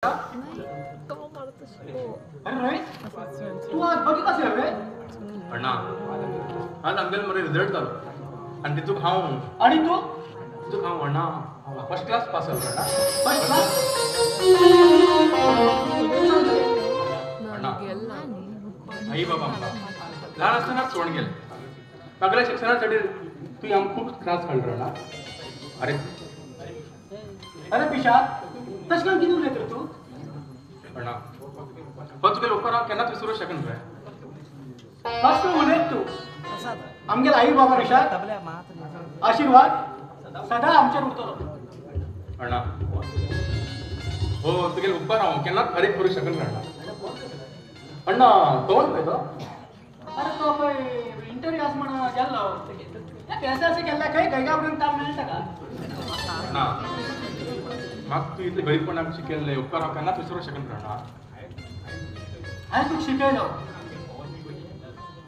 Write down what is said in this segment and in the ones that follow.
नाही तो मारत असतो. अरे रोहित तू आज बघित असेल रे अण्णा आज आमगेल मरे रिझल्ट जालो आणि तितूक हांव आणि तू तितूक हांव अण्णा फर्स्ट क्लास पास जालो अण्णा फर्स्ट क्लास ನಾನು ಗೆಲ್ಲ आई बाबा आमका लहान असतानाच सोडून गेले सगळ्या शिक्षणासाठी तू आमक खूप त्रास काढलो अण्णा अरे अरे पिशा तसं किती उलयत रे तू अण्णा पण तुगे लोकांना केन्नाच विसरू शकन रे फर्स्ट उलयत तू आमगेल आई बाबा पिशा आशीर्वाद सदा आमचेर उरतलो अण्णा हो तुगे उपकार हांव केन्नाच फारीक करूं शकन रे अण्णा अण्णा कोण खंय तो अरे तो पळय इंटरव्यू आस म्हण गेल्लो त्या केसाचे केल्ल्या खंय खंयगापर्यंत काम मेळटा का अण्णा म्हाका तू इतले गरीबपण आमचे केल्ले उपकार हांव केन्नाच विसरूं शकन रे अण्णा हांवें तुका शिकयलो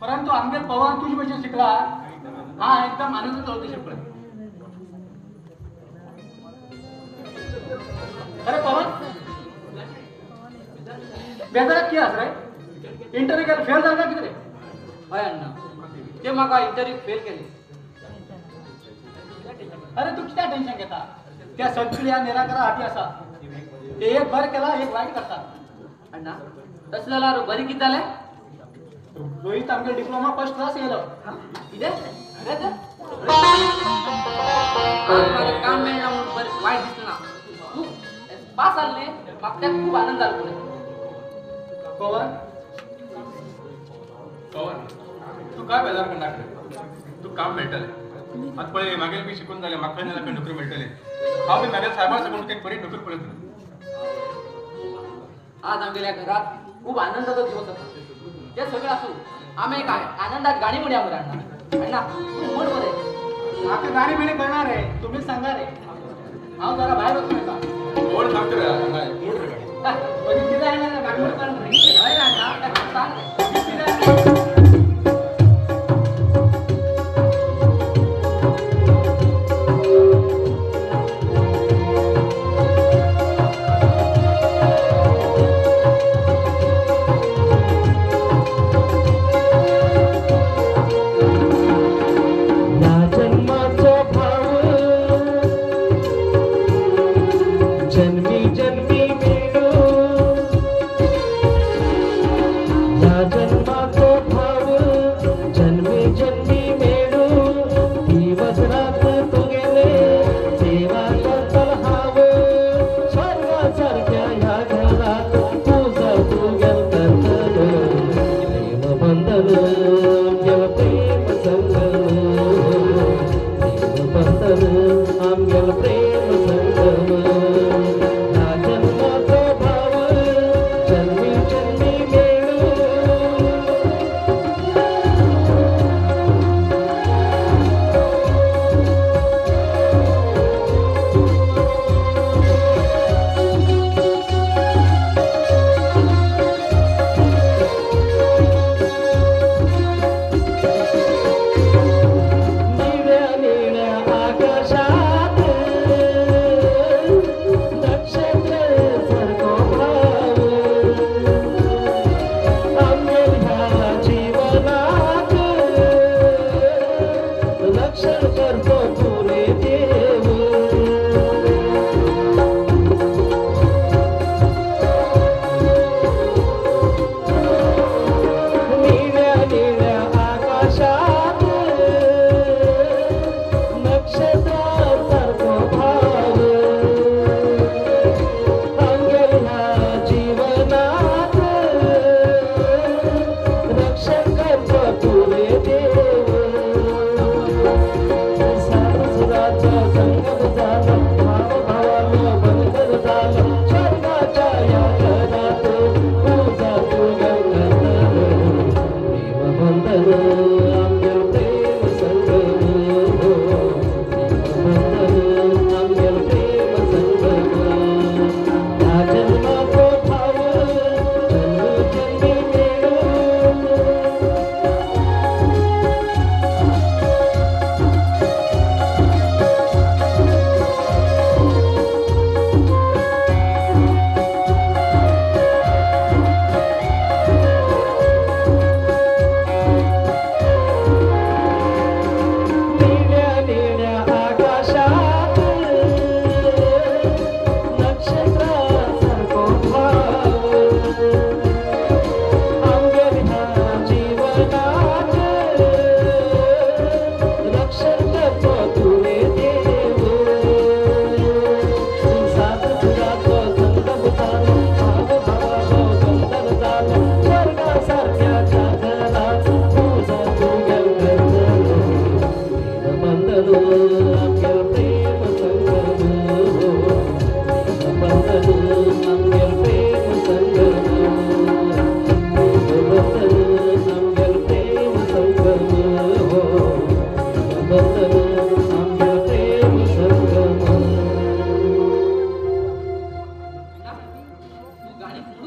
परंतु आमगेल पवन तुजे भशेन शिकला हा एकदम आनंद जावचो शिकलो अरे पवन बेजाराक कितें आसा रे इंटरव्यू केला फेल जालो कितें रे हय अण्णा ते म्हाका इंटरव्यू फेल केले अरे तू कित्याक टेन्शन घेता त्या सगळ्या निराकरा हाती आसा ते एक बरें केला एक वायट करता अण्णा तशें जाल्यार बरें कितें जालें रोहित आमगे डिप्लोमा फर्स्ट क्लास येयलो कितें कितें तर म्हाका काम मेळना म्हणून बरें वायट दिसलें ना तूं पास जालें न्ही म्हाका त्यात खूब आनंद जालो पळय पवन पवन तू काय बेजार करणार रे तू काम मेळटलें आतां पळय मागेल बी शिकून जालें म्हाका खंय ना खंय नोकरी मेळटली हांव बी मागेल साहेबां सांगून एक बरी नोकरी पळयतलो आज आमगेल्या घरात खूप आनंदाचो दिवस आसा ते सगळें आसूं आमी काय आनंदात गाणी म्हणया मरे अण्णा अण्णा तूं म्हण मरे म्हाका गाणी बिणी कळना रे तुम्हीच सांगा रे हांव जरा भायर वचून येता कोण सांगता रे हांगा मूड रे गाडी पण कितें जायना गाडी म्हणून रे हय रे अण्णा सांग रे कितें जन्मी जन्मी मिळून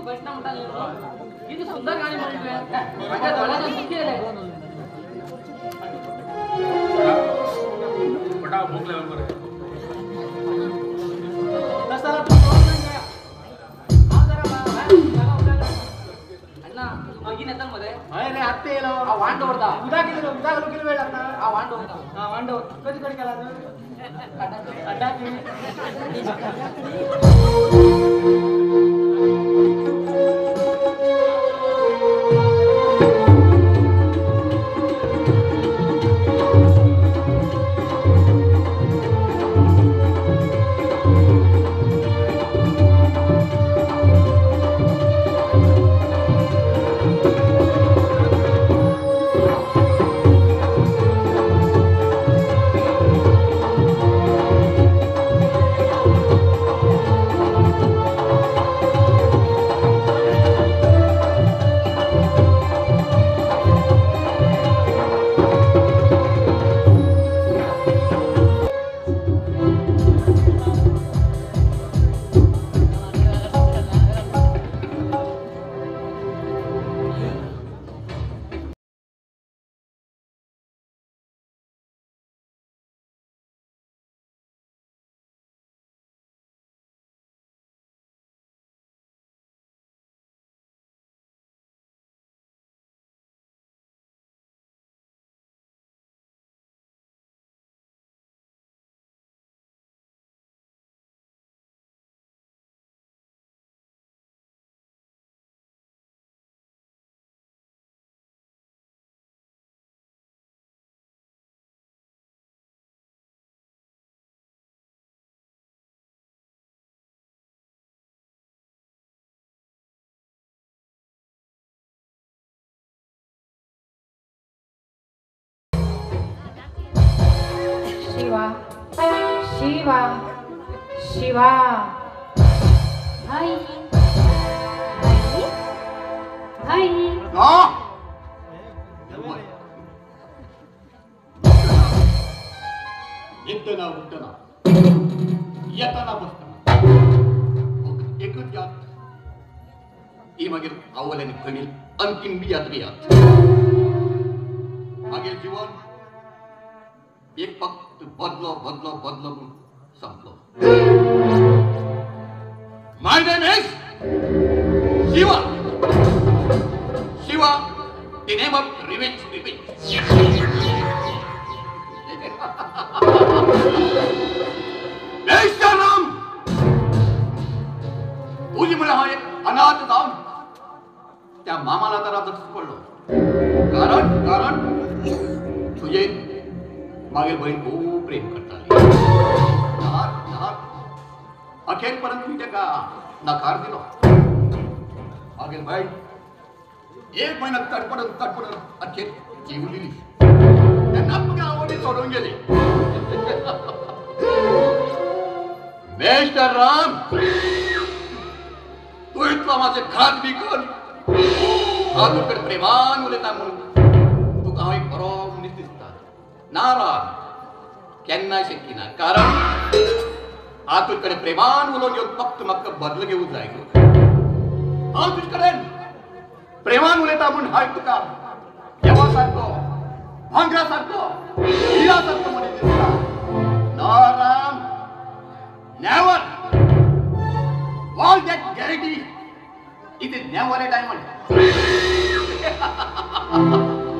प्रश्न म्हणता किती सुंदर गाणी म्हणतोय माझ्या डोळ्यातून दुःखी आहे पटा भूक लागली बरं नसताना तू जाऊन नाही गया. हा जरा बाहेर अण्णा मगी नेतात मध्ये अरे रे आत्ते येलो हा वांड ओढता उदा किती वेळ लागणार हा वांड ओढता हा वांडव कधी कधी केला अड्डा शिवा शिवा शिवा भाई भाई भाई येताना उठताना येताना बसताना एकच यात ही मागील आवल्याने कळील अंतिम यात्रेयात मागील जीवन एक फक्त बदलो बदलो बदलो म्हणून संपलो. My name is Shiva. Shiva the name of revenge. Ram तुझीमुळे हा एक अनाथ जाऊन त्या मामाला तर आता पडलो. कारण तुझे मागील बहीण खूप प्रेम करताली. अखेरपर्यंत मी का नकार दिलो. मागील बहीण एक महिना तडपडत अखेर जीव दिली. त्यांना मग आवडी सोडून गेली. मिस्टर राम तू इतका माझे घात बिकल तुझ्याकडे प्रेमान उलयता म्हणून तुका हांव एक बरो मनीस दिसता. ना राम केन्ना शक्य ना. कारण हांव तुजे कडेन प्रेमान उलोवन घेवन फक्त म्हाका बदलो घेवूंक जाय. हांव तुजे कडेन प्रेमान उलयता म्हूण हांव तुका देवा सारको भांगरा सारको हिरा सारको मनीस दिसता. ना Ram never. All that guarantee is never a diamond.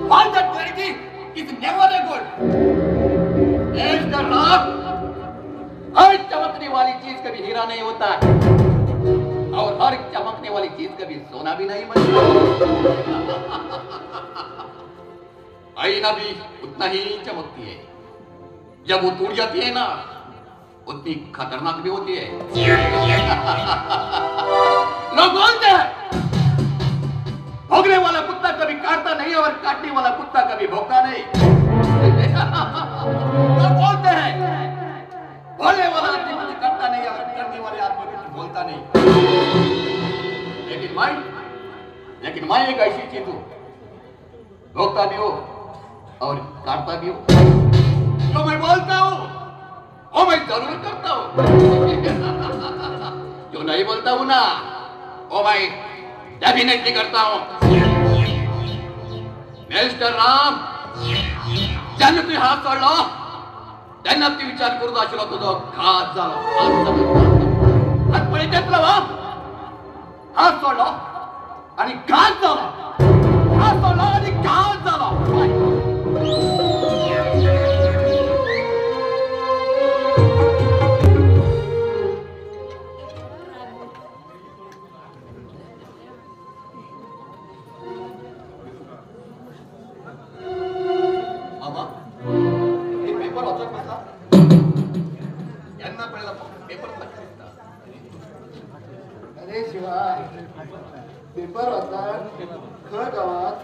All that guarantee is never a gold. Is the Ram? हर चमकने वाली चीज कभी हीरा नहीं होता है और हर चमकने वाली चीज कभी सोना भी नहीं बनता. आईना भी उतना ही चमकती है. जब वो टूट जाती है ना उतनी खतरनाक भी होती है. लोग बोलते हैं भोगने वाला कुत्ता कभी काटता नहीं और काटने वाला कुत्ता कभी भोगता नहीं. लोग बोलते हैं बोलने वाला आदमी कुछ करता नहीं और करने वाले आदमी कुछ बोलता नहीं. लेकिन मैं एक ऐसी चीज हूं भोगता भी हो और काटता भी हो. जो मैं बोलता हूं वो मैं जरूर करता हूं. जो नहीं बोलता हूं ना वो मैं त्या विनंती करता मिस्टर राम ज्यांना तुम्ही हात सोडला त्यांना ती विचार करून आशिला तुझा घात झाला हात पळे घेतला वा हात सोडला आणि घात झाला हात सोडला आणि घात झाला अरे शिवा पेपर वाचतात खर गावात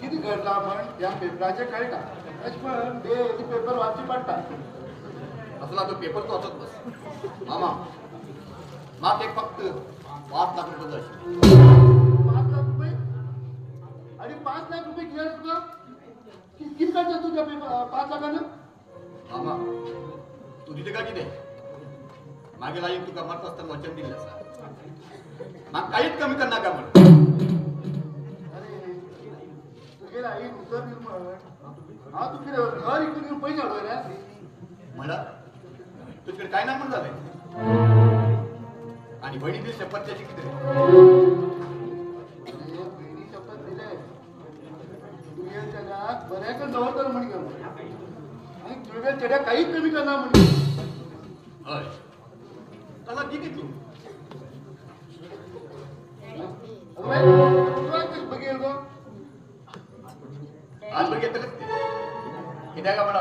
किती घडला पण या पेपराचे कळटा पण ते पेपर वाची पडटा असला तो पेपर तो वाचत बस मामा मात एक फक्त 5 लाख रुपये जायचे 5 लाख रुपये आणि 5 लाख रुपये घेऊन तुला किती करता तुझ्या पेपर 5 लाखानं मामा तू तिथे का किती मागे लाईन तुका मरत असताना वचन दिलं असं मग काहीच कमी करणार का म्हण अरे तुझे आई उतर म्हण हा तू किती घर इकडे पैसे हडवय रे म्हणा तुझ्याकडे काय नाही म्हणून झालंय आणि बहिणीतील शपथ त्याची किती बहिणी शपथ दिले तुझ्या जगात बऱ्याकडे जवळ तर म्हण घेऊ आणि तुझ्या चढ्या काहीच कमी करणार म्हण होय त्याला किती तू बघेल गो आज बघितलं किती का म्हणा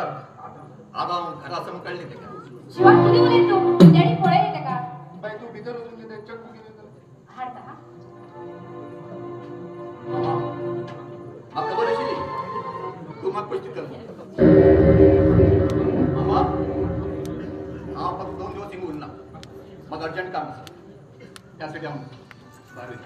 आता घरासमोर कळले ते का शिवा किती बोले तू डॅडी पोळे येते का बाई तू भीतर उतरून घेते चक्कू गेले तर हाडता हा मामा खबर असेल तू मग पैसे कर मामा हा फक्त 2 दिवस निघून ना मग अर्जंट काम त्यासाठी आम्ही बाहेर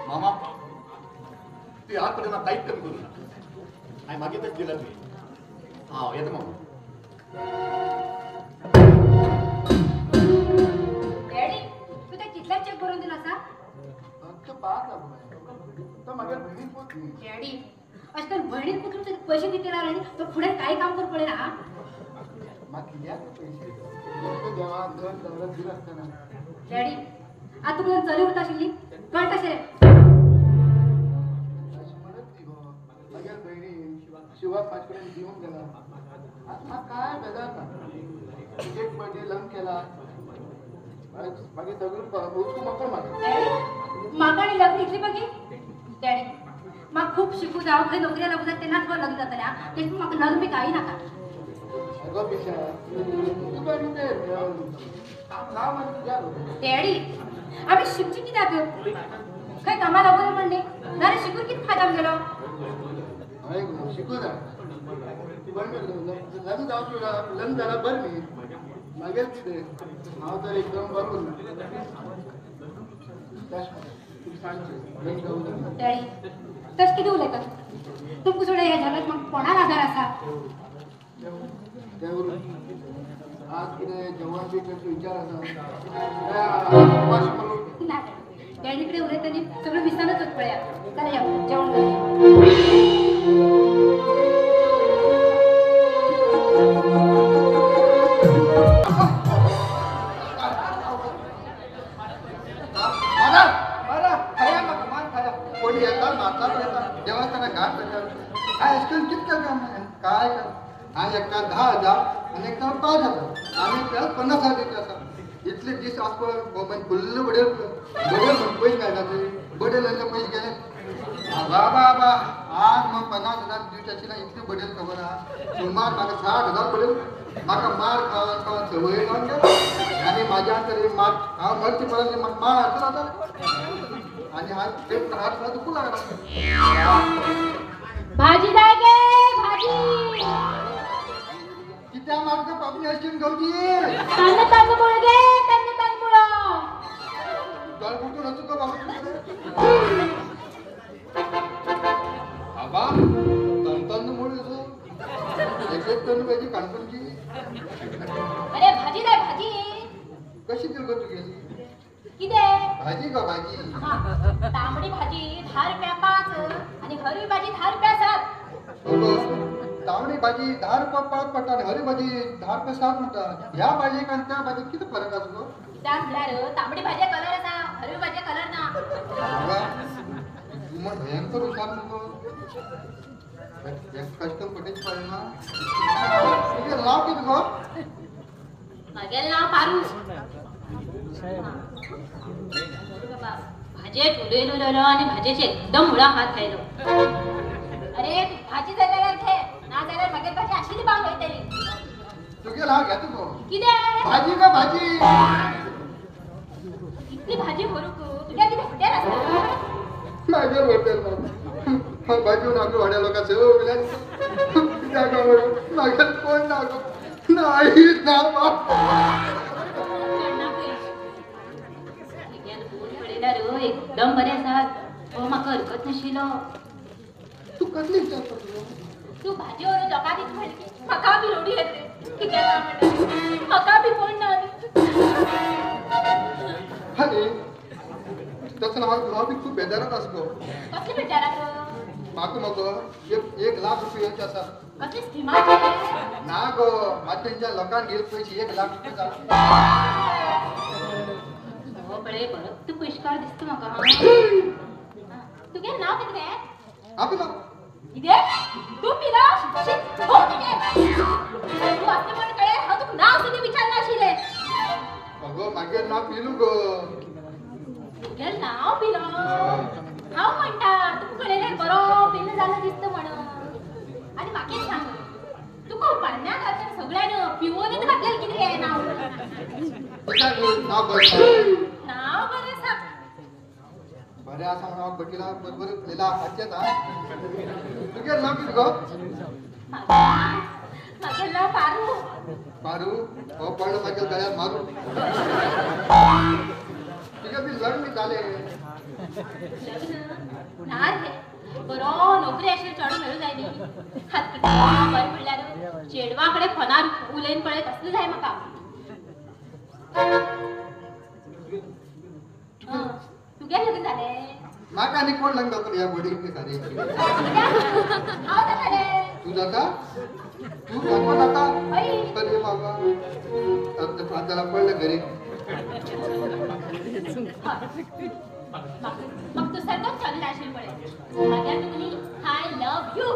मामा ते आजपर्यंत काहीच कमी करू नका आणि मागेच दिला तुम्ही हा येतो मामा डॅडी तू त्या कितला चेक भरून दिला असा फक्त 5 लाख रुपये तर माझ्या बहिणीत पोहोच डॅडी आजकाल बहिणीत कुठून ते पैसे देते राहिले तो पुढे काय काम करू पडेल हा मग किती पैसे देवा घर दौलत दिलं असताना डॅडी आता तुला चली होता शिल्ली कळत असेल माझ्या बहिणी शिवा 5 पर्यंत घेऊन गेला आता काय बेजार ना एक बर्थडे लंग केला मागे सगळं रोज मकर मागे डॅडी मागाणी लग्न इथली बघी डॅडी मग खूप शिकू जाऊ काही नोकरीला लागू जात त्यांनाच बरं लग्न जातं ना ते मग नरम मी काही नका अगं पेशा तू काय म्हणते काम डॅडी आम्ही शिकची किती दाखव काही कामाला वगैरे म्हणले ना शिकून किती फायदा गेलो शिकू जा लग्न जाऊ लग्न झाला बरं मी मागेल तिथे हा तर एकदम बरोबर डॅडी तस किती उलय कर तू कुसडे या झालं मग कोणाला आधार असा त्यावरून आज किती जेवणाचे विचार असा डॅडीकडे उलय त्यांनी सगळं विसरच होत पड्या चला या जेवण करूया. कोणी येतात नाचतात येतात देवस्थाना घाट करतात काय आजकाल कितकं काम काय आणि एकटा 10,000 आणि एकटा 5,000 आणि त्याला 50,000 देत असतात इथले दिस आजकाल फुल्ल बडेल म्हणून पैसे काढतात बडेलांचे पैसे गेले बाबा आज मग 50,000 दिवसाची ना इतकी बडेल खबर हा सुमार मला 60,000 पडेल माका मार खावा सवय लावून गेला आणि माझ्या अंतर मार हा मरती पर्यंत मग मार असं राहतात आणि हा एक हात दुखू लागला भाजी जाय गे भाजी कित्या मार्ग पापणी असतील गवती तन्न तांदूळ घे तन्न तांदूळ जळ कुठून असतो का बाबा आबा तंतन मुळे एक एक टन पाहिजे काणकोणची अरे भाजी काय भाजी कशी दिल ग तू गेली किती भाजी का भाजी तांबडी भाजी 10 रुपया 5 आणि हरवी भाजी 10 रुपया 7 तांबडी भाजी 10 रुपये 5 पडटा आणि हरी भाजी 10 रुपये 7 म्हणतात ह्या भाजी आणि त्या भाजी किती फरक असतो त्या म्हटल्यार तांबडी भाजी कलर असा हरवी भाजी कलर ना तू मग भयंकर हुशार नको कस्टम पटेच पाहिजे ना तुझे नाव किती गो मागेल नाव पारू भाजेत उलयलो आणि भाजेचे एकदम मुळा हात घायलो अरे तू भाजी जाल्यार घे ना जाल्यार मागेल भाजी आशिल्ली पाव वयतली तुझे नाव घेतो गो कितें भाजी का भाजी इतली भाजी भरूक तुझ्या कितें हॉटेल आसता माझ्या हॉटेल हा भाजी आम्ही वाड्या लोकां सगळ्या माझ्या कोण ना गो नाही ना बाप एकदम बरे आसात म्हाका हरकत नाशिल्लो तू कसली विचार करतो तू भाजी व्हरून लोकां दिता म्हणली म्हाका बी लोडी येते कितें काय म्हणटा म्हाका बी कोण ना अरे तसं हांव बी खूप बेजारात आसलो कसली विचारात म्हाका एक लाख रुपये येवचे आसा कसली स्किमाचे ना गो मातशेंच्या लोकांक घेवन पयशे 1 लाख रुपये जाता हो बळे परत तू पयशकार दिसता म्हाका तुगे नाव कितें आपला कितें तू पिला हो कितें तू असले म्हण कळे हांव तुका नाव सुद्दां विचारना आशिल्ले अगो मागे नाव पिलू गो तुगे नाव पिलो हांव म्हणटा तुका कळयलें बरो पिल्ल जालो दिसता म्हणून आनी म्हाका एक सांग तुका उपण्या घालतना सगळ्यान पिवोनूच घातलेलें कितें हें नाव नाव बरें नाव बरें आसा बरें आसा म्हणून हांव बटिला बरोबर लिहिला हाचेत हा तुगे नाव कितें गो म्हागे नाव पारू मारू हो पडलो माझ्या गळ्यात मारू तुझे बी लग्न झाले लग्न ना रे बरो नोकरी आशिल्लो चेडो मेळूं जाय न्ही हात कितें बरें म्हणल्यार चेडवा कडेन फोनार उलयन पळय तसलें जाय म्हाका तुगे लग्न जालें म्हाका आनी कोण लग्न जातलो ह्या बोडीक सारे हांव जातालें तू जाता तू कोण जाता हय अरे बाबा आता त्याला पडलं घरी मग तू सर्वच चालू आशिल्लो पळय म्हाज्या तुमी आय लव्ह यू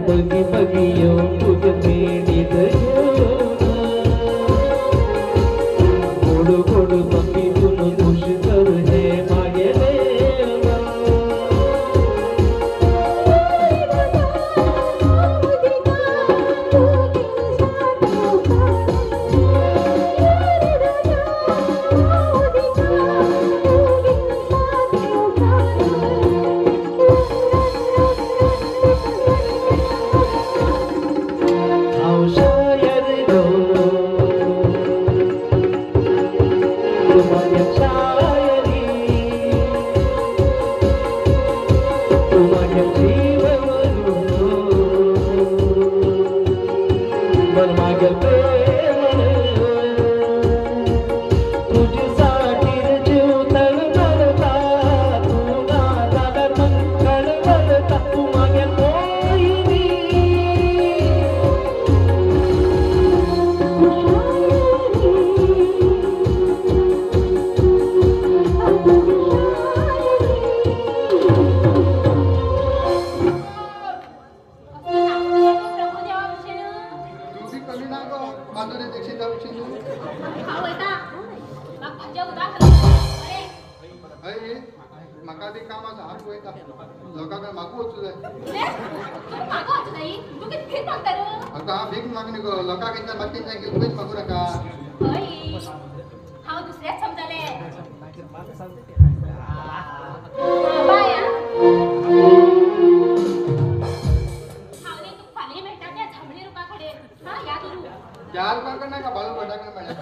बगी बगी येऊन तुझ्या मेडीत गोड गोड बगी तुन खुश कर हे मागे लोकांकडे मागू होतो आता हा भीक मागणी गो लोकांच्या बाकीच्या घेऊन मागू नका हाव दुसऱ्याच समजाले चार रुपयाकडे नाही का बाळू भटाकडे मिळाला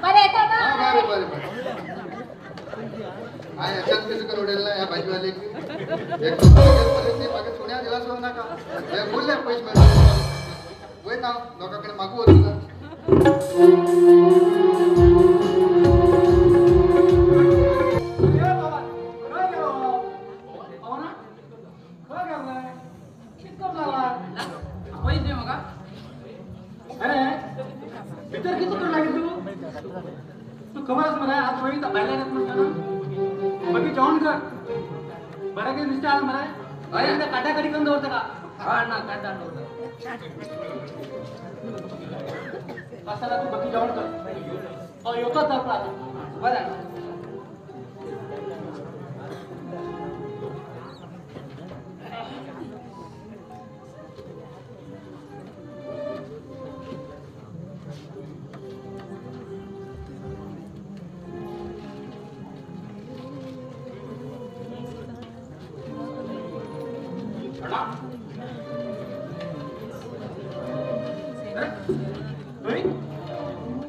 बरे येतो का बरे बरे बरे हा याच्यात कसं कर उडेल ना या भाजीवाले एक मागे सोन्या दिला सो नका हे बोलले पैसे मिळतात होय ना लोकांकडे मागू होतो का खबरच मला आज वही बाहेर बघी जेवण कर बरं काही नुसतं आलं मला अरे काटाकाटी करून होतं का हा ना काटा असाला तू बघी जेवण कर येतो तर बरं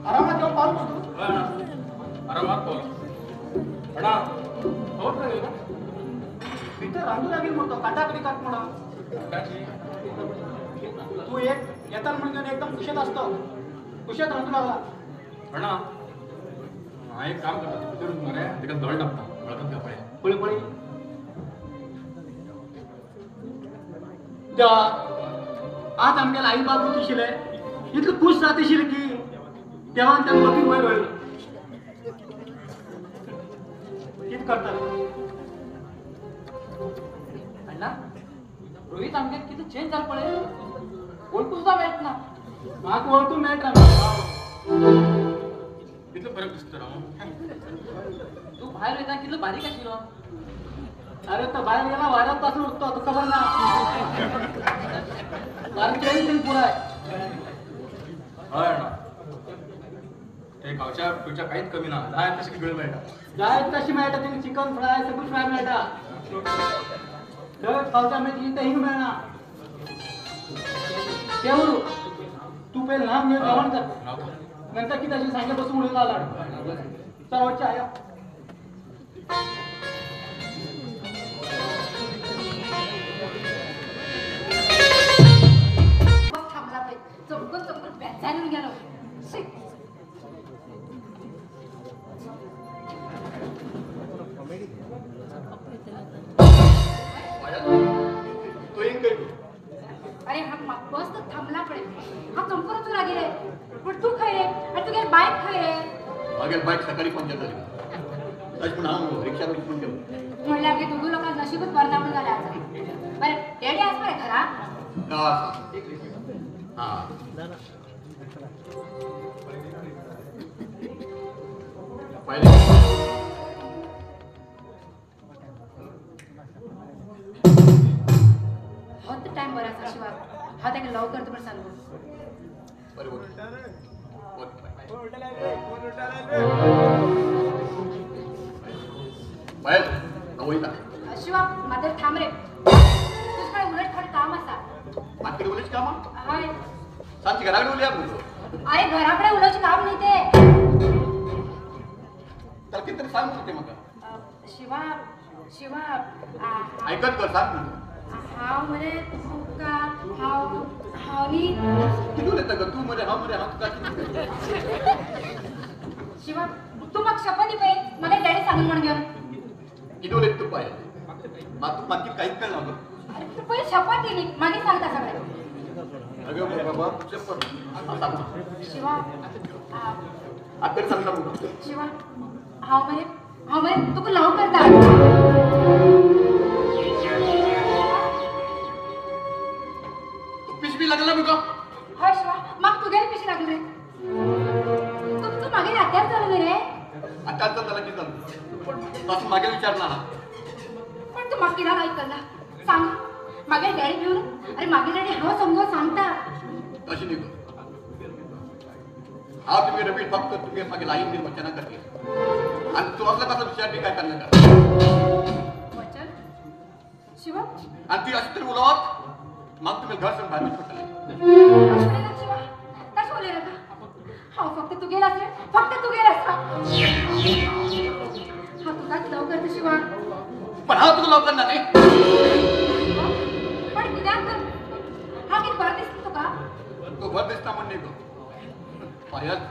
आरामात जाऊन पाहू आरामात बोला अण्णा हो तिथं रांगू लागेल म्हणतो काटाकडी काट म्हणा तू एक येताना म्हणजे एकदम कुशेत असतो कुशेत रांगू लागला अण्णा हा एक काम करतो तिकडून मरे तिकडे दळ टाकतो बळकत का पळे पळी पळी देवा आज आमच्याला आई बाबू शिले इतकं खुश राहतेशील की तेव्हा त्या बघी वैर होईल कित करतात अण्णा रोहित आमच्यात किती चेंज झालं पडे ओळखू सुद्धा मिळत ना माक ओळखू मिळत किती फरक दिसतो राव तू बाहेर येता किती बारीक असेल अरे तो बाहेर गेला वायरात पासून उठतो तो खबर ना बारीक चेंज पुरा आहे होय अण्णा ते गावच्या तुझ्या काहीच कमी ना जाय तशी वेळ मिळतात जाय कशी मिळतात तिने चिकन फ्राय सगळं फ्राय मिळतात पावसा मध्ये दही मिळणार तेवढं तू पहिले लहान मिळून जेवण कर नंतर की त्याची सांगे बसून उडून आला सर्वोच्च आहे थांबला चमकत चमकत बॅचारून गेलो शी. तो येईन काही अरे हा बस तर थांबला पण हा चंपूर तू लागेल पण तू खाय रे आणि तू काय बाईक खाय रे मागेल बाईक सकाळी पंक्चर झाली पण हा रिक्षा पण ठेवू म्हणलं की तुझं लोक नशीबच परिणाम झाला आता बरं डॅडी आज बरं खरा हा पहिले होत टाइम बराच शिवाय हा त्याला लव करतो पण सांगू शिवा मात्र थांब रे तुझ्याकडे उलट थोडं काम असा मार्केट बोलायची काम हाय सांगते घराकडे बोलूया अरे घराकडे उलट काम नाही ते तर कितीतरी सांग होते मग शिवा शिवा ऐकत कर सांग हाव म्हणे का हाव हावनी किती येतं ग तू मध्ये हा तुका शिवा तू मग शपथ दे मला डॅडी सांगून म्हणून घेऊन किती येत तू पाहिजे मग तू मागची काहीच कळलं नव्हतं अरे तू पहिले शपथ दिली मागे सांगता सगळं अगं बाबा शपथ शिवा आता सांगता मग शिवा हाव म्हणे तू लव करता पिशवी लागला मग हाय शिवा मग तू गेली पिशी लागली रे तू मागे रात्यात चालू रे आता त्याला किती झालं असं मागे विचारणार ना पण तू मागे नाही करला सांग मागे डॅडी घेऊन अरे मागे डॅडी हो समजावून सांगता कशी निघू हा तुम्ही रवी फक्त तुम्ही मागे लाईन निर्वचना करते आणि तू असला कसा विचार काय करणार वचन शिवा आणि ती अशी तरी बोलावत मग तुम्ही घर सांग बाहेर पडले शिवा कशी बोलले रे हा फक्त तू गेलास रे फक्त तू गेलास हा तुझा लव करते शिवा पण हा तुला लवकर नाही पण किती हा किती बरं दिसतो तू का तो भर दिसता म्हणणे गो पायात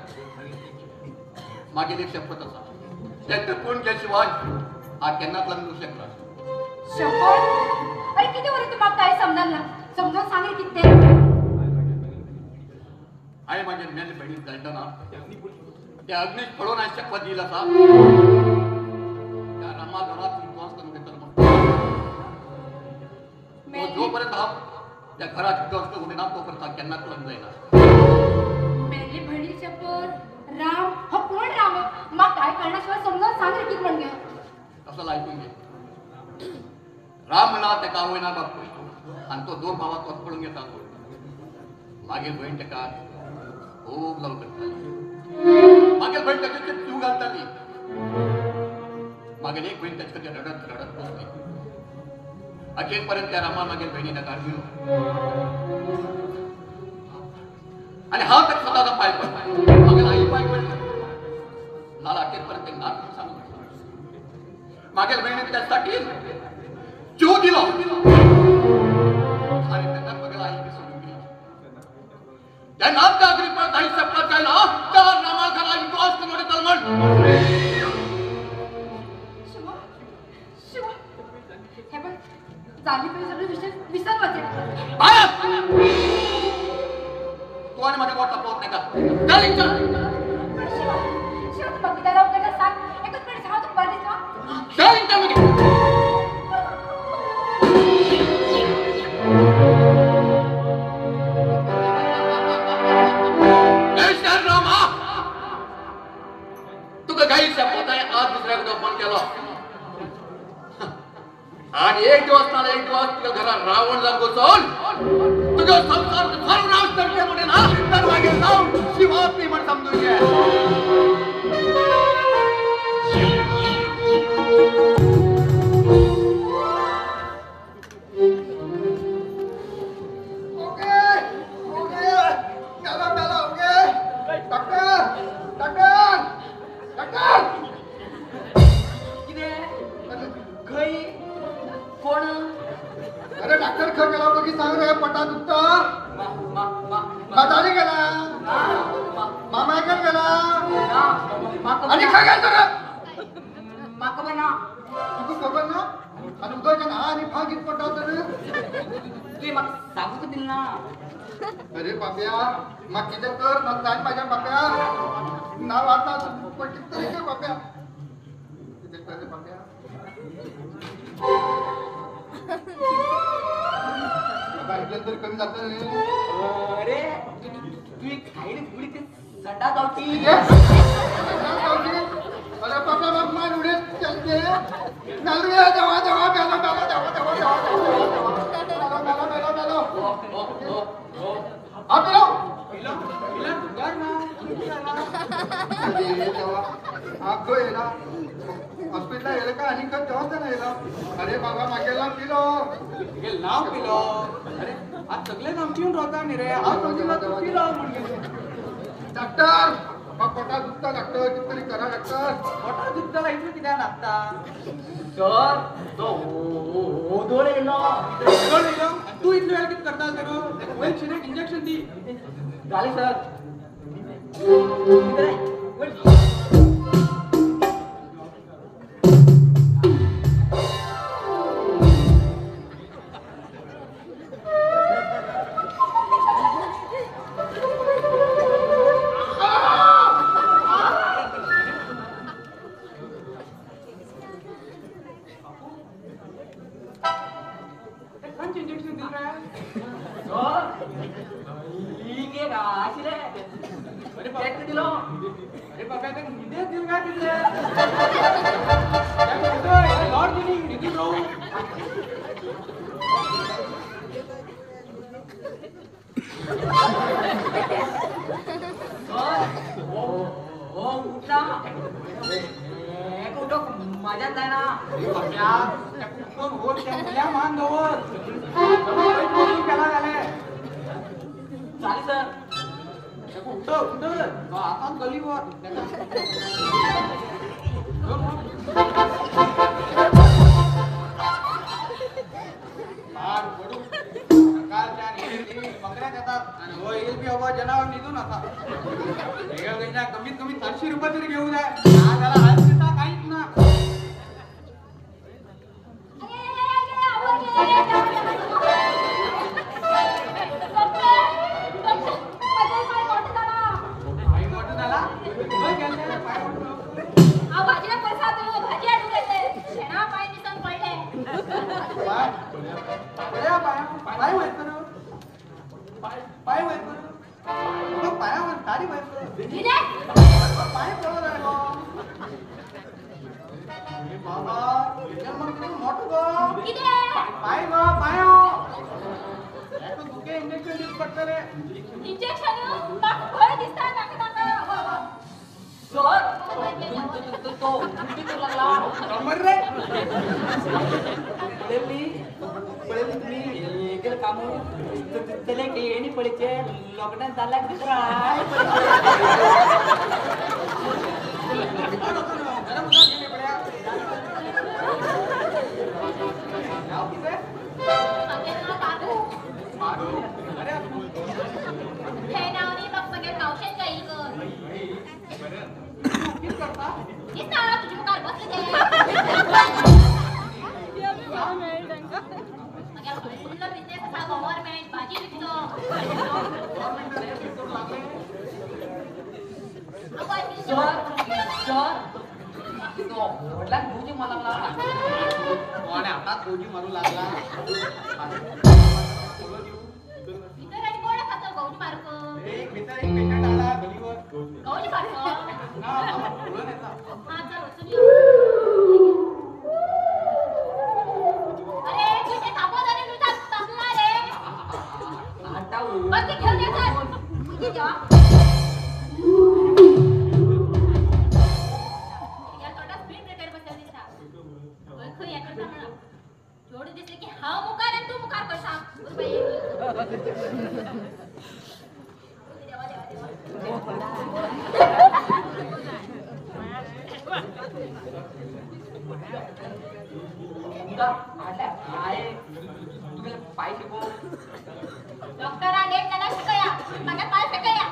मागे एक शपथ असा त्यात कोण त्याशिवाय हा केन्नाच लागू शकला शपथ अरे किती वरी तू मग काय समजाल ना समजावून सांगेल किती आहे माझ्या मेल बहिणी दंडना त्या अग्नीश पडून आहे शपथ दिला असा त्या रमा घरात विश्वास करून घेतला मग जोपर्यंत हा त्या घरात विश्वास करून ना तोपर्यंत हा केन्नाच लग्न जाईना मेली बहिणी शपथ राम हो कोण राम मग काय करण्याशिवाय समजावून सांगेल किती म्हणजे कसं ऐकून घे राम म्हणा त्या का होईना बाप आणि तो दोन भावात पडून घेता मागील बहीण त्या खूप लवकर मागील बहीण त्याच्या जीव घालताली मागील एक बहीण त्याच्या रडत रडत पोचली अखेरपर्यंत त्या रामा मागील बहिणीला काढली आणि हा तर स्वतःचा पाय पडला मागील आई पाय पडला लाला अखेरपर्यंत नाथ सांगू मागील बहिणीने त्यासाठी जीव दिला आणि त्यांना बघायला आई सोडून गेली त्या नाथ अग्री पण काही शपथ केला तर रामा घरा विश्वास करून तलमण शिवा शिवा हे पण झाली पण सगळे विषय विसरवायचे तू आणि माझ्या मोठा पोहोच नाही का चालेल पण शिवा शिवा तू बघितला राव का सांग एकच मिनिट सांग तू परदेश ना चालेल चालेल काही शपथ आहे आज दुसऱ्याकडे फोन केला आणि एक दिवस मला एक दिवस तुझ्या घरात रावण जाऊन घुसून तुझ्या संसार सर्वनाश करते म्हणे ना तर मागे जाऊन शिवापी म्हण समजून घ्या अरे डॉक्टर खर गेला बघी सांग रे पटा दुखता गेला मामा ऐकत गेला माका आणि काय काय तर माका बना तुझं खबर ना आणि उद्याच्या ना आणि भाग इत पडला तर तू माका सांगू का दिल ना अरे बाप्या मग किती कर मग काय माझ्या बाप्या नाव आता पण किती कर बाप्या किती कर बाप्या बाहेर तरी कमी जात अरे तू एक खायला थोडी ते संडा जावती अरे बाप्या मग मान उडे चलते नालू या देवा देवा बेला बेला देवा देवा देवा देवा बेला बेला बेला आपलो पिलो पिला घर ना अरे देवा आगो येला हॉस्पिटलला येलं का आणि का तेव्हाच नाही येला अरे बाबा मागेला पिलो हे नाव पिलो अरे आज सगळे नाम पिऊन राहता नी रे आज समजून पिलो म्हणजे डॉक्टर मग पोटा दुखता डॉक्टर कितीतरी करा डॉक्टर मोठा दुधाला इथं किती लागता सर तो ओदोळे येलो तू इथलं वेळ किती करता तर वेल शिरेक इंजेक्शन दी झाले सर इंजेक्शन दिल रहा अरे पेट दिलो अरे बाबा ते निदे दिल का दिल लॉर्ड दिली निदू रो उठा कुठं मजाच नाही ना बाबा त्या कुठून होत त्या मुल्या मान दोवर केला झाले चालेल सर कुठं कुठं आता गलीवर बकऱ्या देतात आणि हो येईल बी हवं जनावर निघून आता कमीत कमी 400 रुपये तरी घेऊ द्या त्याला हात देता काहीच ना पाय मोठं झाला पाय मोठं भाजीला पैसा तो भाजी आणून घेते शेणा पाय दिसून पडले पाय व्हायचं ना पाय व्हायचं मग पायावर दाढी व्हायचं पाय पडलं आहे बाबा मग तुम्ही मोठं गो पाय गो पाय दुखे इंजेक्शन देत पडतं रे इंजेक्शन फळ दिसतात सर तो लागला कमर रे तुम्ही केलं काम त्याला येणी पडचे लॉकडाऊन झाला दुसरा हे नावनी मग बघे औषध जाईल तुझी कार बसले बिझनेस असा गव्हर्नमेंट भाजी विकतो वडिलां तुझी मला कोण आता तुझी मारू लागला इतर आणि कोण खातो गौरी मार्क एक मित्र एक पेशंट आला गलीवर गौरी मार्क ना मामा बोलून येतात हा चल उचल अरे तुझे थांबव जरी तुझा तपला रे आता बघ ते घेऊन येतात किती देवा या तोटा स्पीड ब्रेकर बसला दिसता ओय खय याकडे थांबला जोड दिसले की हा मुकार आणि तू मुकार कसा देवा देवा पाय शिकव डॉक्टराने त्याला शिकया माझ्या पाय फेकया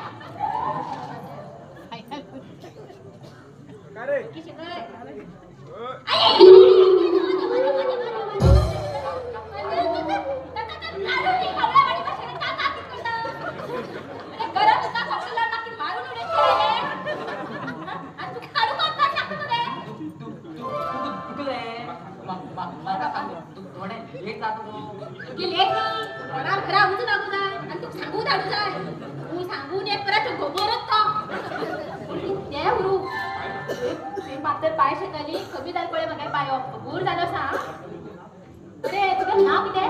म्हाका तर पांय शिकली कमी जाल पळय म्हागे पांयो बूर जालो सा अरे तुगें नांव कितें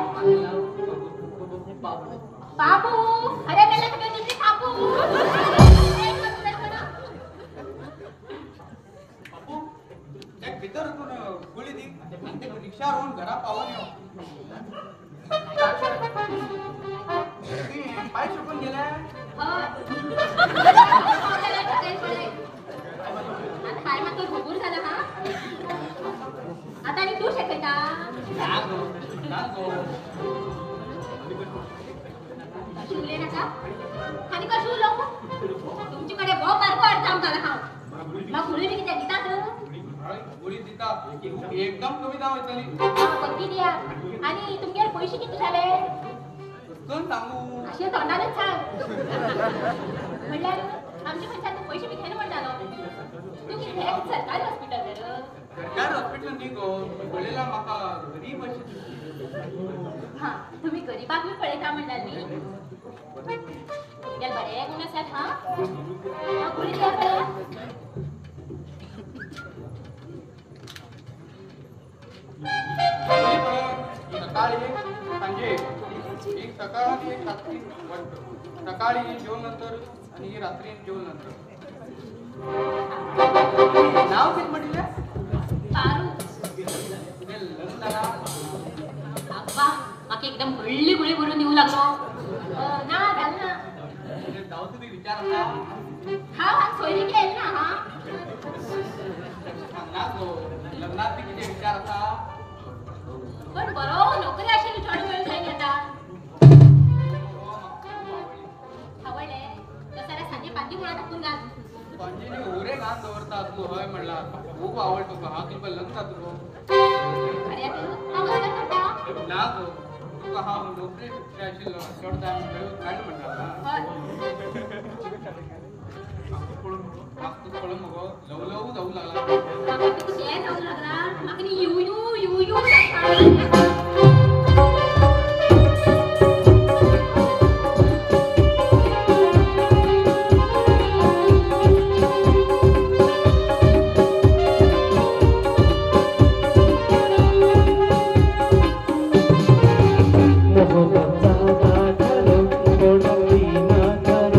बाबू अरे मेले तुगे तुजी काकू बापू एक भितर गुळी दी आणि ते रिक्षा रोवून घरा पावून येऊ पाय शिकून गेले आता पाय मात्र भोगूर झाला हा आता आणि तू शिकयता शिवले नका आणि का शिवलो तुमच्याकडे भाव मार्को अडचण झाला हा मग गुळी किती दितात गुळी दिता एकदम कमी दाम येतली पक्की द्या आणि तुमचे पैसे किती झाले कोण सांगू असे तोंडानेच सांग म्हणल्यार आमच्या पंचायत पैसे बी घेणं म्हणटालो तू किती सरकारी हॉस्पिटल तर सरकार हॉस्पिटल न्ही गो पळयला म्हाका गरीब अशी हा तुम्ही गरीबाक बी पळयता म्हणल्यार न्ही तुमगे बरे गुण आसात हा गुळी द्या पळया सकाळी सांजे एक सकाळ आणि एक रात्री वाटतं सकाळी जेवण नंतर आणि रात्री जेवण नंतर नाव किती म्हटले पारू तुझे लग्न झाला अब्बा माका एकदम व्हडली गुळी भरून येऊ लागलो ना झालं ना तुझे जाऊ तुम्ही विचार होता हा सोयरी केली ना हा सांगणार गो लग्नात बी किती विचार होता पण बरो नोकरी अशी थोडं वेळ जाईल आता आवडले तसाला सांजे पाठी मुळा टाकून घाल पंजिनी ओरे घाण दवरता तू हय म्हणला खूप आवडतो का हा तुका लग्न तुझो अरे तू हा लग्न करता ना गो तुका हा नोकरी आशिल्लो चड टायम काढ म्हणटा मागतो पळून मगो लव लव जाऊ लागला माका तुका ते जाऊ लागला माका नी यू यू यू यू लागता मोहब्बतचा गाठलो कोणती ना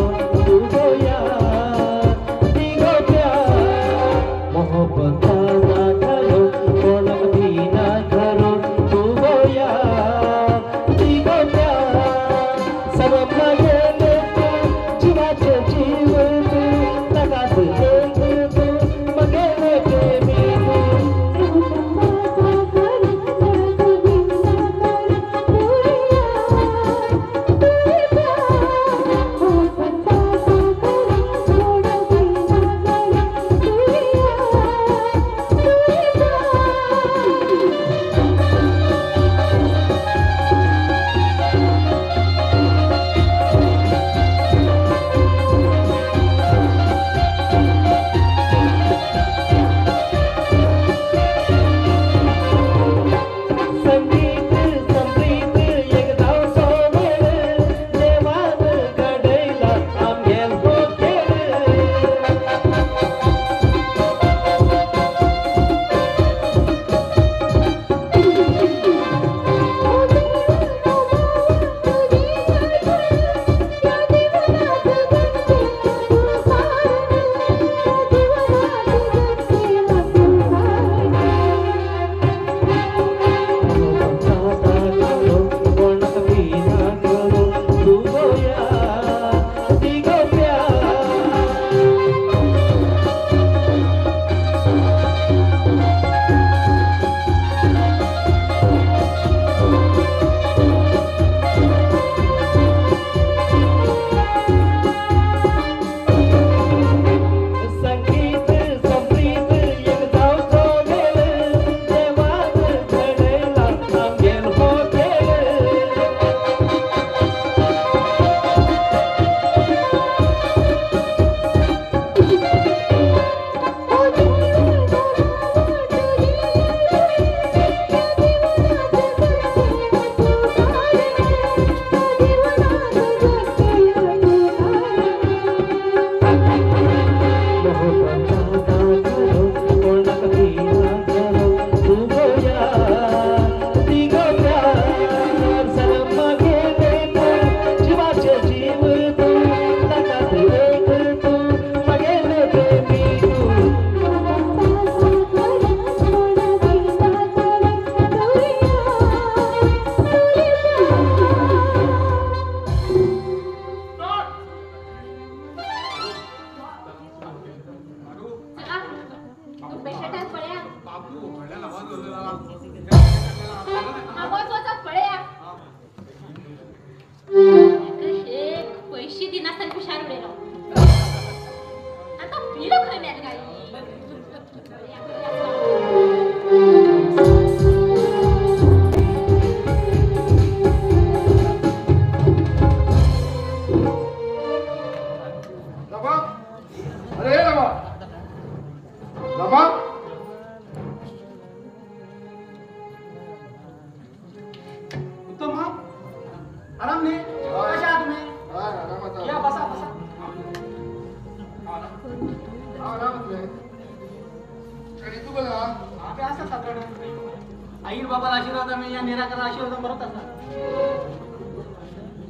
आई बाबा आशीर्वाद आम्ही या निराकार आशीर्वाद करत असणार.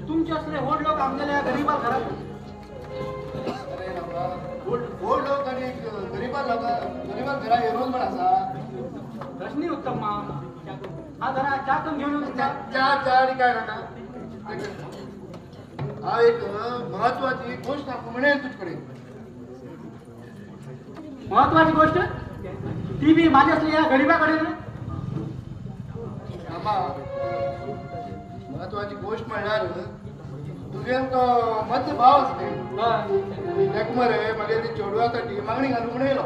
तुमचे असले होड लोक आमच्या गरीबा घरात अरे बाबा गोड लोक आणि गरीबा घरा येऊन पण असा रश्मी उत्तम हा जरा चहा पण घेऊन येऊ तुमचा. चहा आणि काय ना हा एक महत्वाची गोष्ट म्हणेल तुझकडे. महत्वाची गोष्ट ती बी माझी असली या गरीबाकडे ना. महत्वाची गोष्ट म्हणल्यार तुझे मध्य भाव असते एक मरे मागे ती चेडवासाठी मागणी घालून म्हणून येलो.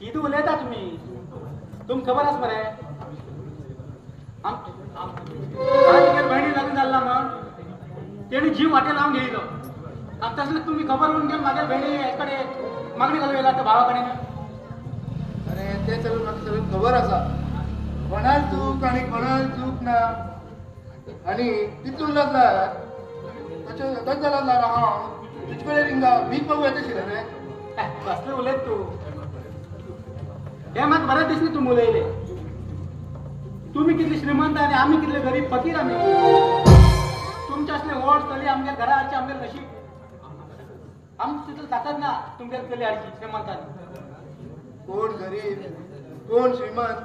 किती उलयता तुम्ही तुम खबर आस मरे बहिणी लग्न झाला मग तेणी जीव वाटे लावून घेयलो. तसले तुम्ही खबर म्हणून घेऊन माझ्या बहिणीकडे मागणी घालून येला तर भावाकडे. अरे ते सगळं म्हाका सगळं खबर आसा. कोणाल चूक आणि कोणाल चूक ना आणि तितून लागला तशें जाल्यार हांव तुजे कडेन हिंगा भीक मागूं येता आशिल्लें रे. कसले उलयत तू हे म्हाका बरें दिसलें तूं उलयले. तुम्ही कितले श्रीमंत आणि आम्ही कितले गरीब फकीर. आम्ही तुमचे असले ओढ चली आमच्या घराचे आमचे नशीब आमची तिथं ताकद ना तुमच्या चली हाडची श्रीमंतांनी. कोण गरीब कोण श्रीमंत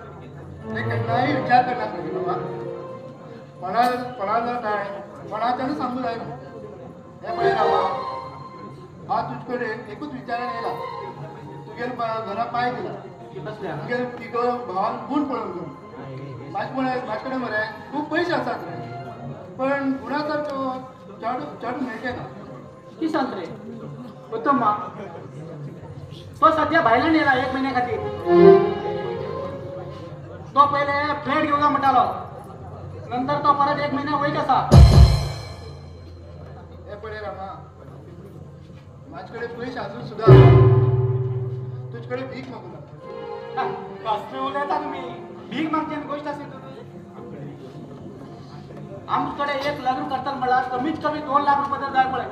ते केन्नाय विचार करनासले बाबा. कोणाला काय कोणाच्यानं सांगू जायना. हे पळय रामा हा तुजे कडेन एकूच विचारान येयला. तुगेल्या घरा पांय दिला तुगेल्या तिगो भावान गूण पळोवन घेवन माझे कडेन मरे खूब पयशे आसात रे पण गुणा सारको चड मेळचे ना. की सांग रे उत्तम तो सध्या भायल्यान येला 1 महिन्या खातीर. तो पहिले फ्लॅट घेवला म्हणटालो नंतर तो परत 1 महिना वयत आसा. हे पळय रामा माझे कडेन पयशे आसून सुद्धा तुजे कडेन भीक मागू ना. कसले उलयता तुम्ही भीक मागची गोष्ट असेल आमच्याकडे एक लग्न करतात म्हणल्यार कमीत कमी 2 लाख रुपये तर जाय पडे.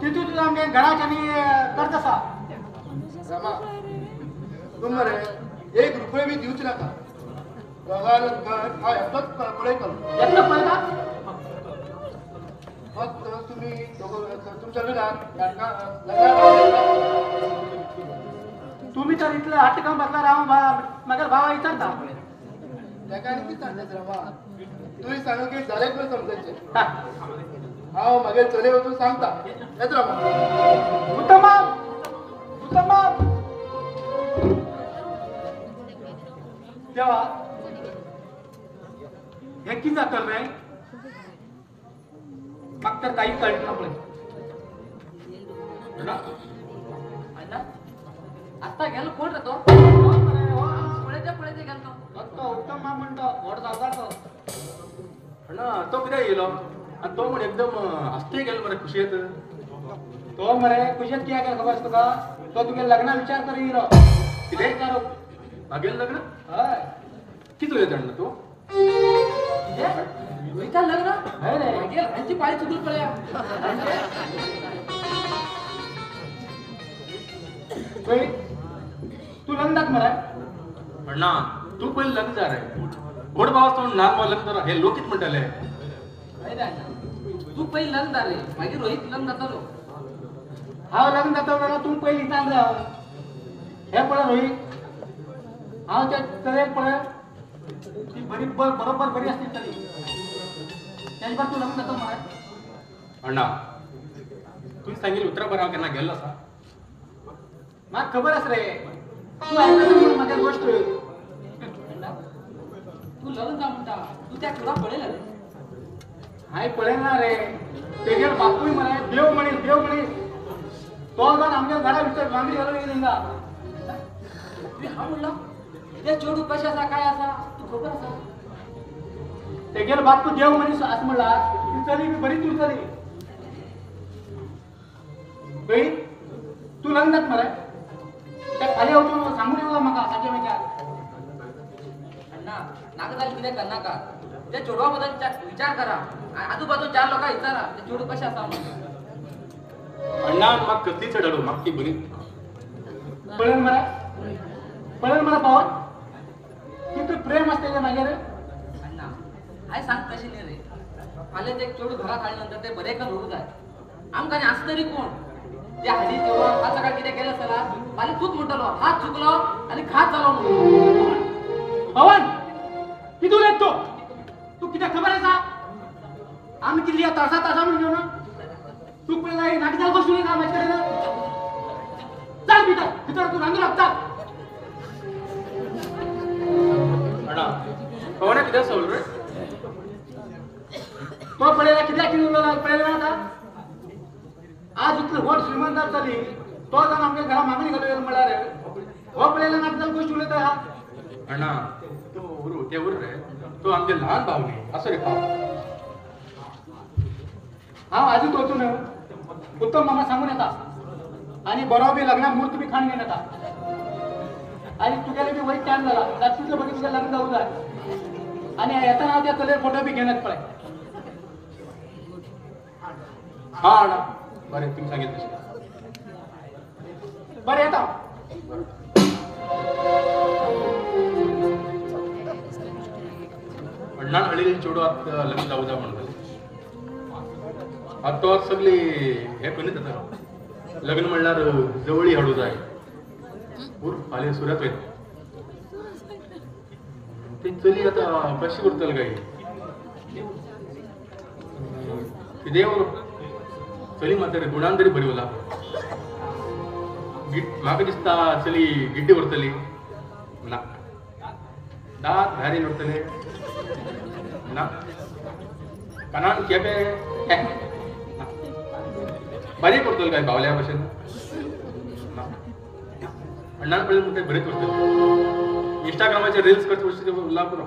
तितून तुझा आमच्या घराच्या कर्ज आसा. रामा तूं मरे 1 रुपया बी दिवचे नाका. दोगांय घर हांव एकलोच पळयतलो. एकटो पळयता फक्त तुमी तुमच्या लग्नाक तुम्ही तर इतले हात काम बसला राव म्हाका भावा विचारता. तेका आनी कितें सांगता रामा तुवें सांगू की जालें पळय समजायचें. हांव म्हागे चले वचून सांगता. येत रामा. उत्तम उत्तम देवा हे किती जातल रे म्हाका तर काही कळत ना पळय. अण्णा आता गेलो कोण रे तो पळयते गेलो तो उत्तम म्हणतो व्हड जावकार तो. अण्णा तो कित्याक येयलो आनी तो म्हण एकदम आस्ते गेलो मरे खुशयेत. तो मरे कुशेत किया काय खबर तुका तो तुगे लग्ना विचार करी येयलो. कितें मागेल लग्न हय कितें उलयता अण्णा तूं. विचार लग्न हय रे मागीर हांची पाळी चुकली पळया. तू लग्नाक मरे अण्णा तू पयलीं लग्न जा रे. व्हड भाव तोंड ल्हान भाव लग्न जाता हे लोक कितें म्हणटाले. हय रे अण्णा तू पयलीं लग्न जाले मागीर रोहित लग्न जातालो. हांव लग्न जाता जाल्यार तूं पयलीं सांग रे. हे पळय रोहित हांव त्या चलयेक पळय ती बरी बरोबर बरी असली तरी तेजे पर तू लग्न जाता मरे. अण्णा तुवें सांगिल्लें उतराबर हांव केन्ना गेल्लो आसा. म्हाका खबर आसा रे तू आयकता म्हणून म्हाका गोश्ट. अण्णा तू लग्न जा म्हणटा तू त्या चुडा पळयला रे. हांवें पळयना रे तेगेर बापूय मरे देव मनीस तो जावन आमच्या घरा भितर मागणी घालून येयला हिंगा. हांव म्हणलो ते चेडू कशें आसा काय आसा तू खबर आसा. तेगेर बापूय देव मनीस आस म्हणल्यार ती चली बी बरीच उरतली. तू लग्न जात मरे त्या खाली वचून सांगून येयला म्हाका सांजे मागीर. अण्णा नाका जाल्यार कितें करनाका त्या चेडवा बद्दल विचार करा. आजूबाजू 4 लोकांक विचारा ते चेडू कशें आसा म्हणून. अण्णा म्हाका कसली चड हाडू म्हाका ती बरी पळय मरे पावत इतकं प्रेम असते का मागे रे अण्णा काय सांग तशी नाही रे आले ते केवढं घरात आल्यानंतर ते बरे का लोडू जाय आमकाने असं तरी कोण त्या हल्ली तेव्हा हा सकाळ किती केलं चला मला तूच म्हटलो हात चुकलो आणि खात झालो पवन किती येतो तू किती खबर आहे का आम्ही किल्ली तासा म्हणून घेऊ ना तू पण नाही नाटकाला गोष्टी नाही कामाची करायला चाल भीतर तू रांगू लागता अण्णा पवना किती सोल रे तो पडेला किती किलो पडेला आता आज इतकं वोट श्रीमंतार झाली तो जाऊन आमच्या घरा मागणी घालूया म्हणा रे हो पडेला नाटकाला गोष्टी उलट हा अण्णा तो उरू ते उर रे तो आमचे लहान भाऊ नाही असं रे पाव हा आधी तोचू न उत्तम मामा सांगून येतात आणि बरोबर लग्नात मूर्त बी खाण घेऊन येतात आणि तुझ्याला बी वाईट टाइम झाला रात्रीचं बघी तुझ्या लग्न जाऊ जाय आणि येताना त्या कलर फोटो बी घेण्यात पडाय हा अण्णा बरे तुम्ही सांगितलं बरं येता अण्णा हळी चोडू आता लग्न जाऊ जा म्हणतो आता सगळी हे कोणी जातात लग्न म्हणल्यार जवळी हळू जाय पूर फाले सुरत येत ते चली आता कशी उरतल गाई देव चली मात्र गुणान तरी बरी उरला म्हाका दिसता चली गिड्डी उरतली ना दात भारी उरतले ना कानान केपे बारीक उरतल काय बावल्या भशेन अण्णान पळय म्हणते बरेच उरतले इंस्टाग्रामाचे रील्स करता वरचे उरला पुरो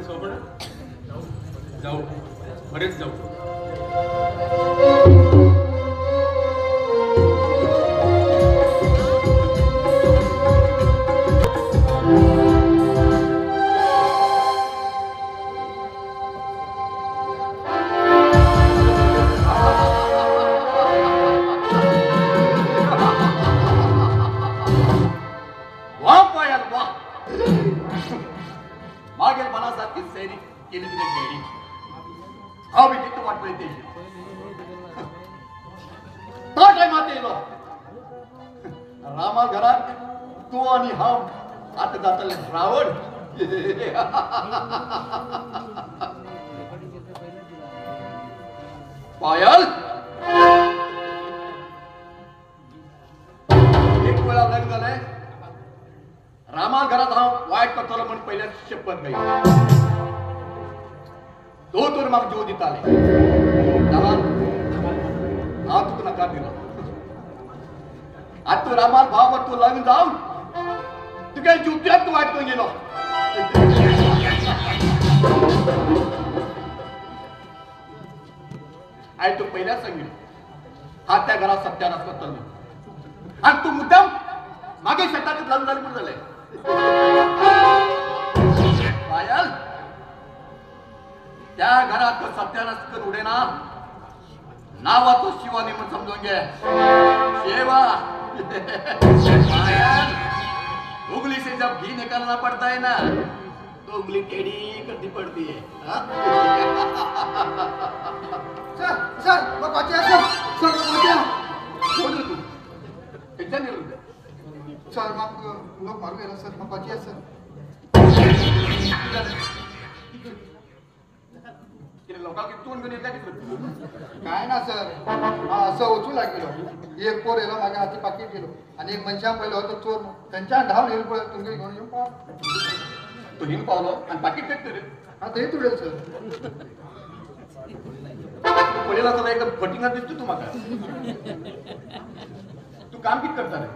सोबत जाऊ बरेच जाऊ मागेल मनासारखी सैरी केली तिने गेली हा मी तिथं वाटतोय ते टायमात येलो रामा घरात तू आणि हा आता जाताले रावण पायल एक वेळा लग्न झालंय रामा घरात हा वाईट करतो म्हणून पहिल्या शपथ नाही तो तर मग जीव देत आले त्याला हा तू नकार दिला आज तू रामा भावावर तू लग्न जाऊन तू काही जीवत्यात तू वाईट करून गेलो आई तू पहिल्याच सांगितलं हा त्या घरात सत्यानाश करतो आणि तू मुद्दाम मागे शेताचे लग्न झाले पण झालंय पायल त्या घरात सत्यानाश कर उडे ना नावाचं शिवानी म्हणून समजून घे शेवा पायल उंगली से जब घी निकालना पड़ता है ना तो उंगली टेढ़ी करनी पड़ती है सर सर मग वाच्या सर वाच्या सोड रे तू टेन्शन नाही घेऊ. सर मग लोक मारू गेला सर मग वाच्या सर तिने लोकांना तोंड घेऊन येतात काय ना सर असं उचू लागलो एक पोर येलो माझ्या हाती पाकिट गेलो आणि एक मनशा पहिलं होतं चोर त्यांच्या धाव नेल पडत तुम्ही घेऊन येऊन पहा तो हिम पावलो आणि पाकिट फेकतो रे हा ते तुडेल सर पडेला तर एकदम फटिंगा दिसतो तू माका तू काम किती करता रे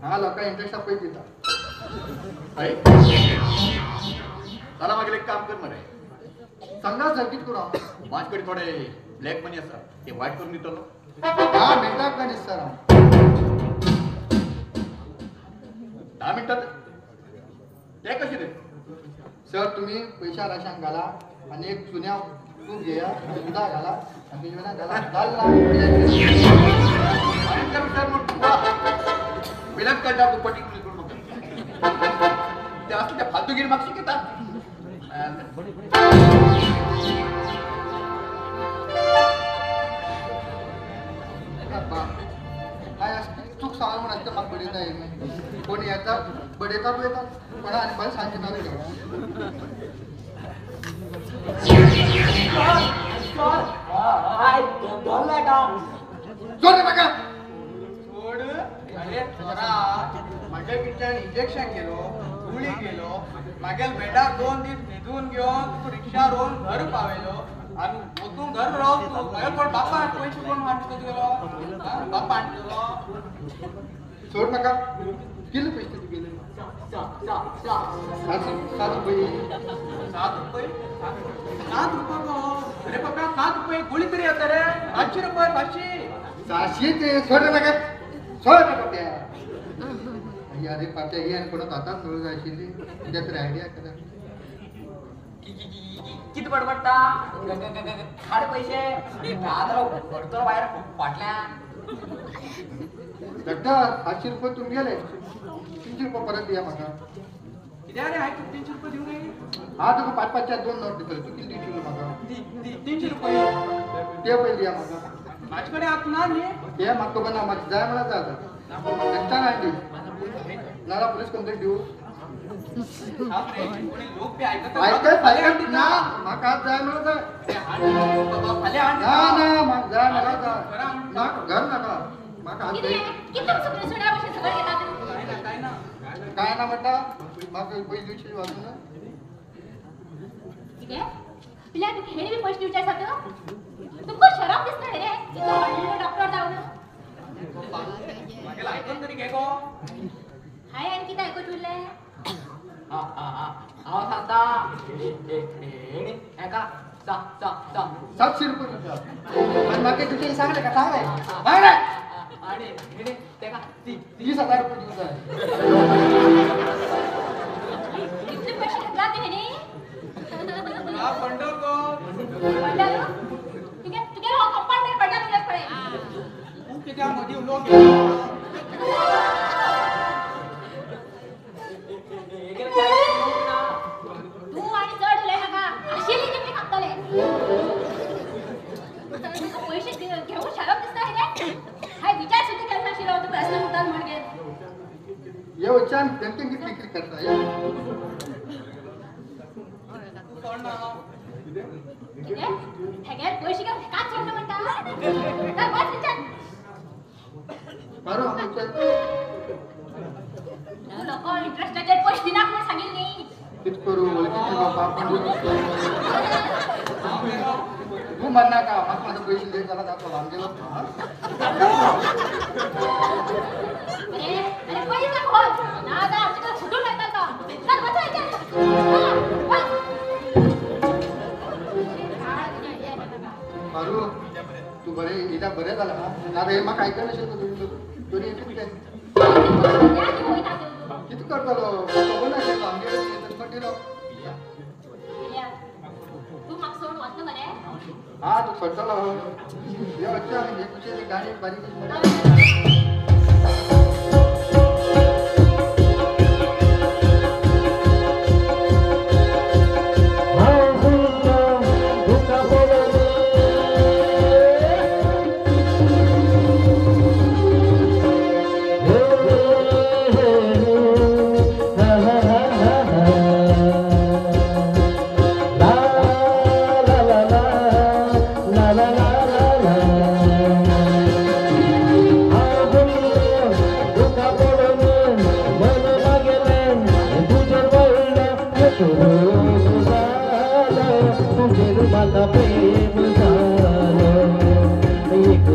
हा लोक इंटरेस्ट पैसे देतात त्याला मागेल एक काम कर मरे सांगा सर किती करू माझ्याकडे थोडे ब्लॅक मनी असतात ते व्हाईट करून देतो हा भेटतात का नाही सर 10 मिनिटात ते कशी रे सर तुम्ही पैसा राशान घाला आणि एक जुन्या तूप घ्या दुधा घाला आणि जुन्या घाला घालला विलग करता तू पर्टिक्युलर करून मग ते असं त्या फालतूगिरी मागशी घेतात चूक सांगून असते मग बडेता येईल कोणी येतात बडेतात येतात पण आणि मला सांगितलं जोर रे बघा सोड अरे जरा माझ्या पिच्च्यान इंजेक्शन केलो गुळी गेलो मागेल बेडाक 2 दीस न्हिदून घेऊन तू रिक्षावरून घर पावयलो आणि वचून घर राव तू मागेल कोण बापा पैसे कोण हाडतो गेलो बापा हाडलो सोड नका किती पैसे तू गेले 7 रुपये 7 रुपये गो अरे पप्पा 7 रुपये गुळी तरी येतं रे 500 रुपये 500 700 ते सोड रे बघा सोड रे पाट्या अरे पाट्या हे आणि कोणाच हातात मिळून जायची उद्या तरी आयडिया करा किती बडबडता खाड पैसे भरतो बाहेर पाटल्या डॉक्टर 800 रुपये तुम्ही गेले 300 रुपये परत द्या मला किती अरे आहे तू 300 रुपये देऊ रे हा तुका 5-5च्या 2 नोट देतो तू किती देशील मला 300 रुपये ते पहिले द्या मला माझ्याकडे आत ना रे हे मागतो पण मग जाय मला जायचं एक्स्ट्रा नाही नाला पोलीस कंप्लेंट देऊ कोणी लोक बी ऐकत ऐकत ना माका आज जाय मला जाय ना ना मग जाय मला जाय ना घर नका माका आज जाय काय ना म्हणता माका पहिली दिवशी वाजून पिल्या तू खेळी बी पैसे विचारतात तुमको शरम दिसत रे इथं हॉलिडे डॉक्टर जाऊन मागेल ऐकून तरी घे गो हाय आणखी काय ऐकू तुले हांव सांगता एका 700 रुपये आणि मागे डिटेल सांगले का सांगले आणि तेका 30,000 रुपये दिवस आहे किती पैसे घेतला ते ह्याने? पंढर कोण पंढर? तुगे हो कंपाऊंडर पंढर तुझ्याच कडे. तू कित्या मदीं उलोवंक तू आणि चढ उलय नाका. आशिल्ली तितली खातले. तुका पैसे घेऊन शरम दिसता ह्याने? हाय विचार सुद्धा केला नाशिल्लो तू प्रश्न उठतात म्हणजे. ये वचन पेंटिंग की विक्री करता है ठेग्यार पैसे घेऊन का सोडणं म्हणता? तर बस विचार. बरोबर आपण तू लोक इंटरेस्टेड पैसे दिना म्हणून सांगितली. कित करू किती बाबा तू म्हणणार का माझे पैसे लेट झाला जातो लांब गेलो अरे पैसे खोल. ना जा आमच्याकडे फुटून येतात का? चल बस विचार. बस. मारू तू बरे इला बरे झाला ना रे मग ऐकलं नसेल का तुम्ही तुम्ही येतील काय किती करतो बघा लांब गेलो तू माग सोड वाचतो बरे. हा तू स्वतःला ये अच्छा हे तुझे गाणी बारीक Thank you.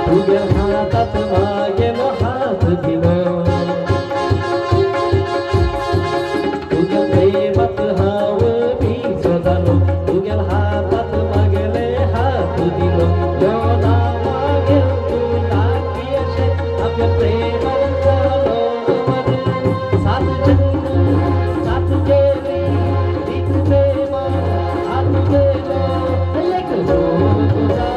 तुझ्या हातात मागेल हात दिलो तुझ्या प्रेमात हाव मी झालो तुझ्या हातात मागेले हात दिलो देवाना मागेल तुला की असे आपल्या प्रेमात झालो सात जन्म सात गेली एक प्रेम हात दिलो एक रोग तुझा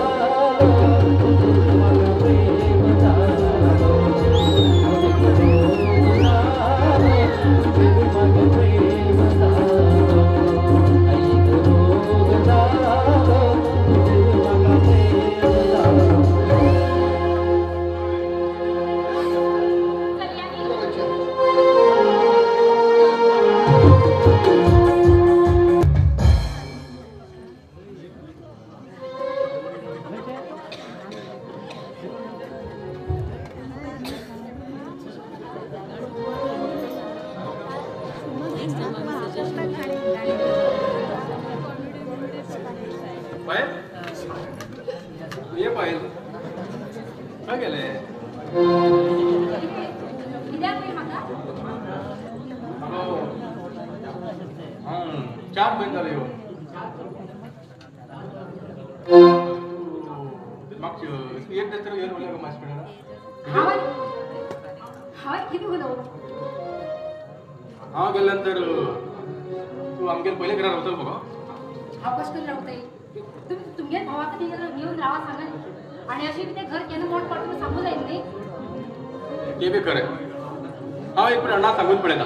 ये पाहिजे काय गेले चार महिने झाले येऊन मागच्या एक दिवस तर येऊन बोलले का माझ्याकडे हा गेल्यानंतर तू आमगे पहिले घरात होतो बघा अवकाश कधी राहते तुमच्या भावाकडे घेऊन राहा सांगा आणि अशी ते घर केलं मोठ पडतो सांगू जाईल नाही ते बी खरं हा एक पण अण्णा सांगून पडेल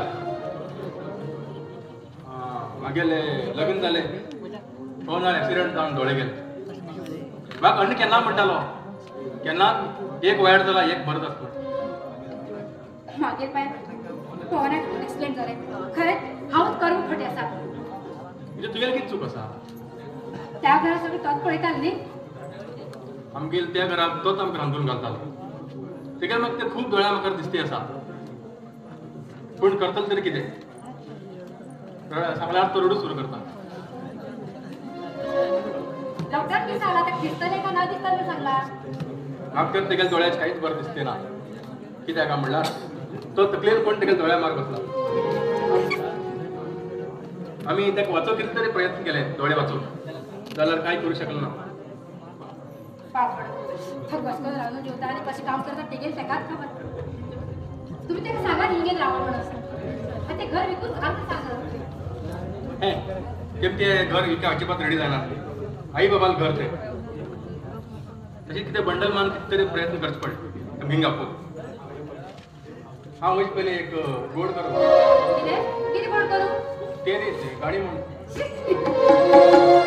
मागेले लग्न झाले फोन ऍक्सिडेंट जाऊन डोळे गेले मग अण्ण केन्ना म्हणटालो केन्ना एक वायट झाला एक बरत असतो मागेल पाय पोहण्यात ऍक्सिडेंट झाले खरेच हाऊस करून फटे असा म्हणजे तुझ्या किती चूक असा त्या घरात सगळी तोच पळयताल न्ही आमगेल त्या घरात तोच आमकां रांदून घालतालो तेका मग ते खूप दोळ्या म्हाका दिसते असा पूण करतलो तरी कितें सगळ्यात तो रडू सुरू करता डॉक्टर की सांगला त्या दिसतले का ना दिसतले सांगला म्हाका तर तेगेल्या दोळ्याच काहीच बरं दिसते ना कित्याक काय म्हणल्यार तो तकलेर कोण तेगेल्या दोळ्या मार बसला आम्ही ताका वाचोवंक कितें तरी प्रयत्न केले दोळे वाचोवंक जाल्यार कांय करूं शकलो ना पापड थक बसलो राहून जेवता आणि कसे काम करतात ते गेल तेकाच खबर तुम्ही त्याला सांगा निघेल रावण म्हणून असं आणि ते घर विकून आम्ही सांगा हे केम ते घर विका अजिबात रेडी जाणार आई बाबाला घर ते तशी कितें बंडल मान कितें तरी प्रयत्न करचे पडले भिंग आपोवन हांव वयचे पयलीं एक गोड करूं कितें कितें कोण करू ते रे ते गाडी म्हण Thank you.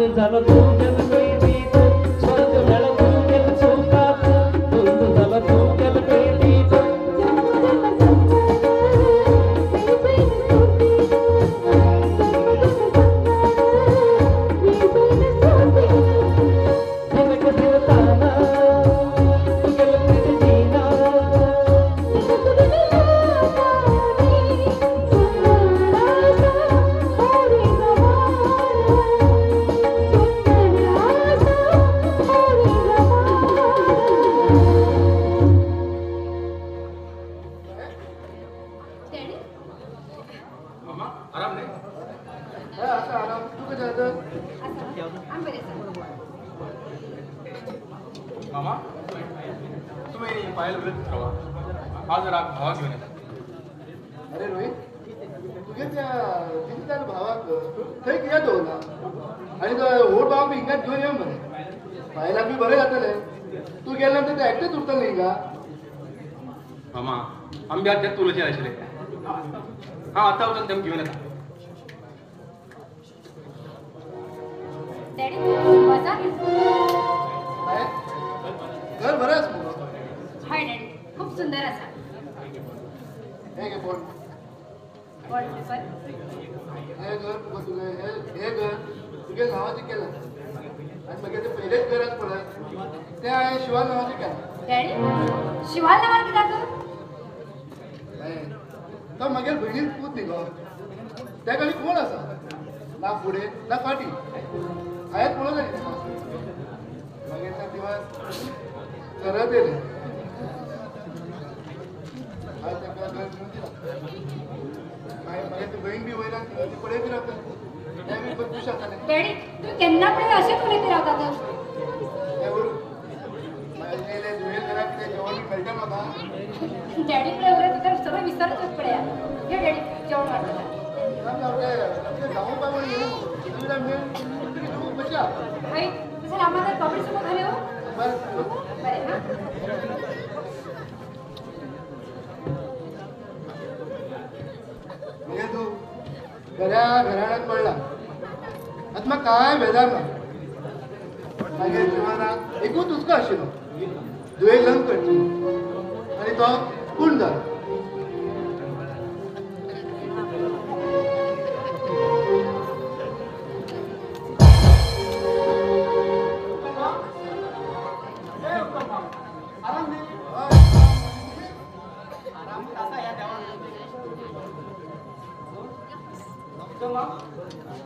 धुंद झाला तू गेल पेटीत स्वर्ग मेळा तू गेल चौकात धुंद झाला तू गेल पेटीत मामा आराम नाही हा, असं आराम. तू कसं आहे? मामा तुम्ही पाहायला वेळेत ठेवा हा जरा भावा घेऊन येतात अरे रोहित तुझे त्या दिसतात भावाक थंय कित्याक दवरला आणि तो व्होट भावाक बी हिंगात घेऊन येऊन बरें पाहायला बी बरें जातले तू गेल्या नंतर ते एकटेच उरतले हिंगा मामा आंबे आज त्यात तुळशी आशिल्ले हा आता वचून तेम घेऊन येता डॅडी मजा काय घर बरें आसा मुगो हय डॅडी खूप सुंदर असा हे घे बोल वॉलपेपर हे घर तुका तुगे हे घर तुगे नांवाचें केलां आनी मागीर तें पयलेच घर आसा पळय तें हांवें शिवान नांवाचें केलां डॅडी शिवाल नावार कित्याक तो मागीर भयणीच पूत न्ही गो त्या खाली कोण आसा ना फुडें ना फाटी हांवें पळोवं जाय मागीर ते दिवस घरात येले हांवें ताका घर घेवन दिलां मागीर ती भयण बी वयल्यान ती पळयत रावता तें बी खूब खूश जातालें डॅडी तुम्ही केन्ना पण अशेंच उलयत रावतात तें व्हरून मागीर येयले जुयेल घरा कितें जेवण बी मेळटा म्हाका डॅडी कडे उलयत तर सगळं विसरतच पडया हे डॅडी जेवण वाटतं गांव पावून येले तुला मेळ तू कशा हय तसं आम्हाला कपडे सुद्धा घाले हो बरं बरे हां म्हणजे तू घराण्यात पडला आता मग काय बेजार ना मागीर जिवनाक एकूच हुस्को आशिल्लो तुवें लग्न करची आनी तो पूर्ण जालो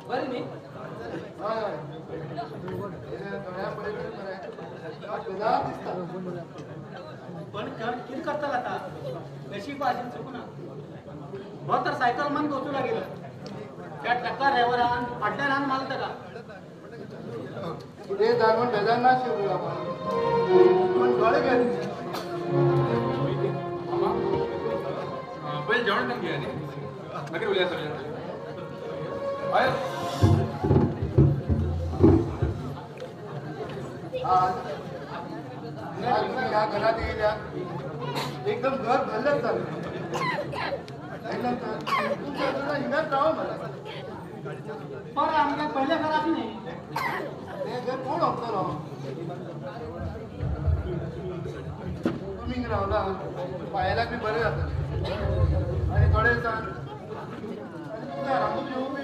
बरं मी हय हय दोळ्या पळयतच बरें बेजार दिसता पण कितें करतलो आतां नशीब आशिल्लें चुकना हो तर सायकल मान वचूंक गेलो त्या ट्रॅक्टर ड्रायव्हरान फाटल्यान मारलो ताका कितें जाय म्हण बेजार नाशिल्लो बाबा पूण दोळे घे मामा पहिले जेवण तेम घेया न्ही मागीर उलया सगळें हय आज ह्या घरात येयल्या एकदम घर भरलंच झालं नंतर तुमच्या तुला हिंगात राहावं मला पण आमच्या पहिल्या घरात नाही ते घर कोण होतो तुम्ही रावला पाहायला बी बरें जाता आणि थोडे दिसान तुका रामू जेवू बी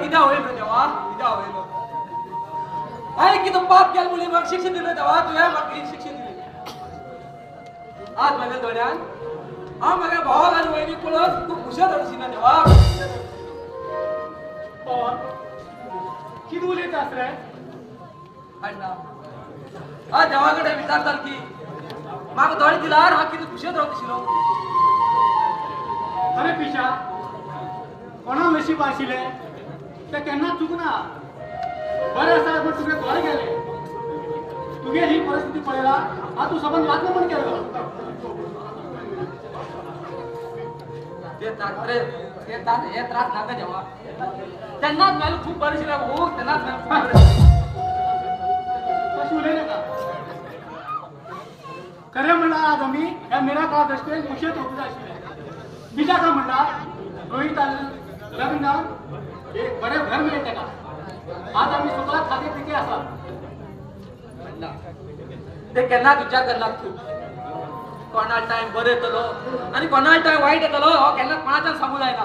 किती होईल रे देवा किती होईल आहे की तो पाप केल मुली मग शिक्षण दिलं देवा तुझ्या मग शिक्षण दिले आज माझ्या दोड्यान हा माझ्या भावाला आणि वहिनी पळत तू खुशात अडशी ना देवा पण किती बोलत असरे अण्णा हा देवाकडे विचारताल की माग दोडी दिला हा किती खुशात राहत शिलो अरे पिशा कोणा नशीब आशिले ते केन्ना चुकना बरे आसा पण तुगे बरे गेले तुगे ही परिस्थिती पळयला हा तू सबंध मान्य पण केलो ते हे त्रास नाका जेव्हा त्यांनाच मला खूप बरं शिला हो त्यांनाच मला कशी उलयले का खरें म्हणल्यार आज आमी ह्या मिराकळा दृश्टेन खुशेत होऊंक जाय आशिल्ले बिजा काय म्हणटा रोहित लग्नाक एक बरें घर मेळ्ळें तेका आज आमी सुखात खाते पिके आसा ते केन्नाच विचार करनात तूं कोणाल टायम बरें येतलो आनी कोणाल टायम वायट येतलो हो केन्ना कोणाच्यान सांगूं जायना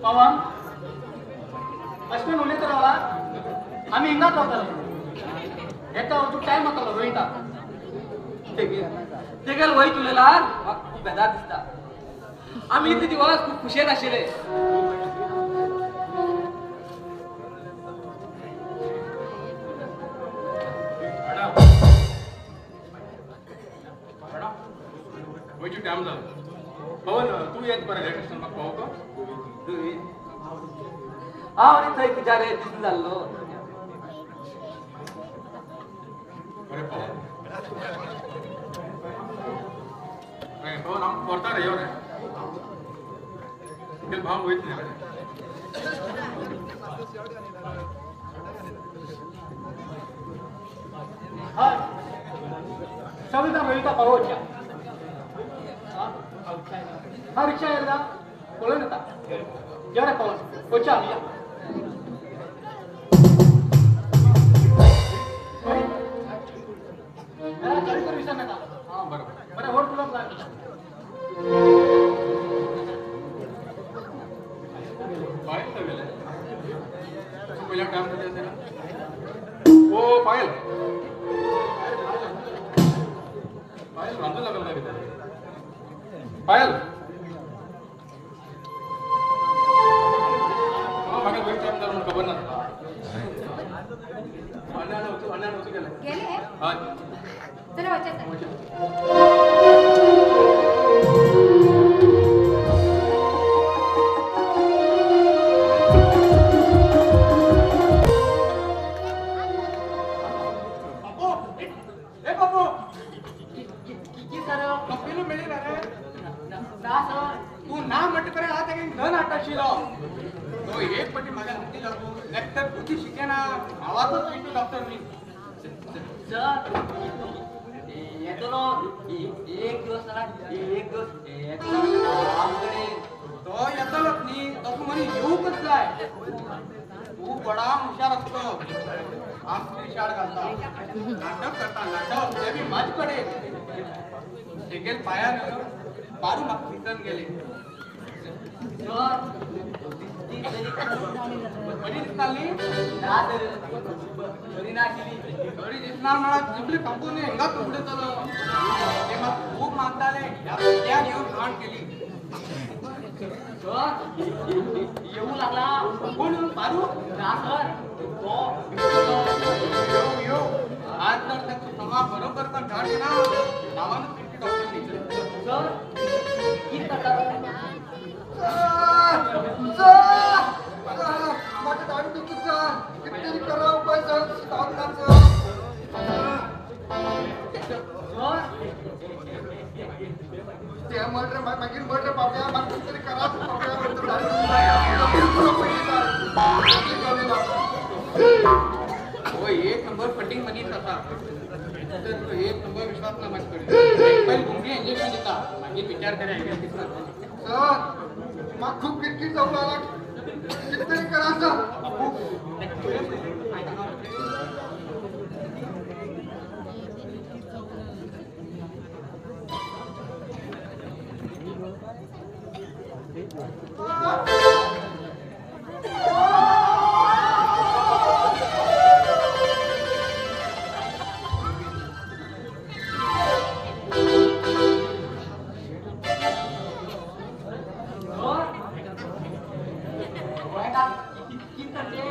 पवन अशें उलयत रावला आमी हिंगाच रावतले एका वचूंक टायम वतलो रोहिताक तेगेल वयत उलयला म्हाका खूब बेजार दिसता आमी इतले दिवस खूब खुशेन आशिल्ले वयची टायम जालो पवन तू येत बरं रेल्वे स्टेशन म्हाका पावतो हांव आनी थंय तुज्या रे दिसून जाल्लो बरें पवन पवन हांव व्हरता रे यो रे तुगेलो भाव वयत न्ही रे हय सविता रोहिता पावोवच्या हा रिक्षा येयला पळोवन येता या रे पवन वच्चा आमी या विसर नाका हां बरोबर बरें व्हड तुला जाय पायल तर गेले तू पहिला काम करते असेल ना ओ पायल पायल रांधू लागला नाही पायल मागे वेट टाइम झाला खबर ना अन्यान होतो गेले गेले हां चला वाचा तू ना म्हटपर्यंत आता काही न नाटाशिलो तो एक पटी माझ्या हाती लागू लेक्चर बुद्धी शिकेना आवाजच विकू डॉक्टर मी येतलो एक दिवस ना एक दिवस आमकडे तो येतलोच न्ही तसं म्हणे येऊकच जाय तू बडा हुशार असतो आमची शाळ घालता नाटक करता नाटक ते बी माझ्याकडे तेगेल पायार बारू म्हाका विकन गेले बरी दिसताली बरी नाशिली बरी दिसणार मला जिबली कंपनी हिंगा तुकडे चलो ते म्हाका खूप मानताले ह्या येऊन घाण केली येऊ लागला कोण येऊन पारू ना सर येऊ येऊ आज तर त्याची समा बरोबर तर घाण ना नावानं पिंटी डॉक्टर सर किती करतात माझ्या दाढी दुखीचा कितीतरी करा उपाय सर ते मर्डर मागीर मर्डर पावया म्हाका कितें करा हो एक नंबर फंडिंग मनीस आसा तर एक नंबर विश्वास ना माझ्या कडेन पहिले घुमटी इंजेक्शन दिता मागीर विचार करा सर म्हाका खूप किटकिट जावंक लागला कितें तरी करा सर आता किती करते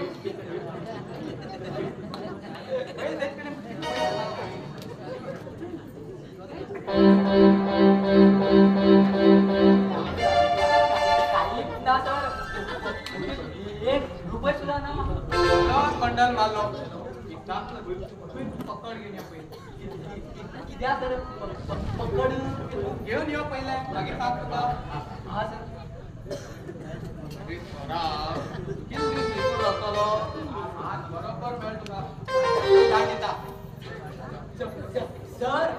एक रुपये सुद्धा ना बंडल मारलो पकड घेऊन किती तर पकड घेऊन येऊ पहिले मागे सांग तुला हा सर आज बरोबर वेळ तुला सर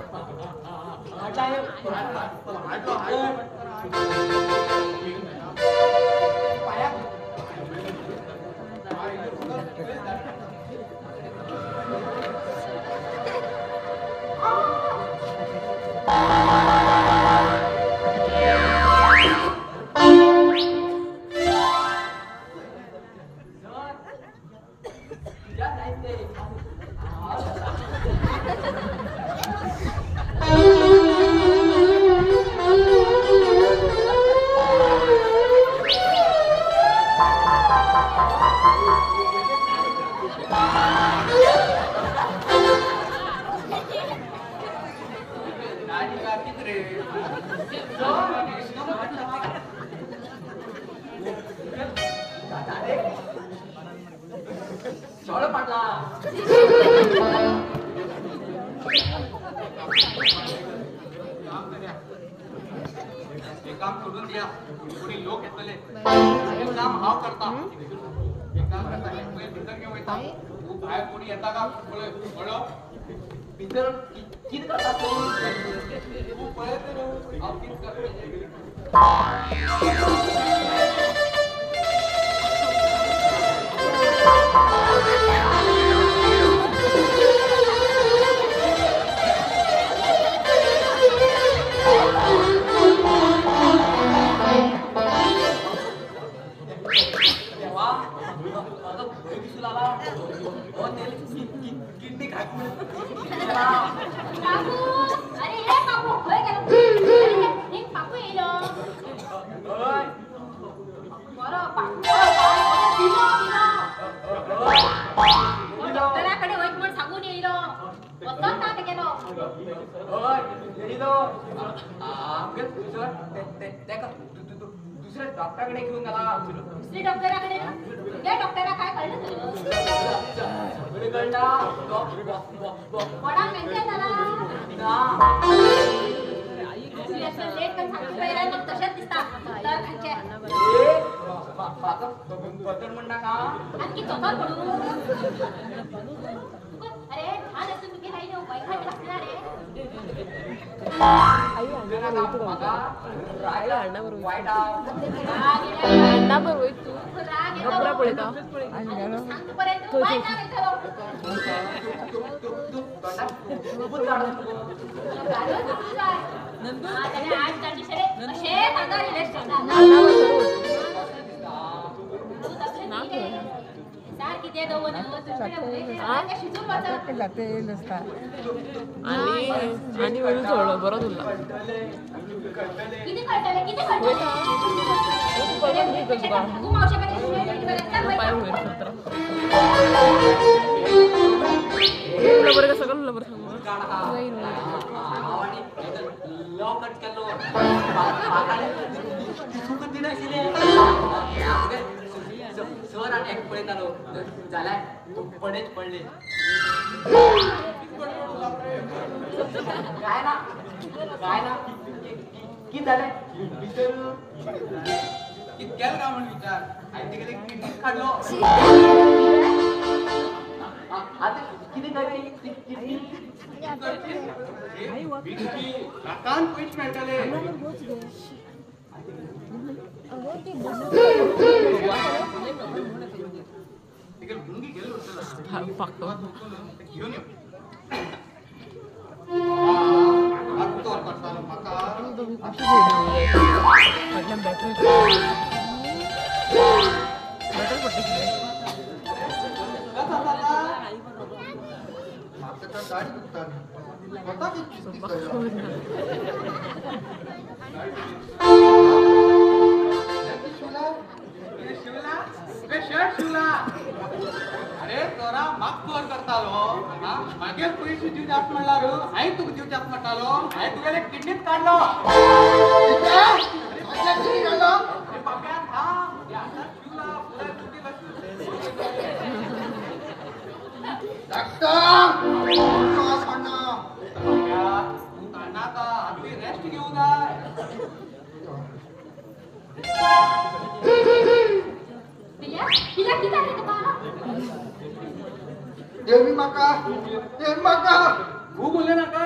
चोळ पाडला काम सोडून द्या कोणी लोक येतले काम हाव करता एक काम करता भीतर घेऊन येता बाहेर कोणी येता का बोलो भीतर किती करता तू पळत हाव किती करते किडनी खात काकू अरे हे काकू होय गेलो हे काकू येलो बरं काकू काय दिलो डॉक्टराकडे वैद्य म्हणून सांगून येलो वचन ना गेलो दुसऱ्या डॉक्टरकडे घेऊन गेला दुसरी डॉक्टराकडे तुझ्या डॉक्टरा काय कळलं बडा मेंटेन झाला लेट पण सांगतो पहिला मग तशाच दिसतात तर खायचे बदल म्हणणार का आणखी चोकर पडू अरे छान असून तुझी काही नाही पैसा लागणार रे आणि वेळ थोडं बरं तुला किती कळतले किती कळतले तू मावशीकडे पाय होईल सत्र बरं कसं करू बरं सर आणि एक पळत आलो झालाय पडेच पडले काय ना किती झालंय इतक्याला का म्हणून विचार आणि तिकडे किडनीच काढलो आता किती करते कान पैसे मिळतले तिकडे भुंगी गेलो घेऊन येऊ तुला अरे तोरा माग फोन करतालो हा मागे पैसे जीव जास्त म्हणलारू हाय तू जीव जास्त म्हटलो हाय तुला किडनीत काढलो अरे बाप्या थांब या आता तुला पुढे चुकी आपली रेस्ट घेऊ जाय तिला किती आले का देवी माका तू बोलले ना का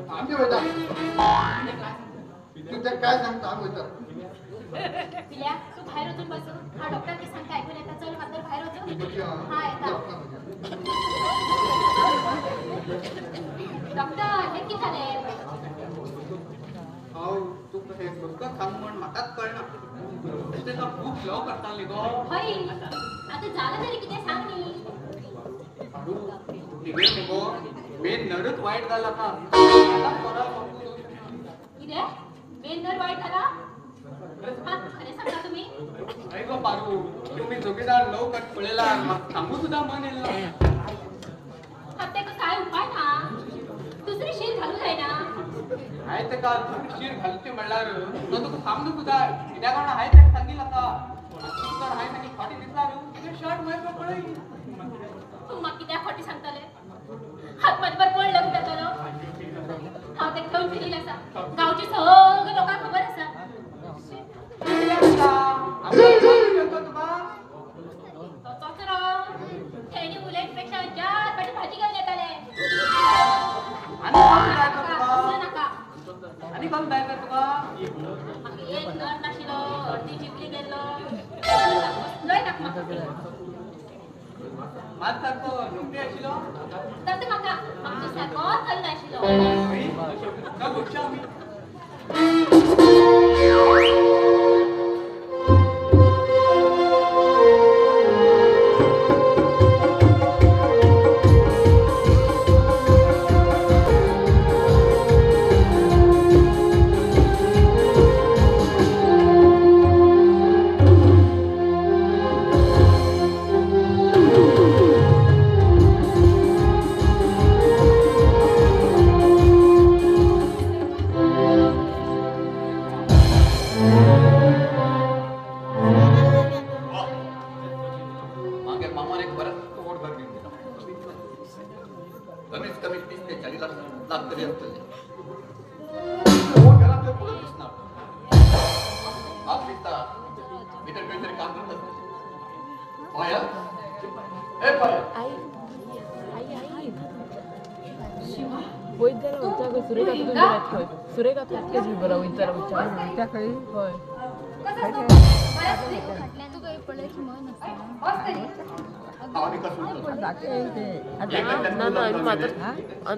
आमचे होता तुझं काय सांगता आम्ही होतं पिल्या तू बाहेर होतो बस हा डॉक्टरने सांगता ऐकून येतात चल मात्र बाहेर होतो हा येतात डॉक्टर हे किती झाले तू हे डोकं सांग पण म्हाकाच कळना ते तर खूप लव करताली गो होय आता झालं तरी किती सांग नी मेन नडच वाईट झाला का किती मेन नर वाईट झाला हा खरे सांगा तुम्ही ऐक पारू तुम्ही जोगीदार लव कट पळेला सांगू सुद्धा मन येईल आता काय उपाय ना दुसरी शीर घालू जाय ना आहे ते का तुम्ही शीर घालते म्हणल्यार तो तुका सांगू सुद्धा कित्या कारण आहे ते सांगितलं का तर आहे ते फाटी दिसला रे शर्ट मध्ये पळई तुम्हा किती खोटी सांगताले हात मध्ये पडलं कुठे तर हा ते घेऊन फिरील असा गावची सगळी लोकांना खबर असा खेळणी मुलांपेक्षा जास्त पाठी भाजी घेऊन येत आले आणि कोण जायचं तुका एक नर नाशिलो अर्धी चिपली गेलो लय टाक माझ सारखो नुकते आशिलो तर ते माका आमची सारखो चल नाशिलो का गोष्ट आम्ही सुरेखा त्याच बरं विचार त्या काही होय तू काही पडले की मन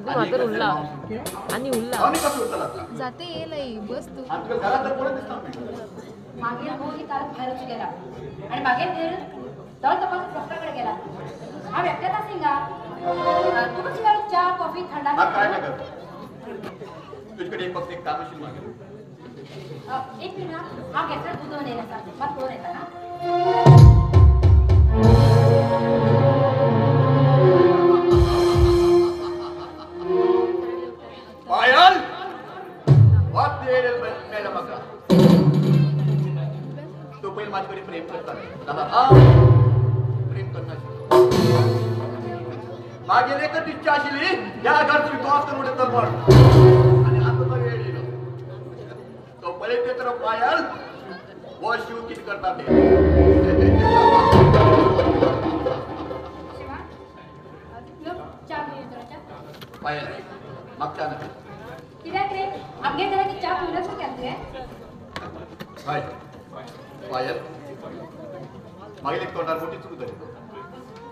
मात्र उरला आणि उरला जाते येईल बस तू मागे होई काल बाहेरच गेला आणि मागे तळ तपास डॉक्टरकडे गेला हा व्यक्तीत असेल का तू कशी काय चहा कॉफी थंडा तुझ्याकडे एक फक्त एक काम असेल मागे एक मिनिट हा घेतला दूध नेण्याचा मला फोन येता ना पायल वाट देईल मेला मका तो पहिले माझ्याकडे प्रेम करतात त्याला प्रेम करणार मागे एकच इच्छा असली या घरचा विश्वास करून तर आणि आता तर वेळ येईल तो पहिले ते तर पायल व शिव किती करतात चहा पिऊन पायल मागच्या नका कित्याक रे आमगे जरा की चहा पिऊनच केलते काय पायल मागील एक तोंडार मोठी चूक झाली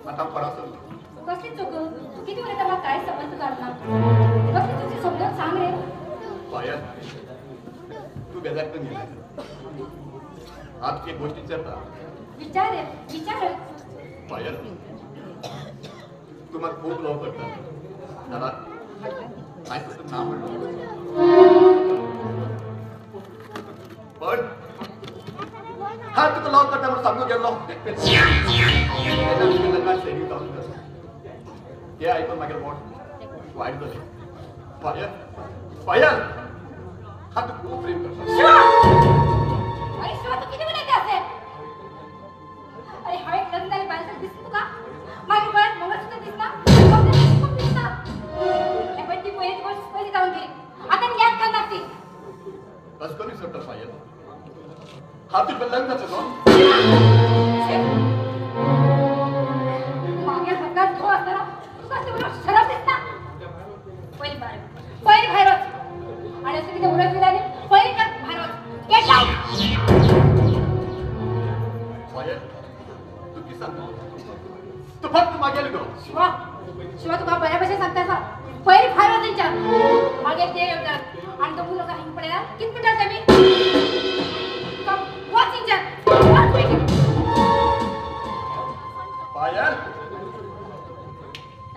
आता परास कसली चूक तू किती वेळा मला काय संबंध काढला कसली तुझी समजून सांग रे पायल तू बेजार पण गेला आज एक गोष्टी चर्चा विचार रे विचार पायल तू मला खूप लव करतात दादा काय तुझं नाव म्हणलं पण हा तुका लॉक करता म्हणून सांगू गेलो लग्नात सैनिक जाऊन ते ऐकून मागेल मोठ वाईट झाले पायल पायल हा तू खूप प्रेम करतो अरे शिवा तू किती बोलायचे असे अरे हवे लग्न झाले बाहेर दिसतो तुका मागे गळ्यात मंगळसूत्र दिसला पण ती पहिली गोष्ट पहिली जाऊन गेली आता ती याद करणार ती बस कमी सुटत पायल हा तुझं लग्नाचं कोण मागे सगळ्यात धो असताना तू कसं बरोबर शराब दिसता पहिली बाहेर होत आणि असं तिथे उडत गेल्याने पहिली का बाहेर होत गेट पायल तू की सांगतो तू फक्त मागेल गो शिवा तुका बऱ्यापेक्षा सांगता पहिली बाहेर होत त्यांच्या मागे ते येतात आणि तो मुलगा हिंग पडेला किती मिनिटात मी पायल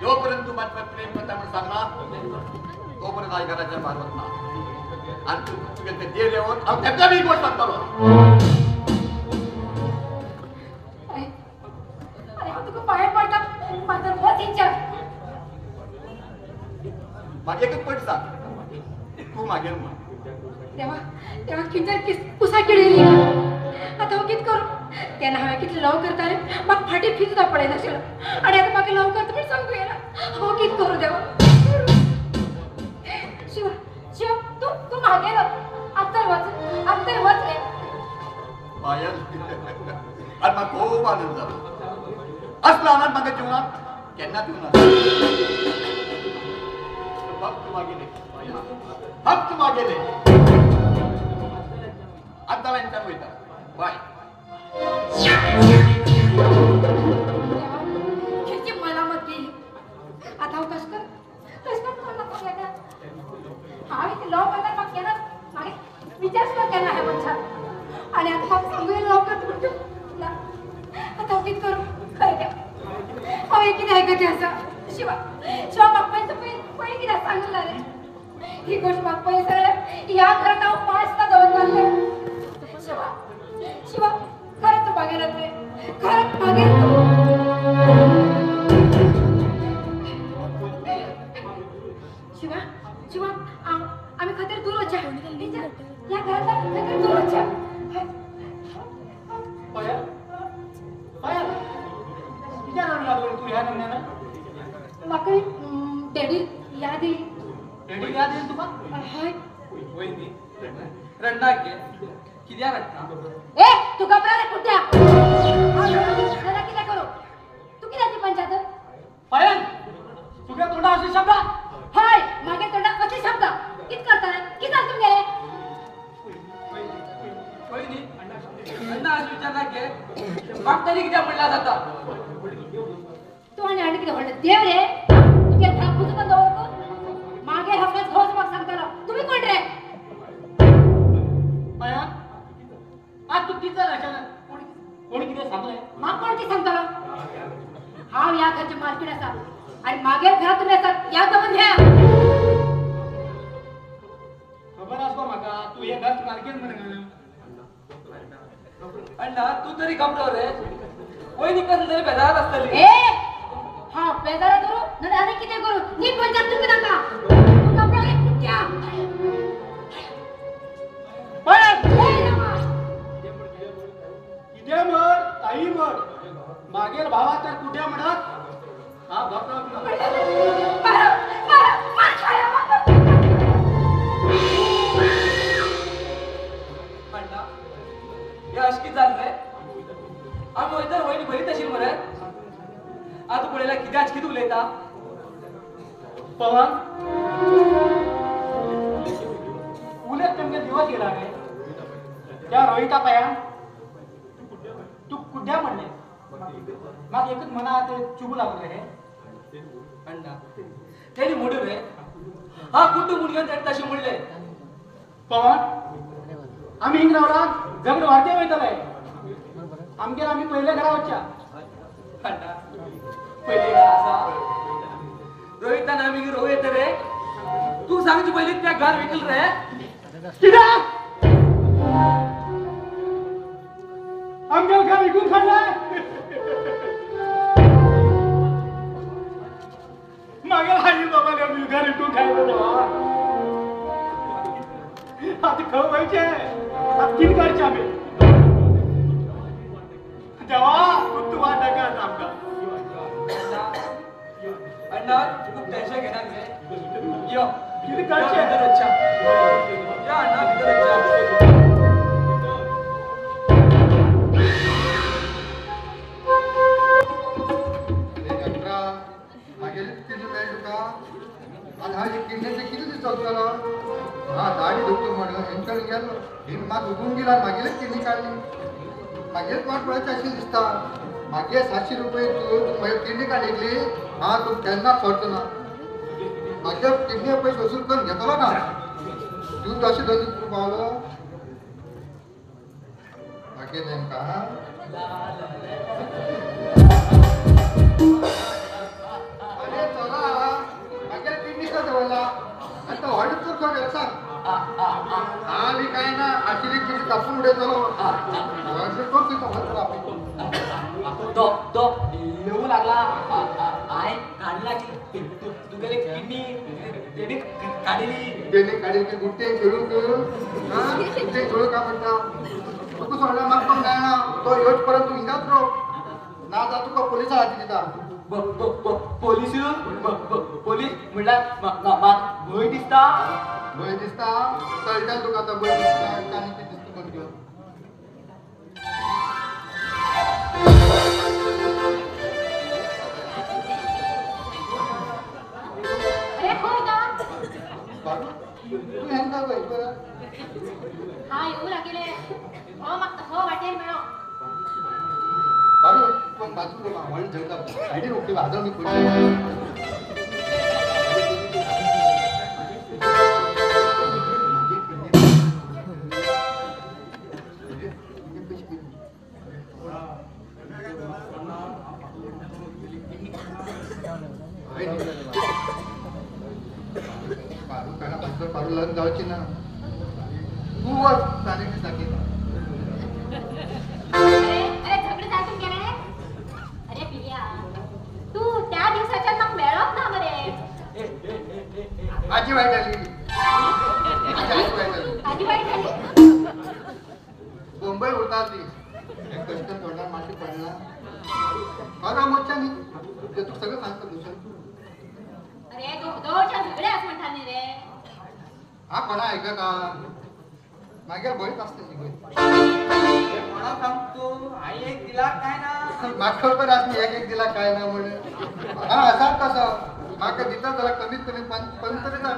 जोपर्यंत तू माझ्यावर प्रेम करता म्हणून सांगणार तोपर्यंत आई घराच्या बाहेर ना आणि तू तुझे ते देव येऊन त्याच्या मी गोष्ट सांगतो अरे तुका बाहेर पडतात मात्र बहुत इच्छा मागे एकच पट सांग तू मागेल मग तेव्हा किती पुसा केलेली आता हो कित करू त्यांना हव्या किती लव करता रे मग फाटी फिरता पडे नसेल आणि आता बाकी लव करतो पण सांगू याला हो कित करू देवा शिव तू मागे ना अत्तर वाच रे पायल आणि मग खूप आनंद झाला असला आनंद माझ्या जीवनात केन्ना फक्त मागेले फक्त मागेले आता यांच्या मिळतात बाय किती मलामत केली आता हो कस कर हा इथे लव करता मग केला मागे विचार सुद्धा केला आहे म्हणजे आणि आता मग सांगूया लव करतो आता हो किती करू काय द्या अहो किती ऐकते असं शिवा बाप्पांचं पहिले किती सांगितलं रे ही गोष्ट बाप्पाने सगळं या घरात आहो 5 ला जाऊन घालले शिवा खरंच तू मागे रे खरंच मागे शिवा आम्ही खतर दूर होच्या या घरात खतर दूर होच्या पायल पायल किती रडू लागलो तू ह्या नंद्यानं माकडी डॅडी याद येईल रेडी याद येईल तुका हाय वहिनी रडना के कित्याक रडटा ए तू घबरा रे कुठ्या जरा किती करू तू किती ती पंचायत पायल तुझ्या तोंडा असे शब्द हाय मागे तोंडा कसे शब्द कित करता रे किती चालतून गेले वहिनी रडना असं विचारना के माग तरी कित्याक म्हणला जाता तू आणि किती म्हणलं देव रे तुझ्या ठाकूच पण दवरको मागे हफल्यात घोष मग सांगताना तुम्ही कोण रे पायल आज तू किती राहशाला कोणी किती सांगलंय मग कोणती सांगताना हा या घरचे मार्केट असा आणि मागे घरात तुम्ही असतात या दमन घ्या खबर असतो माका तू हे घर मार्केट म्हणून अण्णा तू तरी घबरव रे वहिनी कसं तरी बेजार असतली ए हा बेजारा करू न अरे किती करू नी पंचायत तुम्ही नका तू घबरा रे कुठ्या पायल ए रामा किती म्हण काही म्हण मागेल भावा तर कुठे म्हणत हा घबरा अण्णा हे अशकी जाल्ले आमी वयता वहिनी बरी तशी मरे आता पळयला कित्याच कितें उलयता पवन उलट तुमचे दिवस गेला रे त्या रोहिता पाया तू कुठ्या म्हणले मग एकच मना ते चुबू लागले रे अण्णा तेणी म्हणू रे हा कुटुंब घेऊन तेणी तशी म्हणले पवन आम्ही इंग्रवरा जगड वाढते वयतले आमगे आम्ही पहिले घरा वच्च्या अण्णा पहिले घरा असा रोहितान आमी रोह येते रे तू सांगची पहिले त्या घर विकल रे किती घर विकून खाल्लाय मागे आई बाबाला मी घर विकून खायला देवा आता खव व्हायचे आता तीन काढचे आम्ही देवा तू वाटा का आमका अण्णा खूप टेन्शन घेणार नाही यो किती काढचे या अण्णा भितरच्या किती दिसत हा दाढी धुतो म्हणलं हेंकडे गेलो हे मात उगून गेला मागेलच किडनी काढली मागेच वाट पळायची अशी दिसता मागे 700 रुपये तू माझी किडनी काढली हा तू त्यांना सोडतो ना माझ्या किडनी पैसे वसूल करून घेतला ना तू तशी धंदे पावलं मागे नेमका अरे चला मागे किडनी का जवळला आता वाढत तर का गेला सांग आली काय ना अशी किती कापून उडे चलो वाढत कोण तिथं होत राहते तो येऊ लागला आय काढला की तू गेले किडनी त्याने काढली की गुट्टे खेळू गुट्टे खेळू का म्हणता तू सोडला मग पण काय ना तो योच परंतु हिंगात रो ना जातो का पोलिसा हाती दिला पोलीस म्हणला भय दिसता तळट्या तुका आता भय दिसता आणि ते दिसतो पण घेऊन अरे होय का तू हें का गई बरं हा येऊ लागले हो मग हो वाटेल मिळो बारू पण बाजू रे वाळी जळता साइडे रोखली वादळ मी खोली पारू लग्न जायची ना तू चालेल टाकेल अरे झगडे जातून गेले अरे पिल्या तू त्या दिवसाच्या मग मिळत ना बरे आजी वाईट आली आधी वाईट झाली मुंबई होता ती कष्ट तोंडात माशी पडला बरं मोठ्या मी तू सगळं सांगतो दुसरं अरे तू दोच्या झगड्याच म्हणतानी रे हा कोणा ऐका का मागे बळीत असते कोणा सांगतो आई एक दिला काय ना मागच्या पण असते एक दिला काय ना म्हणे हा असा कसं मागं दिता जरा कमीत कमी पण तरी काय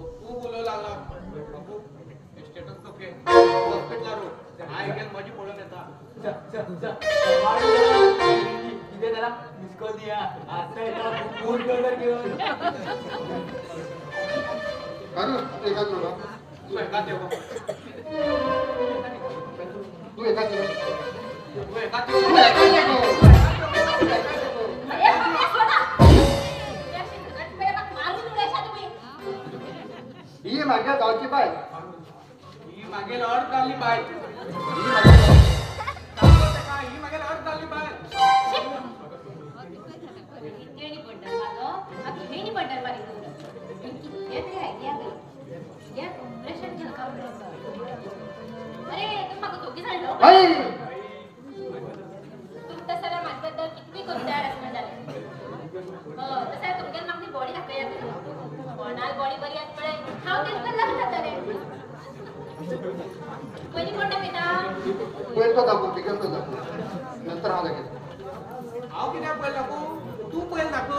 खूप बोलावं लागला स्टेटस ओके हॉस्पिटलला रोड आई गेल माझी पळून येता इथे त्याला मिस कॉल दिया आता फोन कर घेऊन करू एका जोडा तू एका देव तू एका जोडा तू एका अरे पप्पा सोडा त्याशी झगड पेला मारून उडायचा तुम्ही ही माझ्या गावची बाय ही मागे लॉर्ड काली बाय ही मागे लॉर्ड काली बाय किती बंडल मारो आता किती बंडल मारी ये तरी आयडिया गई या कॉम्प्रेशन केलं का अरे तुम मागं दोघी झालो बाई तुम तसला माझ्याबद्दल किती कोणत्या रस्म झाले हो तसं तुमच्या मागची बॉडी दाखवली जाते कोणाल बॉडी बरी असते हाव तेच तर लागत रे पहिली कोणता बेटा पहिले तो दाखव टिकल तो दाखव नंतर हा लागेल हाव किती पहिले दाखव तू पहिले दाखव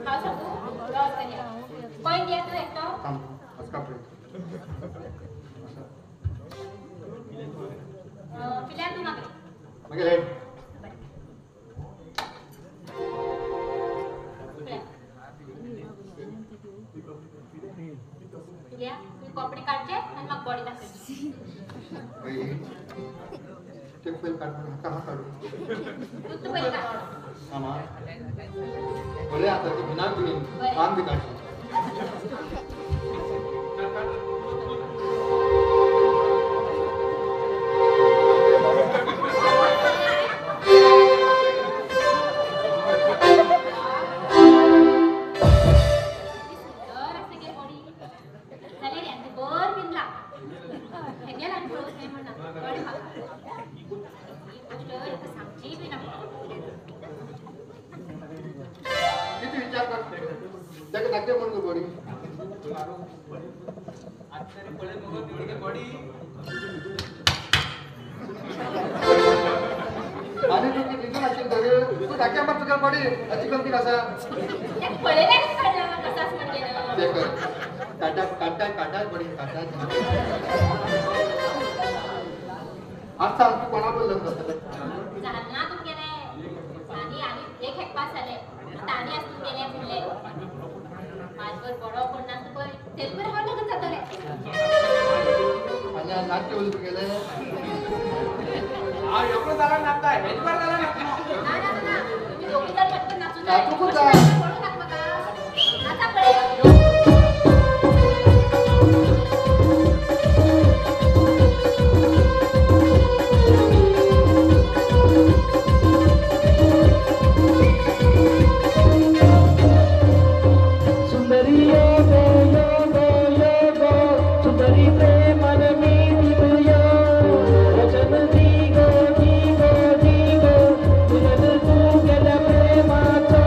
हा सांगू लॉस करूया पॉइंट येतो एकटा थांब आज का पहिले पिल्या तू मागे मग हे पिल्या मी कपडे काढचे आणि मग बॉडी दाखवायची बाई ते पहिले काढून कहा काढू तू पहिले काढ आमा बोले आता ती बिना तुम्ही काम भी काढतो कळत नाही म्हणा कळलं का? ही गोष्ट इथं सांगची बी नको. किती विचार करते त्याला नक्की म्हणतो गोडी आजकाल पळे मग तेवढी बॉडी आणि तू किती असेल घरी तू धाक्या मार तुझ्या गोडी अशी गमती कसा त्या पळेला कळलं कसाच म्हणजे ना. ते कर काटा गोडी काटा आज सांग तू कोणाबरोबर लग्न झालं झालं तू गेले आणि आणि एक पास झाले ताणी असतो गेले फुले आजवर बडो कोण नसतो पण तेलवर हा लगन जातो रे. आणि नाट्य बोलतो गेले हा एवढं झाला नाचता हेजवर झाला ना ना तुम्ही दोघी जण पटकन नाचून जा. नाचू कुठं? पळू नका बघा. नाचा पळे. सुंदरी यो गो सुंदरी प्रेमन मी दिलयो वचन दी गो मिलन तू गेल्या प्रेमाचं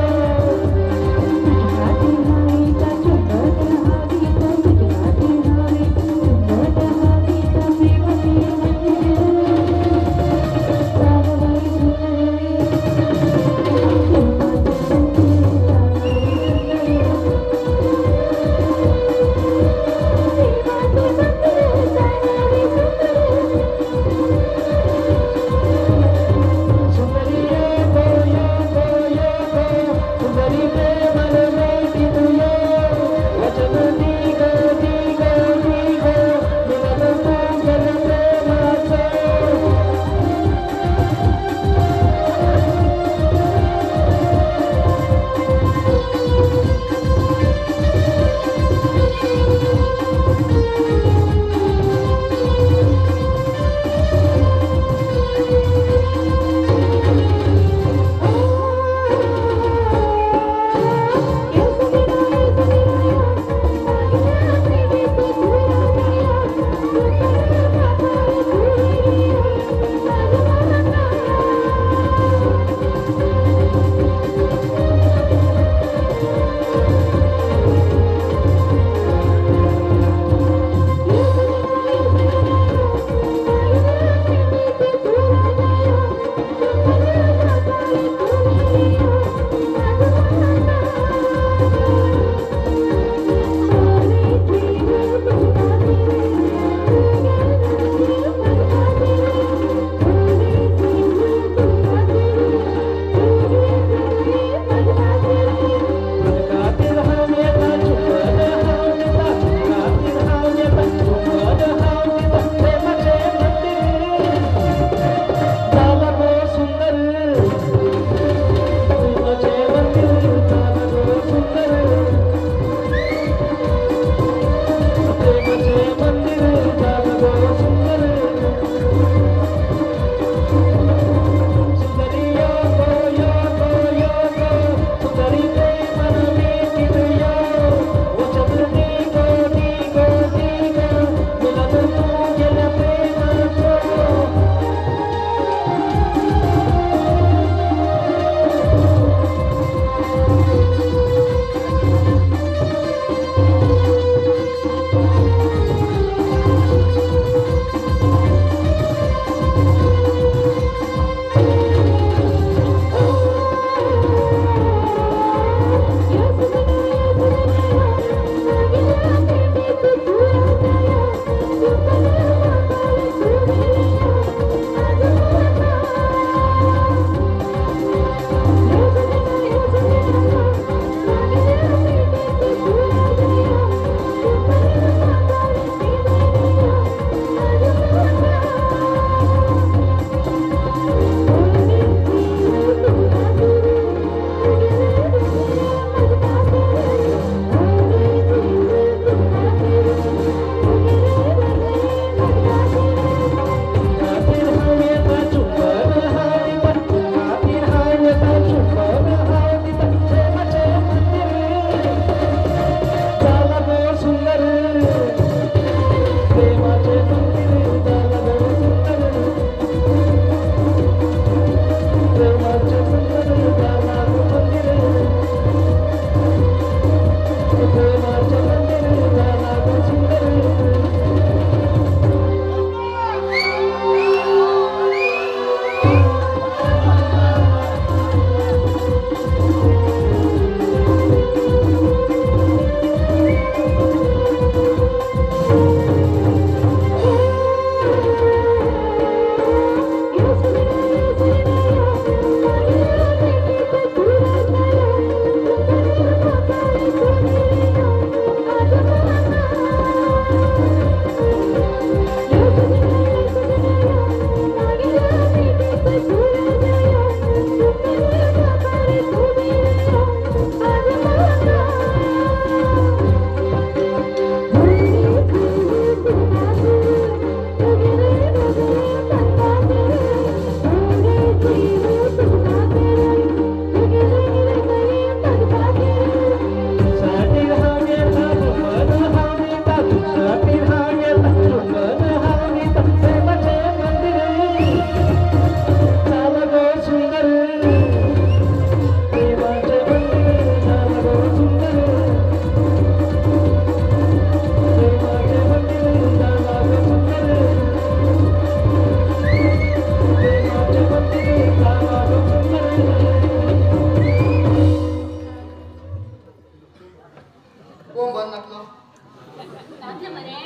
लागलं मरे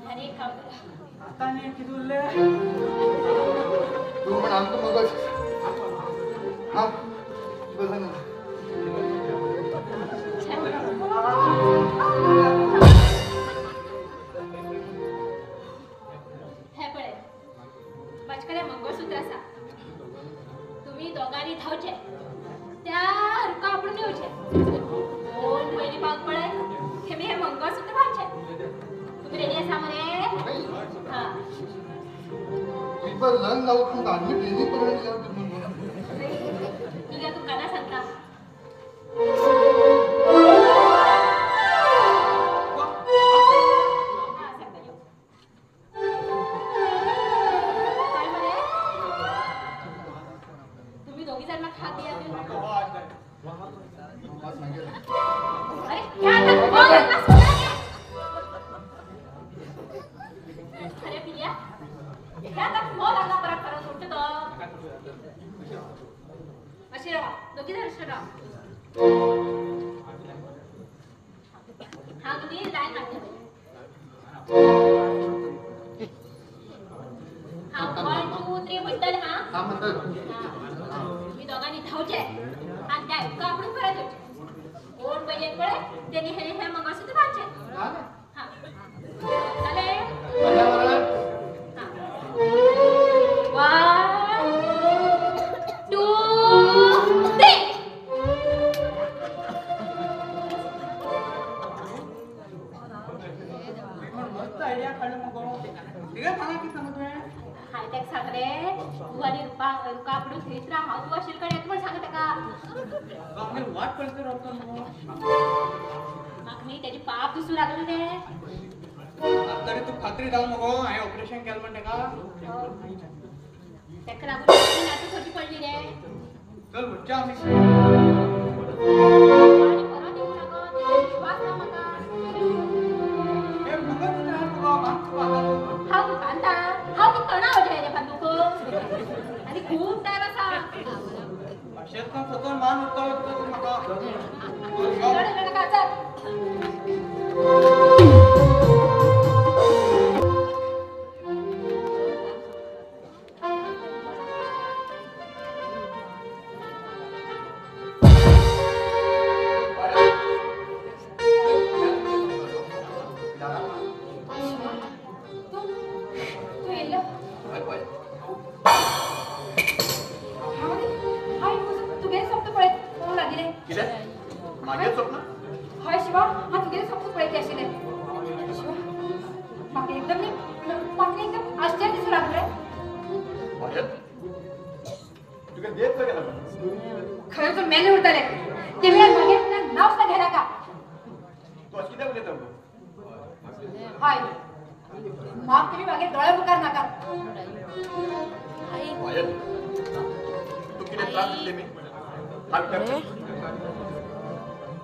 अरे खाऊ आता नाही किती तू पण आमचं मगच हा बघा ना हे पळे माझ्याकडे मंगळसूत्र असा तुम्ही दोघांनी धावचे त्या रुका आपण येऊचे कोण पहिली पाग पळे हे मी हे मंगळसूत्र घालचे तुम्ही रेडी असा मरे हा पण लग्न लावून गाडी बिझी करून ठीक आहे तू काना सांगता तुम्ही दोघी जण मग खात या अरे क्या अरे पिल्या क्या तक मो लागला परत परत उठतो अशी राहा दोघी जण अशी राहा हा तुम्ही लाईन लागते हा 1 2 3 म्हणतात हा तुम्ही दोघांनी धावचे आणि त्या का आपण परत येऊ कोण पहिले पळे त्यांनी हे मंगळसूत्र घालचे हा चालेल मस्त आयडिया काढलं मग ठीक आहे सांगा की सांगतोय हायटेक सांग रे तू आणि रुपा आपण खेळत राहा तू असेल कडे पण सांगत का आम्ही वाट करतो राहतो मग मी त्याची पाप दिसू लागले ते तरी तू खात्री जाऊ नको हे ऑपरेशन केलं म्हणते का त्याकडे आपण नाटक होती पडली रे चल बच्चा आम्ही आणि परत येऊ नका त्याचा विश्वास ना मका हे मगच राहत बघा मागतो आता हा कांदा हा की तणाव रे बंदूक आणि खूप टाइम असा शेतकरी स्वतः मान होतो नका लढ का चल मागे स्वप्न हाय शिवा हा तुझे सब पळते असेल शिवा बाकी एकदम आश्चर्य दिसू लागले तुला देत गेला खरं तर मेले उरताले ते वेळा मागे नाव सुद्धा घ्यायला का तू अशी काय बोलत हाय माग तुम्ही मागे डोळे बुकार नका तू किती त्रास दिले मी हा विचार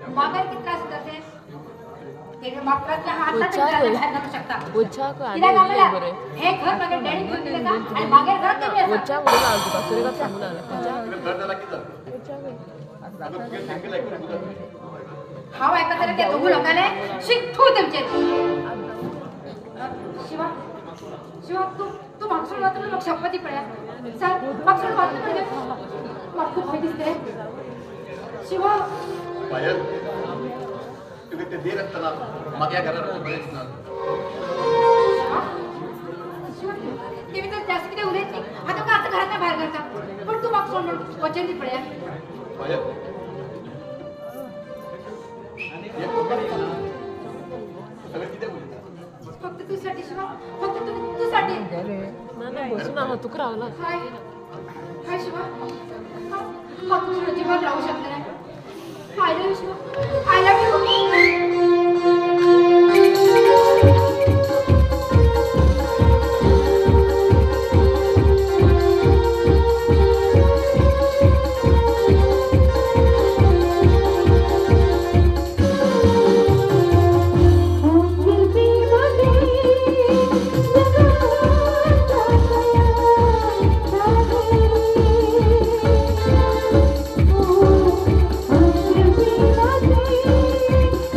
मागायला किती त्रास होत असेल ते मागच्या हातात बाहेर घालू शकता उच्चा को तिला आधी कामाला बरे हे घर मागे डॅडी घेऊन दिले का आणि मागे घर केली असं उच्चा मुलं आलतो का सुरेगा सांगून आला तुला दर्द लागली तर उच्चा तुला तुझे सांगितलं ऐकून तुला हा ऐका तर ते दोघं लोकांना शिकू तुमचे शिवा शिवा तू मागसून वाचून मग शपथी पड्या सर मागसून वाचून पडले मग खूप भय दिसते शिवा पायल तुम्ही ते देर असताना मग या घरात बरेच ना शिवा ते मी तर जास्त किती उद्याच नाही आता का आता घरात बाहेर करता पण तू मागसून वचन ती पड्या पायल सगळं किती बोलत फक्त तुझ्यासाठी शिवा फक्त तुझ्यासाठी ना बसून आला तू रावला हाय हाय शिवा हा तुझ्या जीवन राहू शकत नाही I love you Shiva I love you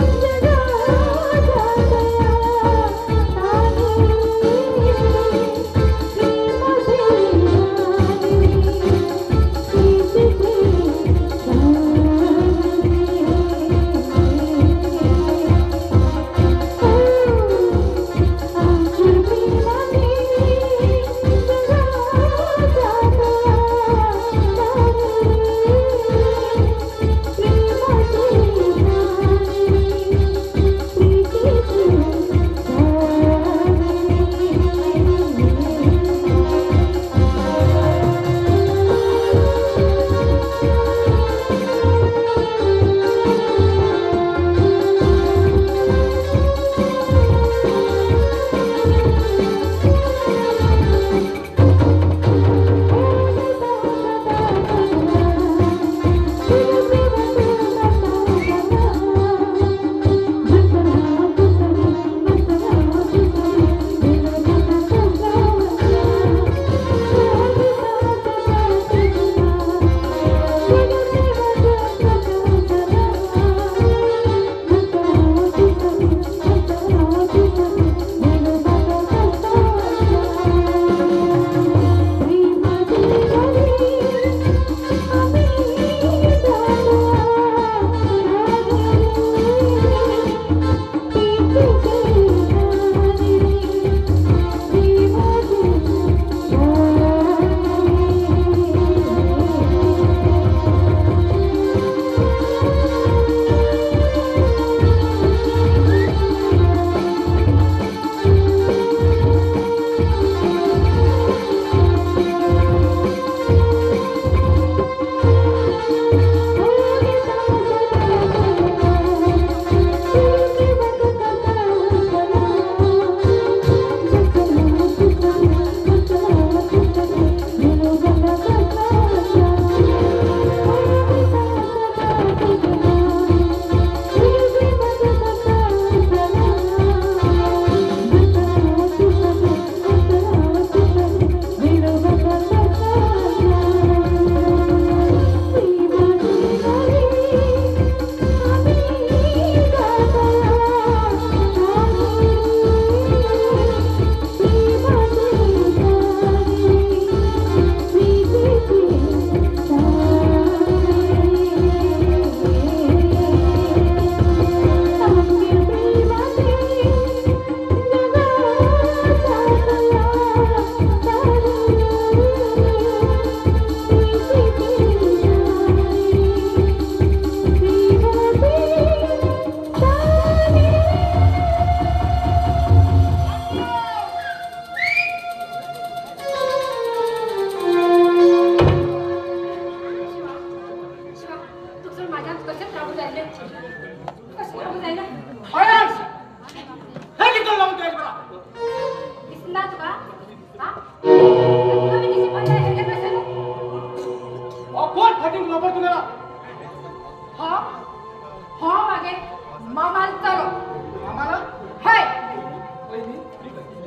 Oh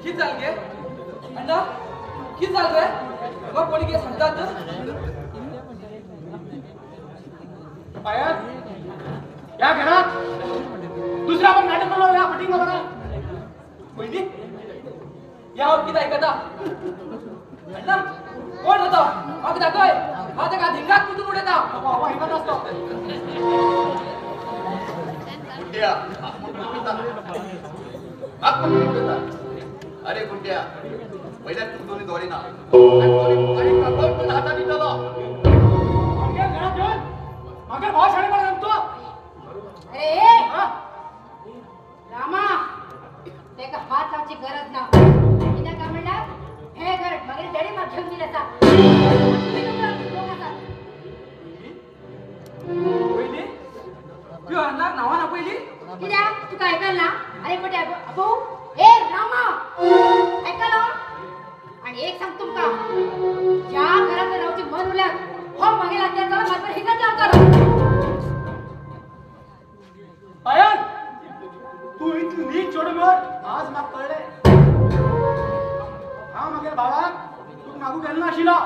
किती चाल गे अण्णा किती चाल रे मग कोणी काय सांगतात पायल या घरात दुसरा आपण नाटक बनवलं या फटिंग बघा वहिनी या किती ऐकता अण्णा कोण होता मग दाखवय माझ्या का धिंगात कुठून उडे येता बाबा ऐकत असतो गुंड्या अरे गुंड्या पहिल्या तू दोन्ही दोरी ना हातात दिला घरात येऊन मागे भाव शाळे मला सांगतो अरे रामा ते का हात लावची गरज ना तिने काय म्हणणार हे घर मग डॅडी मग घेऊन दिला वहिनी तू अण्णा नावा ना पहिली किया तू काय ऐकाल ना अरे पटे अबो ए रामा ऐकाल आणि एक सांग तुमका ज्या घरात रावची मन उल्यात हो मागेला त्या जरा मात्र हिचा जावता पायल तू इतकी नीट छोड मिळत आज माग कळले हा मागे बाबा तू मागू गेलो ना शिला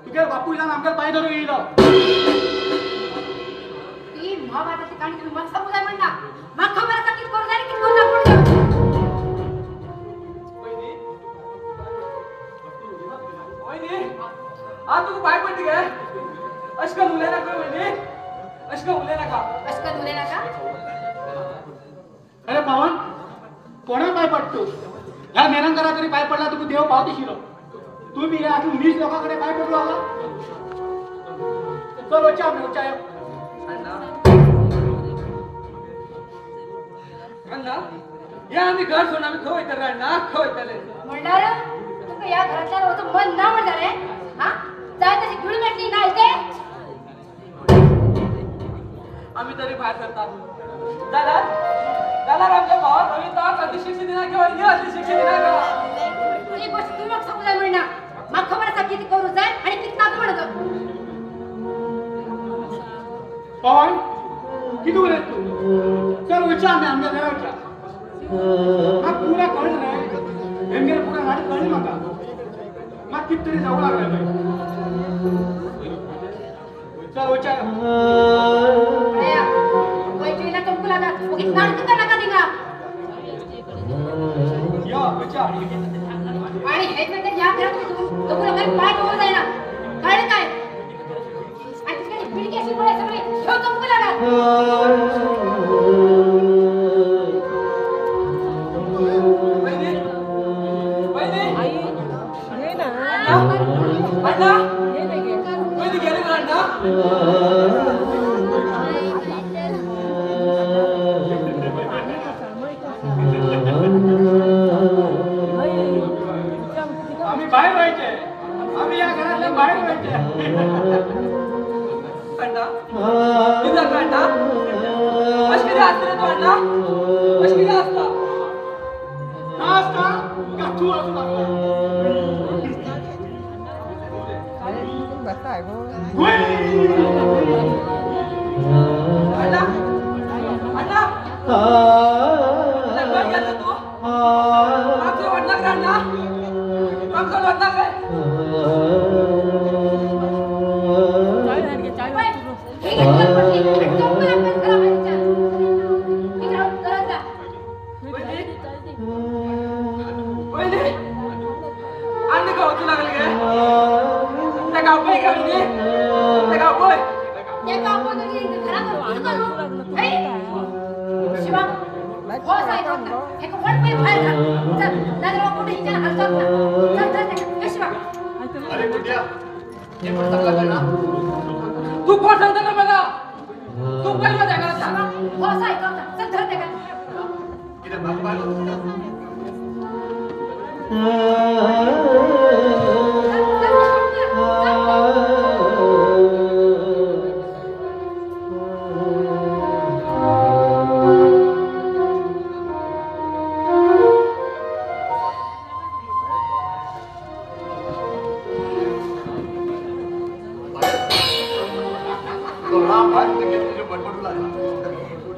तुझ्या बापू इला आमच्या पाय धरून येईल ती महाभारताची कहाणी तुम्ही मग समजू जाय म्हणता मग खबर असा किती करू जाय किती करू नको वहिनी आ तू पाय पडली काय अशका मुले ना काय वहिनी अशका मुले ना का अशका मुले ना का अरे पवन कोणा पाय पडतो ह्या निरंकारा तरी पाय पडला तू देव पावती शिरो तू बी या नीच लोकांकडे पाय पडलो आला चल उच्चा अण्णा या आम्ही घर सोडून आम्ही खो इतर अण्णा खो इतर म्हणणार तुका या घरातल्या रोज मन ना म्हणणार रे हा जाय तशी धूळ भेटली ना इथे आम्ही तरी बाहेर करतात दादा दादा आमच्या भावात आम्ही तर कधी शिक्षण दिना किंवा इथे असली शिक्षण दिना का ही गोष्ट तुम्ही मग समजाय म्हणणार मग खबर असा किती करू जाय आणि किती नाक म्हणतो पवन किती बोलत तू चल उच्चा आमच्या घराच्या मग पुरा कळलं नाही हेंगे पुरा गाडी कळली मग कितीतरी जाऊ लागला चल उच्चा अया वैजुईला चमकू लागत मग इथं नाटक का नका दिना या उच्चा आणि हेच नंतर या घरात तू लोकांना पाय धुवून जायना कळलं काय आणि तिकडे पिडकी अशी पळे सगळे ह्यो चमकू लागत वहिनी वहिनी आई ये ना अण्णा ये ना गे वहिनी गेली का अण्णा आम्ही बाहेर व्हायचे आम्ही या घरातल्या बाहेर व्हायचे अण्णा किती का अण्णा अशकिरी असते रे तू अण्णा अशकिरी असता असता का तू असता अण्णा अण्णा अण्णा काय गेला तू आमचं वाटणार का अण्णा आमचं वाटणार काय हे घेतलं पडली चमकू लागत घरामध्ये इकडे करत जा वहिनी अंडे का होतू लागले काय त्या गावपाई का वहिनी त्या गावपाई ते काम पण घरात पूर्ण करू हे शिवा हो साहेब हे कोण पे बाहेर घाल चल नजर कुठे हिच्या हालचाल ना चल चल हे शिवा अरे गुंड्या हे पण चांगला कर ना तू कोण सांगतो का बघा तू पहिला त्या घरात जा हो साहेब चल धर ते का किती बाप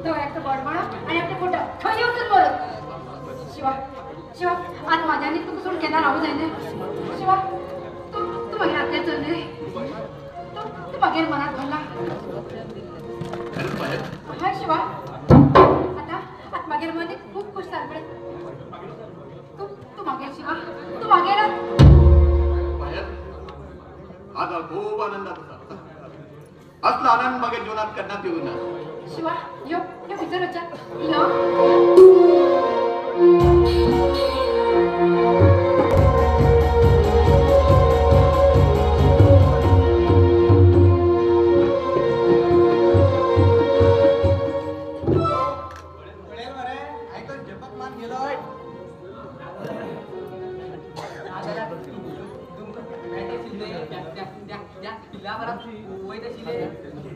तो एक बडबड आणि आपले खोटं खरी होतं बोलत शिवा शिवा आज माझ्याने तू सोडून केला राहू जायले शिवा तू मागीर आत्या चलले तू मागीर मनात भरला हय शिवा आता मागीर मध्ये खूप खुश जाल पडे तू मागेर शिवा तू मागेर आज खूप आनंदात होता असला आनंद मागे जीवनात करण्यात येऊ ना शिवा यो विचारूच्या यो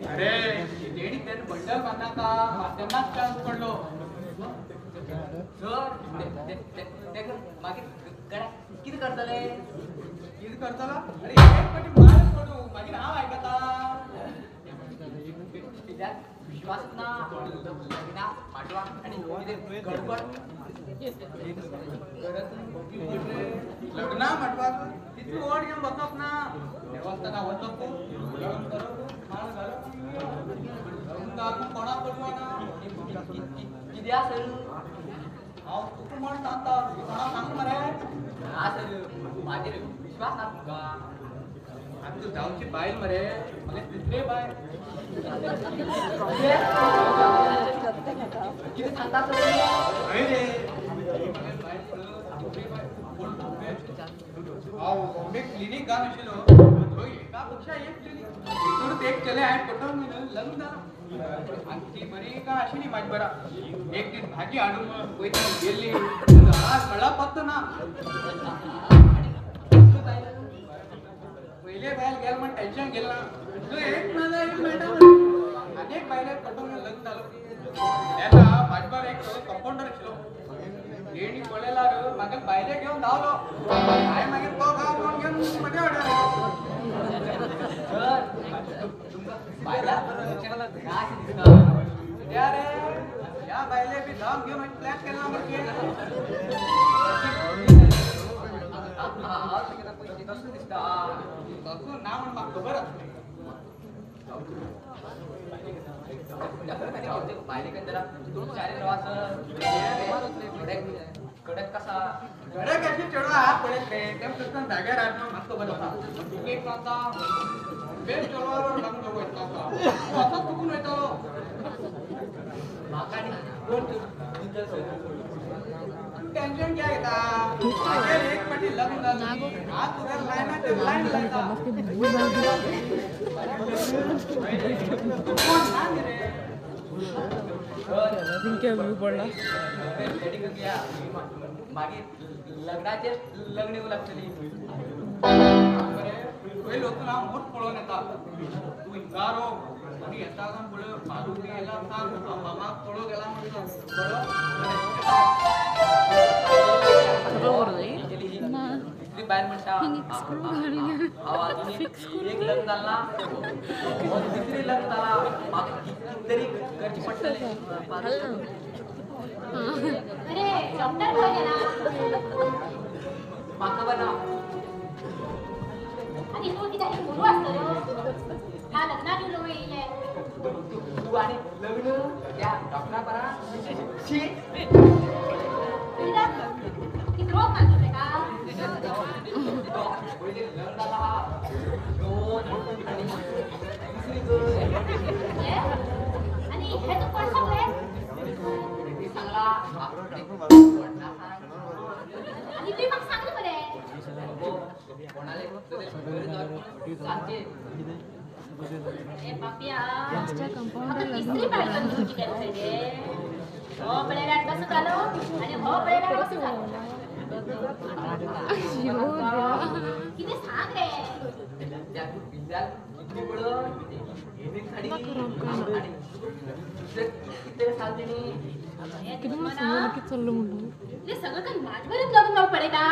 अरे लेडी त्याने बंडल बांधा का त्यांनाच चान्स पडलो मागे किती करतले किती करताला अरे एक पटी मारच पडू मागीर हांव आयकता विश्वास ना पाठवा आणि गडबड लग्ना म्हटवाक तितली ओढ घेऊन बसप ना देवस्थाना वचप लग्न करप माळ घालप लग्न घालून कोणा पडवा ना किती सर हांव तुका म्हण सांगता कोणा सांग मरे हा सर माझेर विश्वास ना तुका आमी तू जावची बायल मरे मला तिसरे बायल किती सांगता सर रे हांव बॉम्बे क्लिनिक घाल आशिल्लो थंय एका पेक्षा एक क्लिनिक तितून एक केले हांवें पटोवन दिलें लग्न जालें आनी ती बरी का आशिल्ली म्हाजी बरा एक दीस भाजी हाडून पयली गेल्ली आज कळा पत्तो ना पयले बायल गेल म्हण टेन्शन गेल ना तो एक ना एक मेळटा आनी बायलेक पटोवन लग्न जालो तेन्ना म्हाजे बर एक कंपाउंडर आशिल्लो लेडी पळयल्यार म्हाका बायले घेवन धांवलो हांवें मागीर तो गांव कोण घेवन मजा हाडलो बायला कित्या रे ह्या बायले बी धांव घेवन प्लॅन केला मरे कसं दिसता तसो ना म्हण म्हाका खबर आसली बायले कधी जरा चारी कडक कसा कडक अशी चेडवा हात पडत रे तेम करताना जाग्यार हात म्हाका खबर आसा तुका एक सांगता बेस्ट चेडवावर लग्न वयता तूं असोच चुकून वयतलो म्हाका टेन्शन क्या घेता मागीर एक फाटी लग्न जाली आज तुगेर लायनाचेर लायन लायता कोण ना रे मागीर लग्नाचेर लग्न येऊ लागतली पयलो तूं हांव मोठ पळोवन येता तूं हिंगारो आनी येता काय पळय मारुती येयला सांग मामाक पळोवंक गेला इतली बायल म्हणटा हांव आजून एक लग्न जालना तिसरी लग्न जाला म्हाका कितें तरी करची पडटलें अरे डॉक्टर खंय गेला म्हाका खबर ना आनी तू कित्याक गुरू आसतलो ह्या लग्नाक येवन येयले तू आनी लग्न त्या डॉक्टरा बरा शी कित्याक कितें रोग मारलो तेका पयलीं लग्न जाला दोन आनी तिसरी आनी हे तू कोण सांगलें ती सांगला आनी तुवें म्हाका सांगलें मरे कोणाले सांगचे ए पापिया म्हाका तिसरी बायल घेवन कितें रे हो पळयल्यार कसो जालो आनी हो पळयल्यार कसो जालो कितें सांग रे कितली पळय साडी आणि कितें सांगते न्ही हे सगळं काही माझ्यावरच लग्न लावून पडयता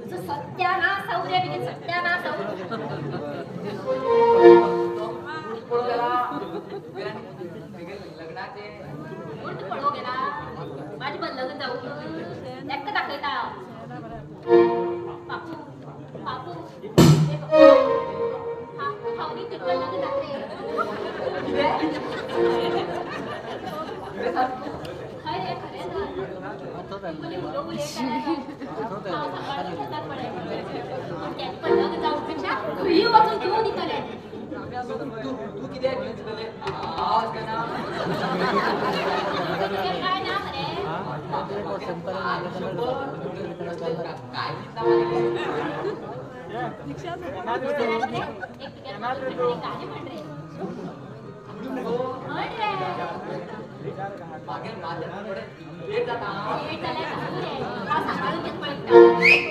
तुझं सत्यानाश सौर्य बिगे सत्यानाश पळो गेला लग्नाचे कोण पळो गेला माझी पण लग्न जाऊ दाखयता बापू बापू हावनी तिकडं लग जाते खरे खरे मुली मुलं मुले सकाळी शेतात पडायचं त्यात पण लग जाऊपेक्षा खुई वाचून घेऊन निघाले तू किती आवाज कर ना काय ना म्हणे काय एक गाणे म्हण रे मागे माझ्या वेळ जाता लेट झालाय सांगू रे हा सांभाळून घेत पळता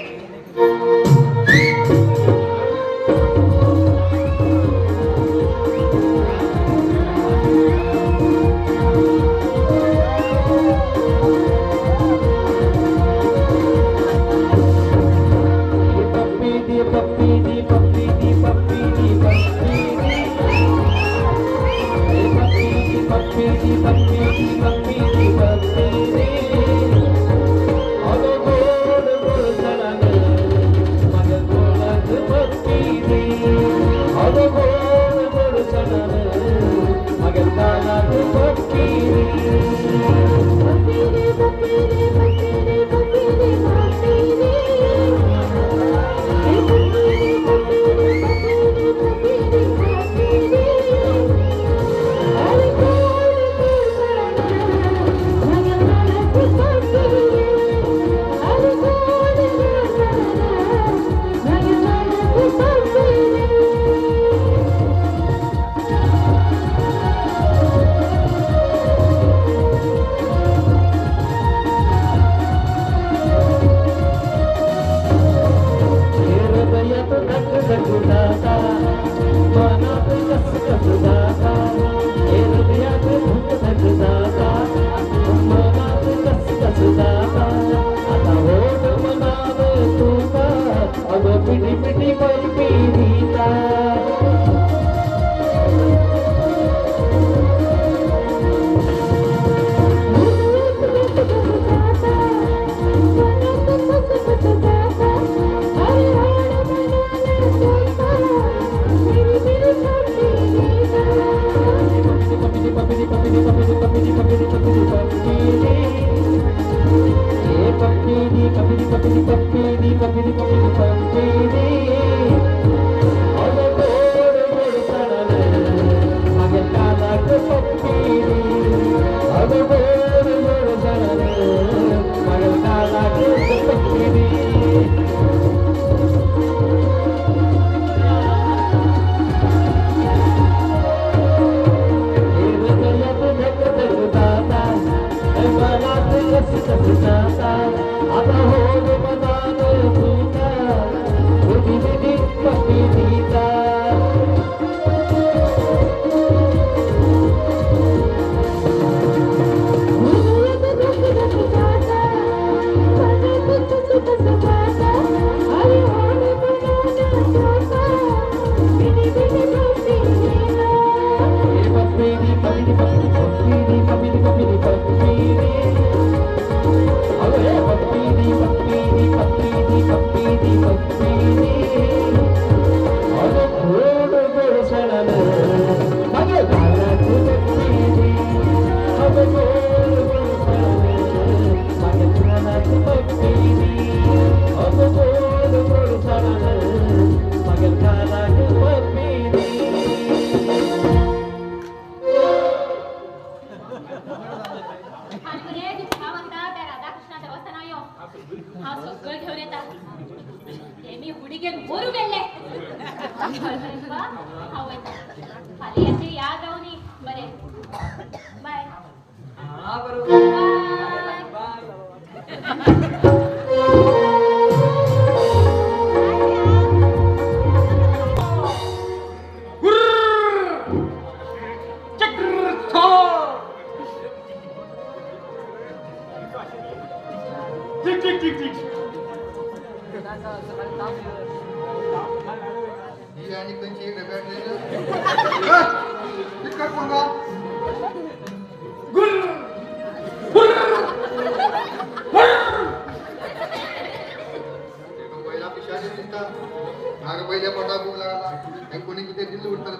पहिल्या पोटा भूक लागला कोणी किती दिल्ली उठतात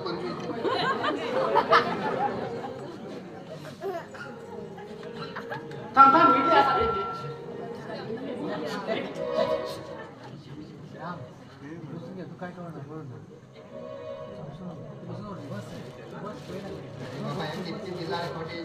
थांब थांब इथे असा किती जिल्हा आहे छोटे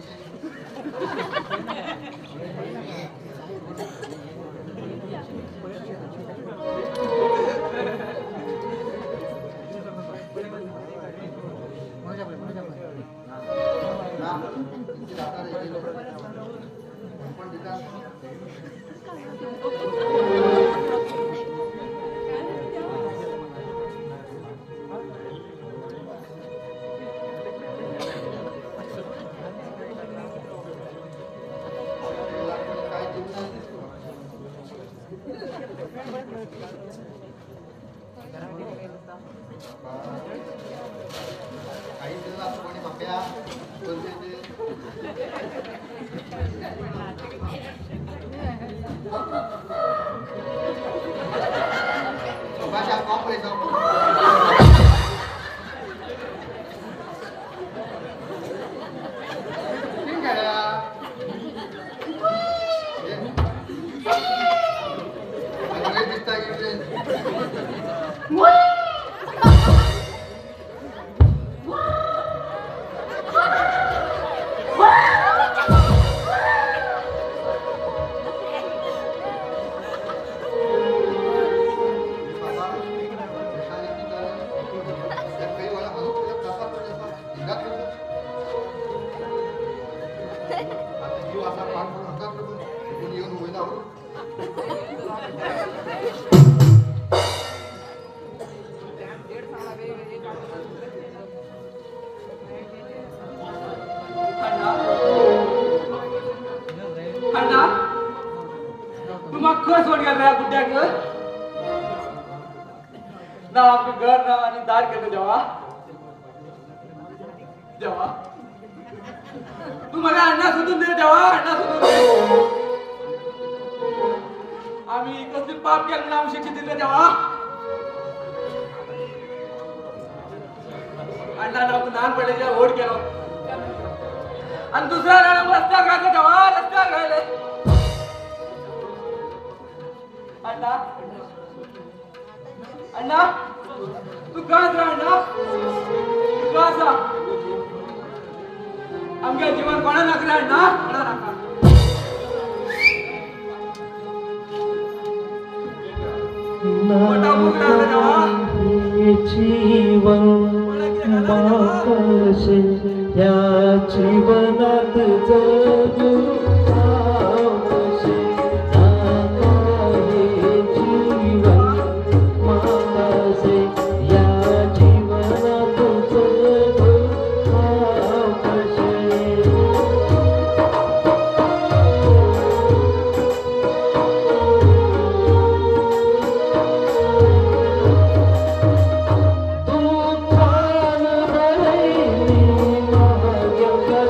काही दिला कोणी बाप्या बोलते भाषा कॉम्प्रेस दिसता ना आपलं घर ना आणि दार केलं जेव्हा जेव्हा तू मला अण्णा सुधून दे जेव्हा अण्णा सुधून दे आम्ही कसली पाप केलं ना शिक्षित दिलं जेव्हा अण्णा आपण लहान पडल्याच्या ओढ केलो आणि दुसऱ्या रस्त्यावर घातलं जेव्हा रस्त्यावर घाले अण्णा अण्णा तू का अण्णा तू का आमच्या जीवन कोणा नकरे अण्णा कोणा नका जीवन माकसे या जीवनात जगू आवश्य जीवन माकसे या जीवनात जगू आवश्य महाजगता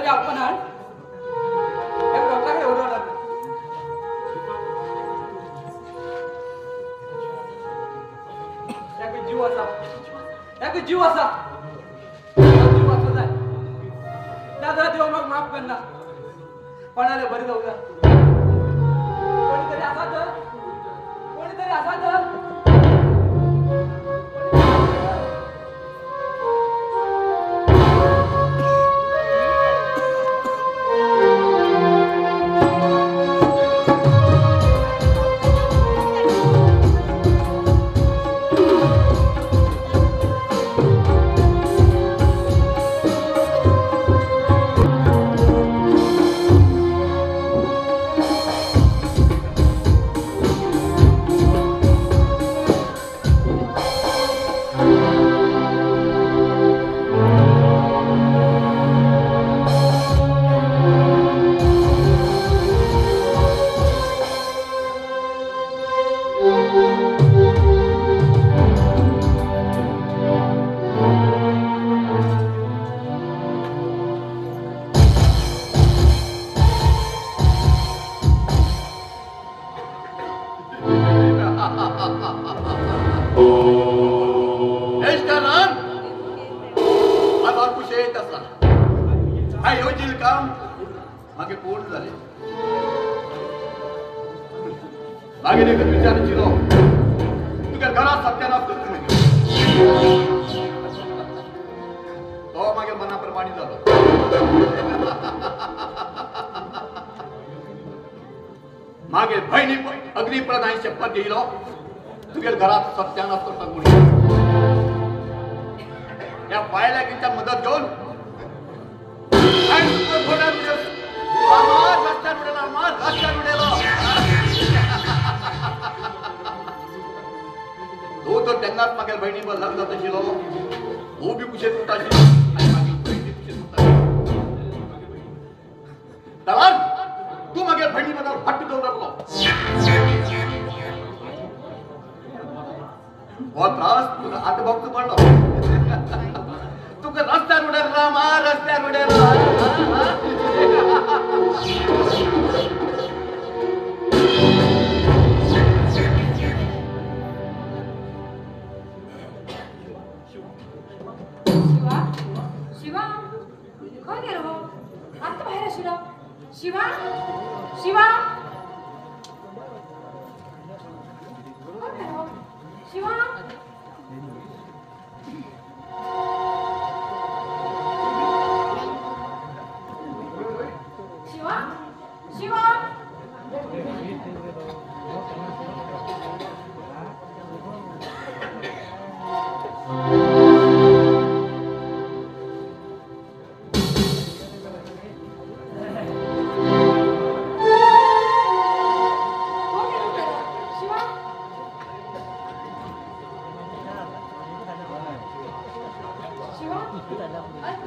ते आपण आण हे डॉक्टराकडे ओढावं लागलं. याकडे जीव असा जीव वाचला जाय दादा देव मग माफ करणार कोणाला बरी जाऊ द्या. कोणीतरी असा तर मागे बहिणी अग्निप्रदान शपथ घेलो तुझ्या घरात सत्यानाश करता कोणी या पायलागींच्या मदत घेऊन तो तर त्यांनाच मागील बहिणी लग्न तशिलो तो बी कुशे तुटाशी आणि मागील बहिणी कुशे तुटाशी दलाल तू मागील बहिणी बद्दल फट देऊ लागलो बहुत त्रास तुला आत बघतो पडलो तुका रस्त्यावर उडेल रामा रस्त्यावर उडेल शिवा खंय गेलो आत्ता बाहेर आशिलो शिवा शिवा खंय गेलो शिवा शिवा शिवा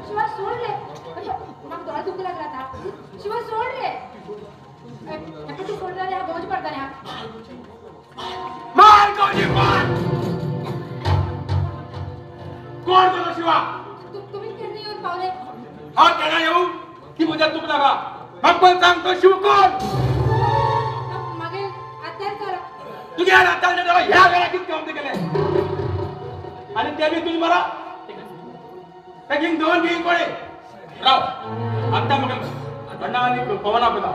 शिवा सोड रे मग डोळा दुखू लागला आता शिवा सोड रे तू सोडला रे हा बोज पडता रे मार गोजी मार कोण बोलो शिवा तुम्ही किती येऊन पावले हा केला येऊ की मुझे तुकला का मग पण सांगतो शिव कोण मागे अत्याचार करा तुझ्या राताने त्याला ह्या घरात काम केले आणि ते मी तुझी मला पॅकिंग दोन घेऊन कोणे राव आता मग अण्णा आणि पवन आपला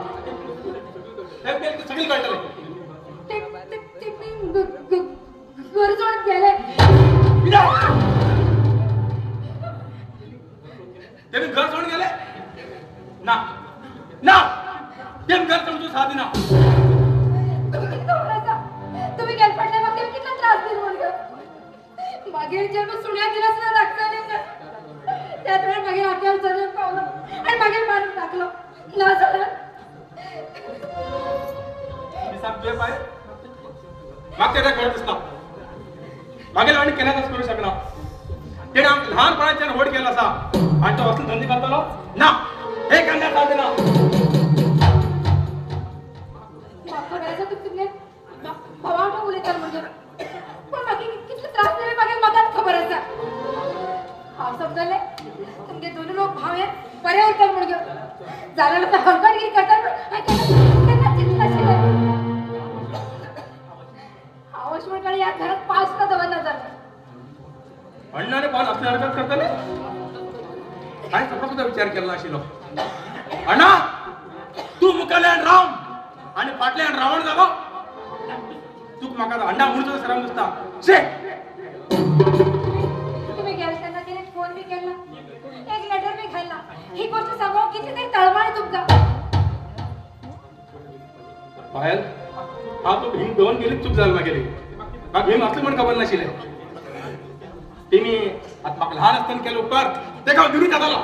ते सगळी कळतले ते घर सोडून गेले ते घर सोडून गेले ना ना ते घर सोडून साधी ना तुम्ही गेल पडले मग ते किती त्रास दिला मुलगा मागे जे मी सुन्या दिलास ना लागताने त्यात वेळ मागे आपल्याला जरूर पावलं आणि मागे मारून टाकलं ना झालं मी सांगतोय पाय मागच्या त्या कळत असला मागेल आणि केल्याच करू शकणार ते लहानपणाच्या होड केला असा आणि तो असं धंदे करतो ना हे करण्यात आले ना करायचं तुम्ही भावाटा बोलायचं म्हणजे पण मागे किती त्रास दिले मागे मगाच खबर असा हा समजले तुमचे दोन लोक भाव आहेत बरे होतात म्हणजे जाल्यार आता हलकटगिरी करता केन्ना चिंतनाशिल्लें हांव अशें म्हणटालें ह्या घरात पावस सुद्दां दवरना जालें अण्णाने पावन असले हरकत करतले हांवें ताका सुद्दां विचार केलो नाशिल्लो अण्णा तूं मुखाल्यान राम आनी फाटल्यान रावण जालो तुका म्हाका अण्णा म्हणून सराम दिसता शे तुम्ही गेले तेन्ना तिणें फोन बी केला एक लेटर बी घालना ही गोष्ट सांगून किती तरी तळमळ तुमकां पायल हांव तुका भीम घेवन गेली चूक जाली म्हागेली म्हाका भीम असलें म्हण खबर नाशिल्लें तेमी आतां म्हाका ल्हान आसतना केलो उपकार तेका हांव दिवून जातालो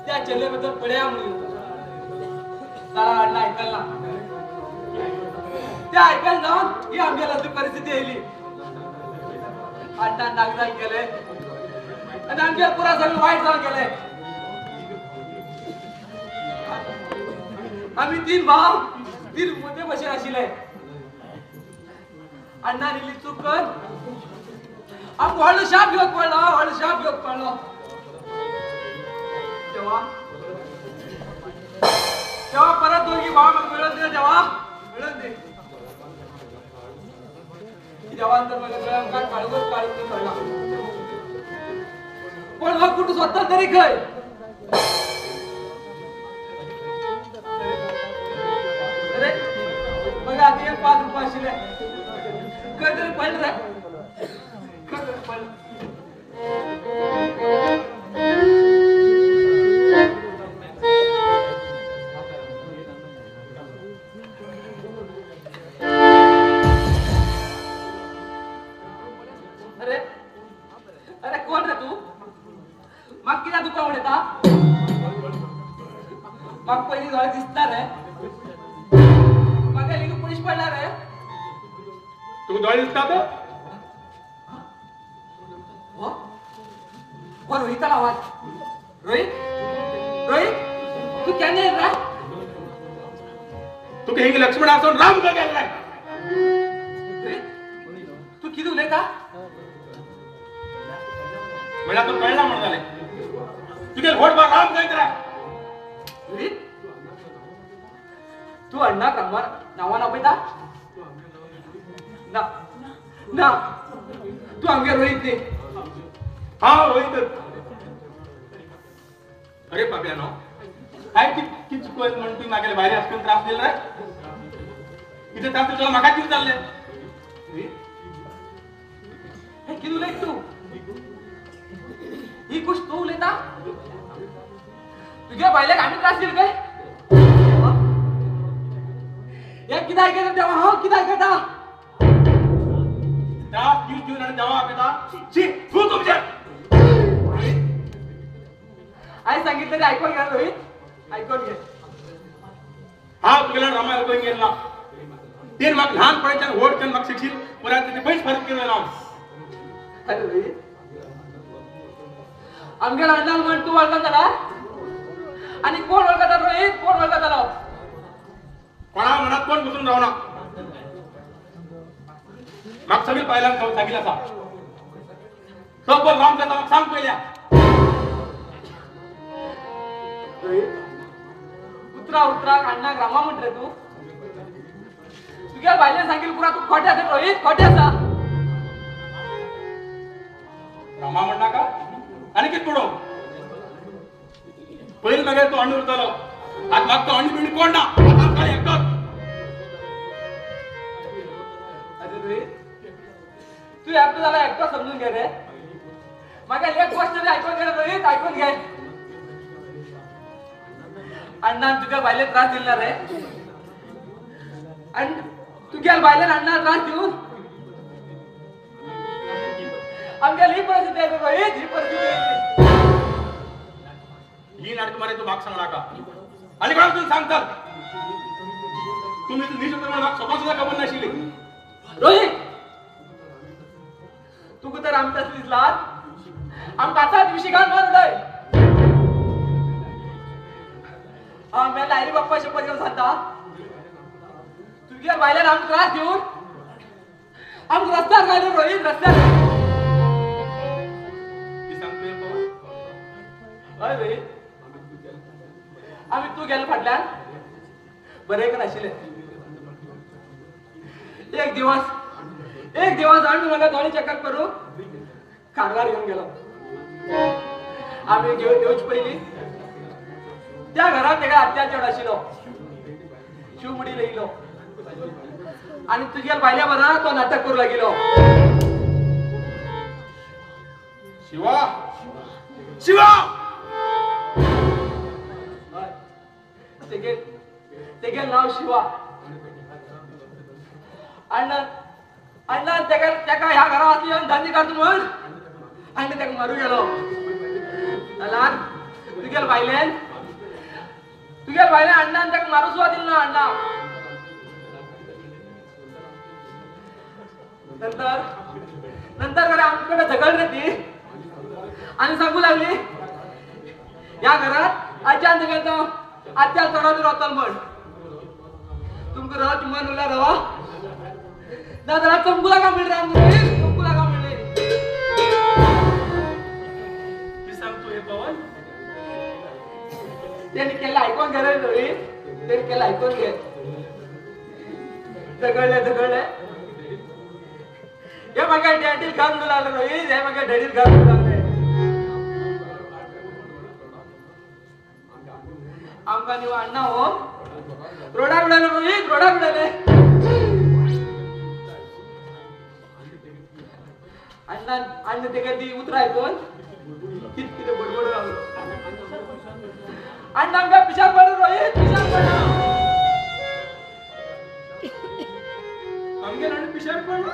त्या चेल्लेबद्दल पळया म्हणून तारा अण्णा ऐकला त्या ऐकायला जाऊन ही आमच्या लग्न परिस्थिती येयली अण्णा नागदान केले आणि आमच्या पुरा सगळं वाईट जाऊन गेले आम्ही 3 भाव 3 मोठे बशे आशिल्ले अण्णा निली चूक कर आमकां व्हडलो शाप घेवंक पडलो तेव्हा परत दोघी भाव मिळत दे तेव्हा मिळत दे जेव्हा मला काढून कळला पण हा कुठं स्वतः तरी खय अरे मग आधी 5 रुपये आशिल्ले खंय तरी पडलं रे खंय तरी पडलं अरे कोण रे तू मग किती दुकान येता मग पहिली जवळ दिसता रे मग लिंग पुलिस पडला रे तू जवळ दिसता तो हो रोहिताला आवाज रोहित तू केन्ना येयला तुका हिंग लक्ष्मण आसून राम का गेल्लाय तू कितें उलयता म्हणल्यार तू कळना म्हण जालें तुगे व्होटभर राम खंय रे रोहित तू अण्णा नांवान आपयता ना ना तू आमगे रोहित न्ही हांव रोहित अरे पाप्यानो काय कित चुकत म्हण तू मागेले भायले आसकून त्रास दिले रे कितें त्रास तुला म्हाका कितें जाल्ले हे कितें उलयता तू ही गोष्ट तू उलयता तुझ्या बायलेक आम्ही त्रास दिले काय हे कितें आयकता तेव्हा हांव कितें आयकता त्रास दिवन आनी देवा आपयता शी तूं तुमचे हांवें सांगितलें आयकोन घे रोहित आयकोन घे हांव तुगेल्यान रामायण पळोवन गेल्लो तेन म्हाका ल्हानपणाच्यान व्हड करून म्हाका शिकशील पुराय तेजे पयस फरक केलो हांव अरे रोहित आमगेर अण्णाक म्हण तूं वळखता आणि कोण वळखता रोहित कोण वळखतालो कोणा मनात कोण बसून रावना म्हाका सगळी पायल्यान सांगिल्लें आसा तो कोण राम जाता म्हाका सांग पयल्या उतराक अण्णाक रामा म्हण रे तू तुझ्या बायलेन सांगितलं पुरा तू खोटे आसा रोहित खोटे आसा रामा म्हणना का आनी कितें पुडो पयलीं मागीर तो अण्ण उरतालो आतां म्हाका तो अण्ण बिण्ण कोण ना आतां काय एकटोच अरे रोहित तू एकटो जाला एकटो समजून घे रे म्हाका एक गोष्ट तरी आयकून घे रोहित आयकून घे अण्णान तुझ्या बायले त्रास दिला रे आणि तुझ्या बायलेन अण्णा त्रास देऊन आमच्या ही परिस्थिती आहे रोहित ही परिस्थिती आहे ही नाटक मारे तू म्हाका सांगनाका आनी कोणाक तुका सांगतात तुम्ही नीच उतर म्हाका स्वता सुद्दां खबर नाशिल्ली रोहित तुका तर आमच्या दिसला आमकां आतांच विशीगान मान उडय आम्ही लायरी बाप्पा शपथ घेऊन सांगता तुझ्या बायलान आमकां त्रास घेऊन आमकां रस्त्यार घालून रोहित रस्त्यार सांगतोय पवन हय रोहित आम्ही तू गेलो फाटल्यान बरे का नाशिले एक दिवस आम्ही मला दोन्ही चेकअप करू कारवार घेऊन गेलो आम्ही घेऊच पहिली त्या घरात एका अत्याचार आशिलो शिवमुडी लयलो आणि तुझ्या बायल्या बरा तो नाटक करू लागिलो शिवा शिवा तेगे नाव शिवा अण्णा तेका ह्या घरात येऊन धंदी काढतो म्हण आणि तेका मारू गेलो लहान तुझ्या बायल्यान अण्णान तेका मारू सुद्धा दिल ना अण्णा नंतर कडे आमच्याकडे झगडली ती आणि सांगू लागली या घरात आजच्या गेलो आत्या चढवली राहताल म्हण तुमचं राहत मन उला रवा ना जरा चंपूला का मिळले चंपूला का मिळले मी सांगतो हे पवन त्यांनी केलं ऐकून घे रे रोहित त्यांनी केलं ऐकून घे झगडले हे माझ्या डॅडील घालून लागलं रोहित हे माझ्या डॅडील घालून लागले आमका निवा अण्णा हो रोडा उडाले रोहित रोडा उडाले अण्णा ते कधी उतराय कोण किती बडबड लागलो अण्णा आमका पिशार पडलो रोहित पिशार पडलो आमगे आणि पिशार पडलो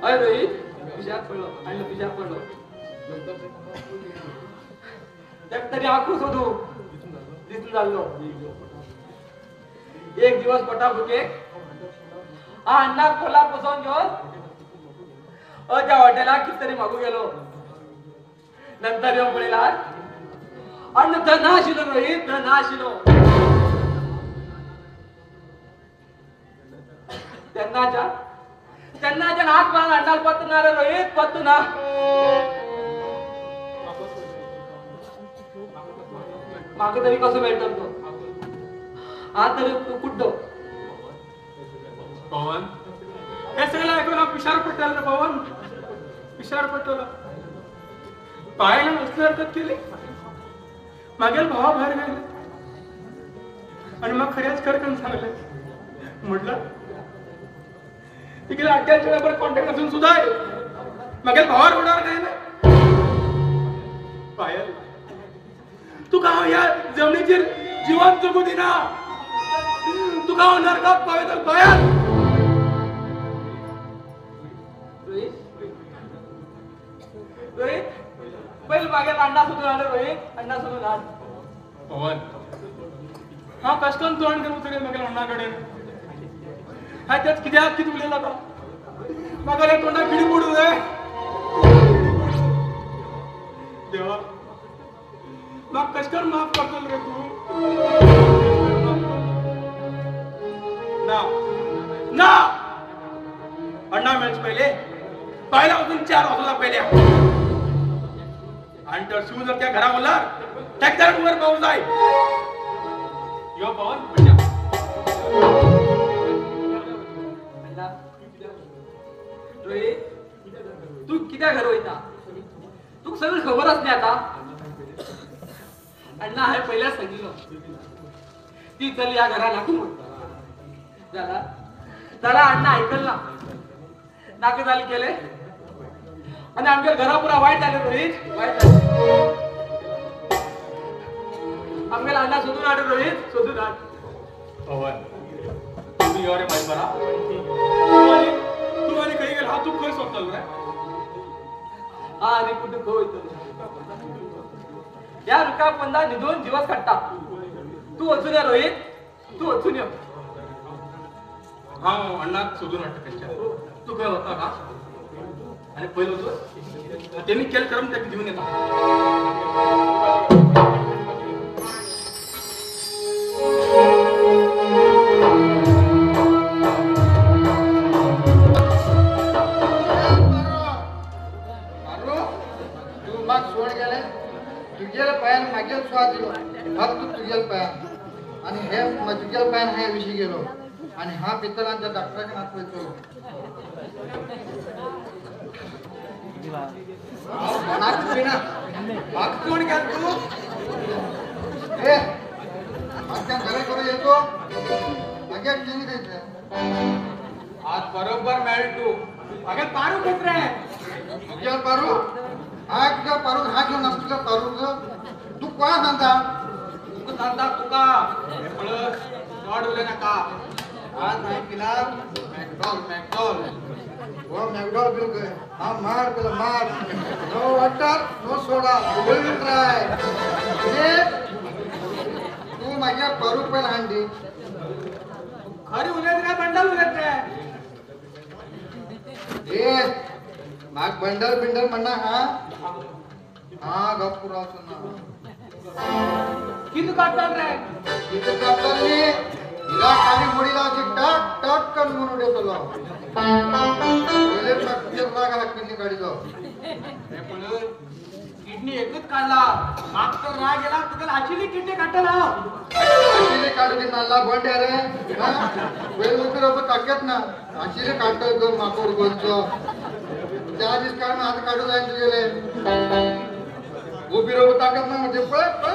अय रोहित पिशार पडलो अण्णा पिशार पडलो तरी आखूच होतो दिसून चाललो एक दिवस पोटा भुके हा अण्णा खोला बसवून घेऊन त्या हॉटेलात कितीतरी मागू गेलो नंतर येऊन पळेला अण्ण तर ना आशिलो रोहित तर ना आशिलो त्यांनाच्या हात पाळून अण्णाला पत्तणार रोहित पत्तू ना मागे तरी कसं भेटतो तो हा तरी कुठतो पवन हे सगळं ऐकून पिशार पटल रे पवन पिशार पटल पाहायला नसली हरकत केली मागेल भावा बाहेर गेले आणि मग खऱ्याच खरकन सांगले म्हटलं तिकडे अट्ट्याच्या वेळेवर कॉन्टॅक्ट असून सुद्धा मागेल भावावर होणार नाही ना पायल तू का या जमिनीचेर जीवन जगू दिना तू का नरकात पावेल पायल रोहित पहिले मागे अण्णा सुधून आले रोहित अण्णा सुधून आण पवन हा कष्टन तोंड करून सगळे मागे अण्णाकडे हा त्याच किती उरलेला का मागाला तोंडा किडी पडू दे देवा मग कष्टर माफ करतो रे तू ना ना अण्णा मॅच पहिले पाहिला अजून 4 वाजला पहिले आणि तर शिव जर त्या घरा बोलला ट्रॅक्टर वर पाऊस जाय यो पवन तू कित्या घर वयता तू सगळं खबरच नाही आता अण्णा हे पहिल्याच सांगितलं ती चल या घरा लागू त्याला अण्णा ऐकलं नाके झाले केले आणि आमच्या घरा पुरा वाईट झाले रोहित वाईट झाले आमच्या अण्णा शोधून आले रोहित शोधून आण पवन तुम्ही एवढे माहिती बरा तू आणि काही गेला हा तू खय स्वतःला रे हा आणि कुठे होतो या रुका पंदा निधून दिवस काढता तू अजून या रोहित तू अजून ये हा अण्णा शोधून वाटत त्यांच्या तू काय होता का आणि पहिलं होतं त्यांनी केलं करून त्या घेऊन येतात. तू मग सोड गेले तुझ्या पायान मागेल स्वाद दिलो फक्त तुझ्या पायान आणि हे तुझ्या पायान ह्या विषयी गेलो आणि हा पित्तलांच्या डॉक्टरांच्या हात वेचलो. कोण घ्या तू हे माझ्या घराकडे येतो मागे क्लिनिक आहे आज बरोबर मॅरिड तू अगे पारू घेत रे तुझ्या पारू हा तुझा पारू हा घेऊन असतो तुझा पारू तू कोणा सांगता तू सांगता तुका नॉट उले नका आज नाही पिला मॅकडॉल वो मॅकडॉल पिऊ काय हा मार तुला मार no water no soda will try तू माझ्या पारू पण हांडी खरी उलेत रे बंडल उलेत रे ए माग बंडल बिंडल म्हणना हा गप्पू राहतो ना किती काढतात रे किती काढतात रे हिला खाली मुडीला अशी टक टक कर म्हणून देतो लो पहिले प्रत्येक राग किडनी काढी जाऊ किडनी एकच काढला मागचा राग गेला तुला अशी किडनी काढला अशी काढू दे नाला बंड रे वेळ उतर आपण टाक्यात ना अशी काढतो गो माकोड गोलचो त्या दिस काढून हात काढू जाईल तुझे उभी रोबो टाकत ना म्हणजे पळ पळ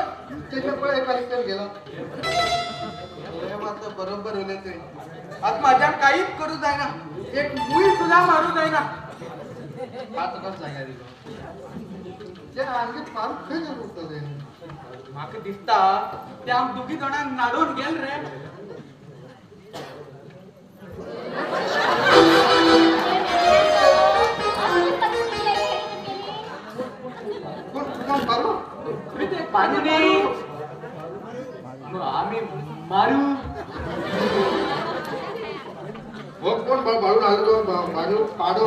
त्याच्या पळ एका रिक्षात गेला बरोबर होले ते आज माझ्या काहीच करू जाय ना एक मुई तुला मारू जाय ना पाच कस जागा दिलो ते आणखी फार खेळ होतं ते माका दिसता ते आम दुखी जणांना नाडून गेल रे कोण पारू पाणी आम्ही मारू हो कोण बाळू लागलो बाळू पाडो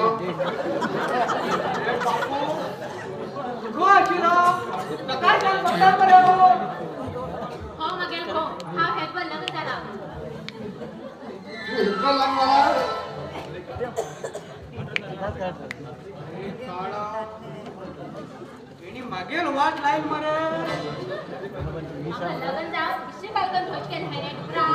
गो शिरो काय काय म्हणतात बरे हो मगेल हो हा हेल्पर लगत झाला तू हिप्पल लाग मला मागेल वाट लाईल मरे लगन जा विषय बालकन खोज केलं आहे रे ट्रा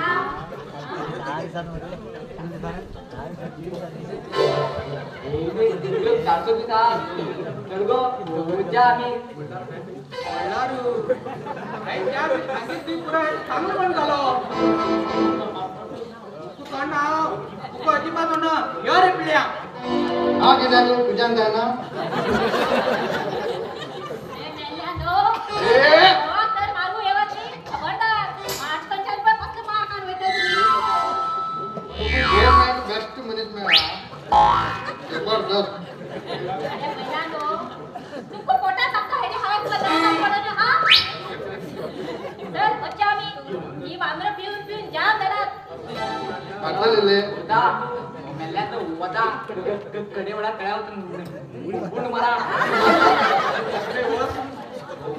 अजिबात या रे पिढ्या हा गेला तुझ्या जाय ना तर मारू येवत नाही खबरदार 8-50 रुपये फक्त मार काढवेत तुम्ही बेस्ट मिनिट मिळा जबरदस्त अरे महिलांनो तुमको पोटा सबका हेडी हवा बदलता पडतो हा सर बच्चा मी ही वांद्र पिऊन पिऊन जाम झाला पाठवलेले उदा मेल्यात वदा कडे वडा कळावत गुण मारा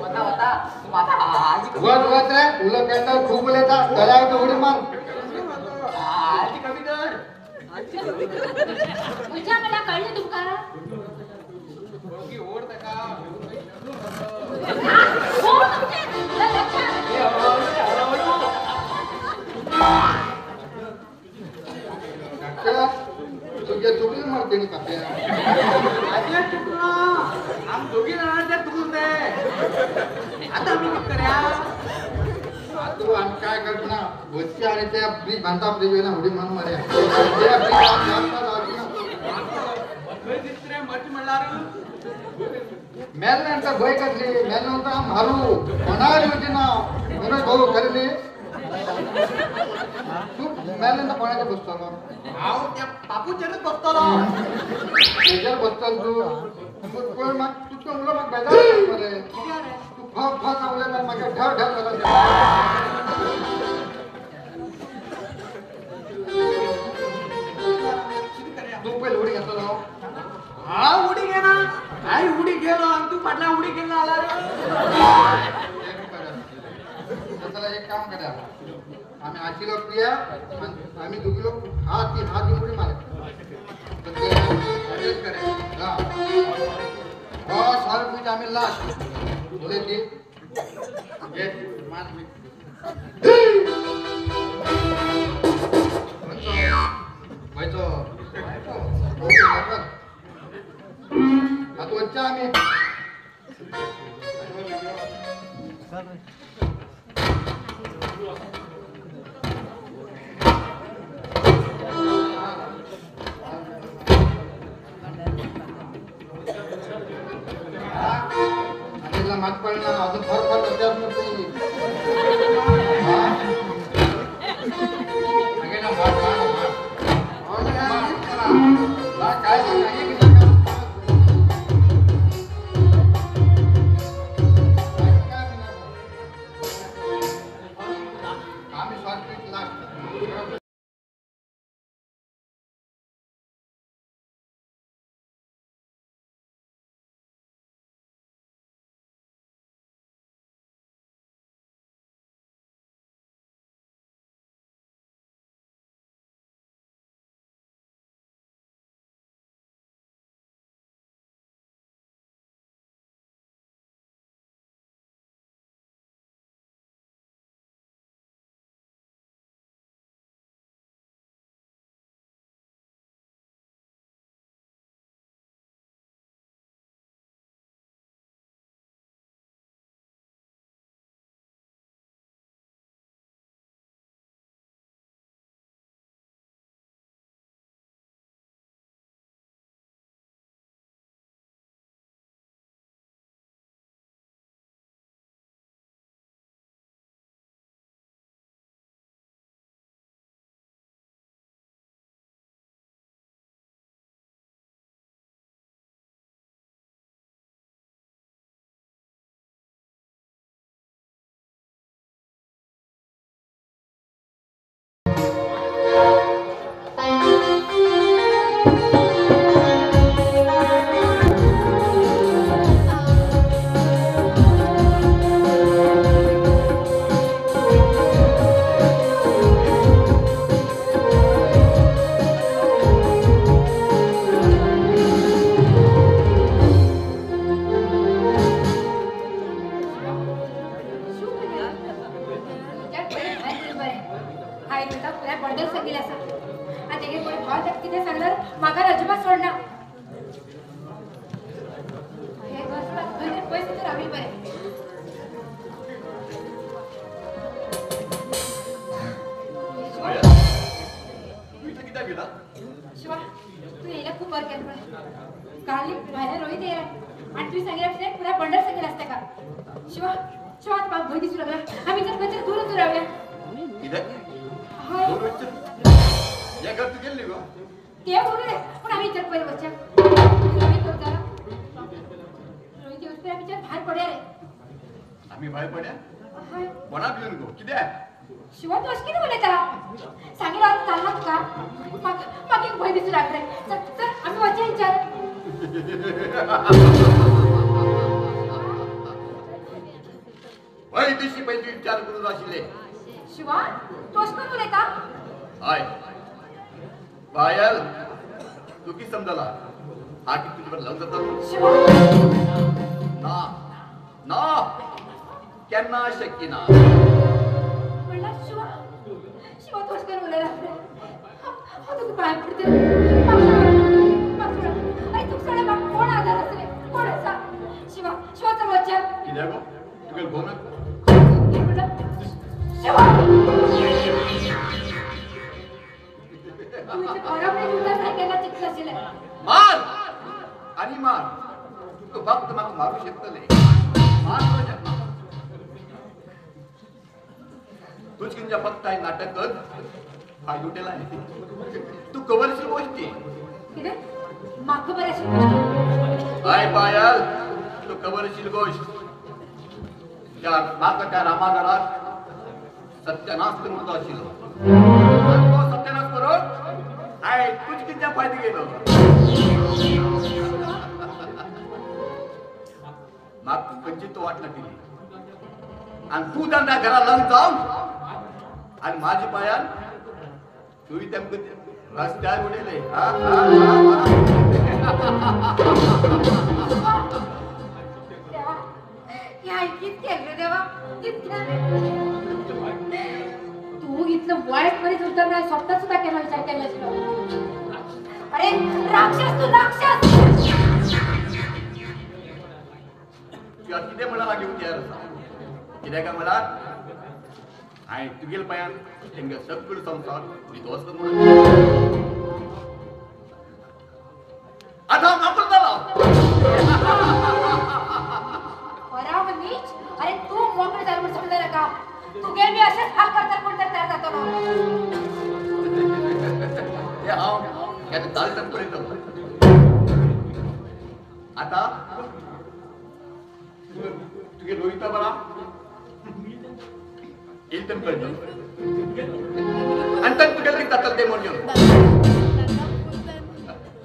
वदा वदा माझा आजी वत वत रे तुला पेंडल खूप लेता गळ्यावर उडी मार आजी कमी कर तुझ्या मला कळलं तुमका की ओढ का हो तुमचे तुला लक्षात तुझ्या चुकली मारते नी काप्या आजी चुकला आम दोघी जणांच्या चुकून दे आता आम्ही किती करूया तू आम्ही काय करतो ना वरची आणि त्या ब्रिज बांधा ब्रिज ना उडी मारून मार्या त्या ब्रिज दिसरे मच म्हणणार मेल नंतर भय कसली मेल नंतर मारू कोणाला होती ना म्हणून भाऊ खरेदी तू मेल नंतर कोणाच्या बसतो आव त्या बापूच्याच बसतलो त्याच्यावर बसताल तू कोण मग तुझं मुलं मग बेजार मध्ये तू फक फक आवले मग माझ्या ढळ ढळ तू पहिले उडी घेतलो हा उडी घे आई उडी गेलो आणि तू पडला उडी गेला आला रे. चला एक काम करा, आम्ही आजी लोक प्रिया आम्ही दोघी लोक हात घेऊन उडी मारा. आम्ही लास्ट बोले ती वच्चा आम्ही मात पडला अजून फार फार अभ्यास नव्हते. काय आम्ही स्वातंत्र्य लास्ट वैदिशी पैकी विचार करून वाशिले शिवा तोच पण बोले का हाय पायल तू की समजला हा की तुझ्यावर लग्न जातो शिवा ना ना केन्ना शक्य ना म्हणला शिवा शिवा तोच पण बोले रे हा तू पाय पडते आई तू सडे बाप कोण आधार असले कोण असा शिवा शिवाचा वचन किद्या गो तुगे गोम शिवा तुम्ही खराब नाही उतर नाही केला चिकलाशीले मार आणि मार तू फक्त मला मारू शकतले मार तुझ्या तुझ किंजा फक्त आहे नाटक कर हा युटेला आहे तू कवरची गोष्टी किदे माग बऱ्याशी हाय पायल तू कवरशील गोष्ट त्या माग त्या रामागरात सत्यानाश करून असेल तो सत्यानाश करून हाय तुझ किंजा फायदे गेलो खंयची तो वाटला दिली आणि तू त्यांना घरा लावून जाऊ आणि माझी पायान तुही तेमकं रस्त्यार उडेले देवा तू इथलं वाईट मध्ये उतरणार स्वतः सुद्धा केला विचार केला अरे राक्षस तू राक्षस किती मला घेऊन तयार कित्याक का मला आणि तुगेल पायान तेंगे सगळं संसार विध्वस्त म्हणून आता मात्र झाला अरे तू मोकळे झालं म्हणून समजायला का तू गेल मी असेच हाल करतात कोणतरी तयार जातो हे हाव यात दाल टप्पर्यंत आता तुगे रोहिता बरा एकदम कळलं अंतन तुगेल जातात ते म्हणून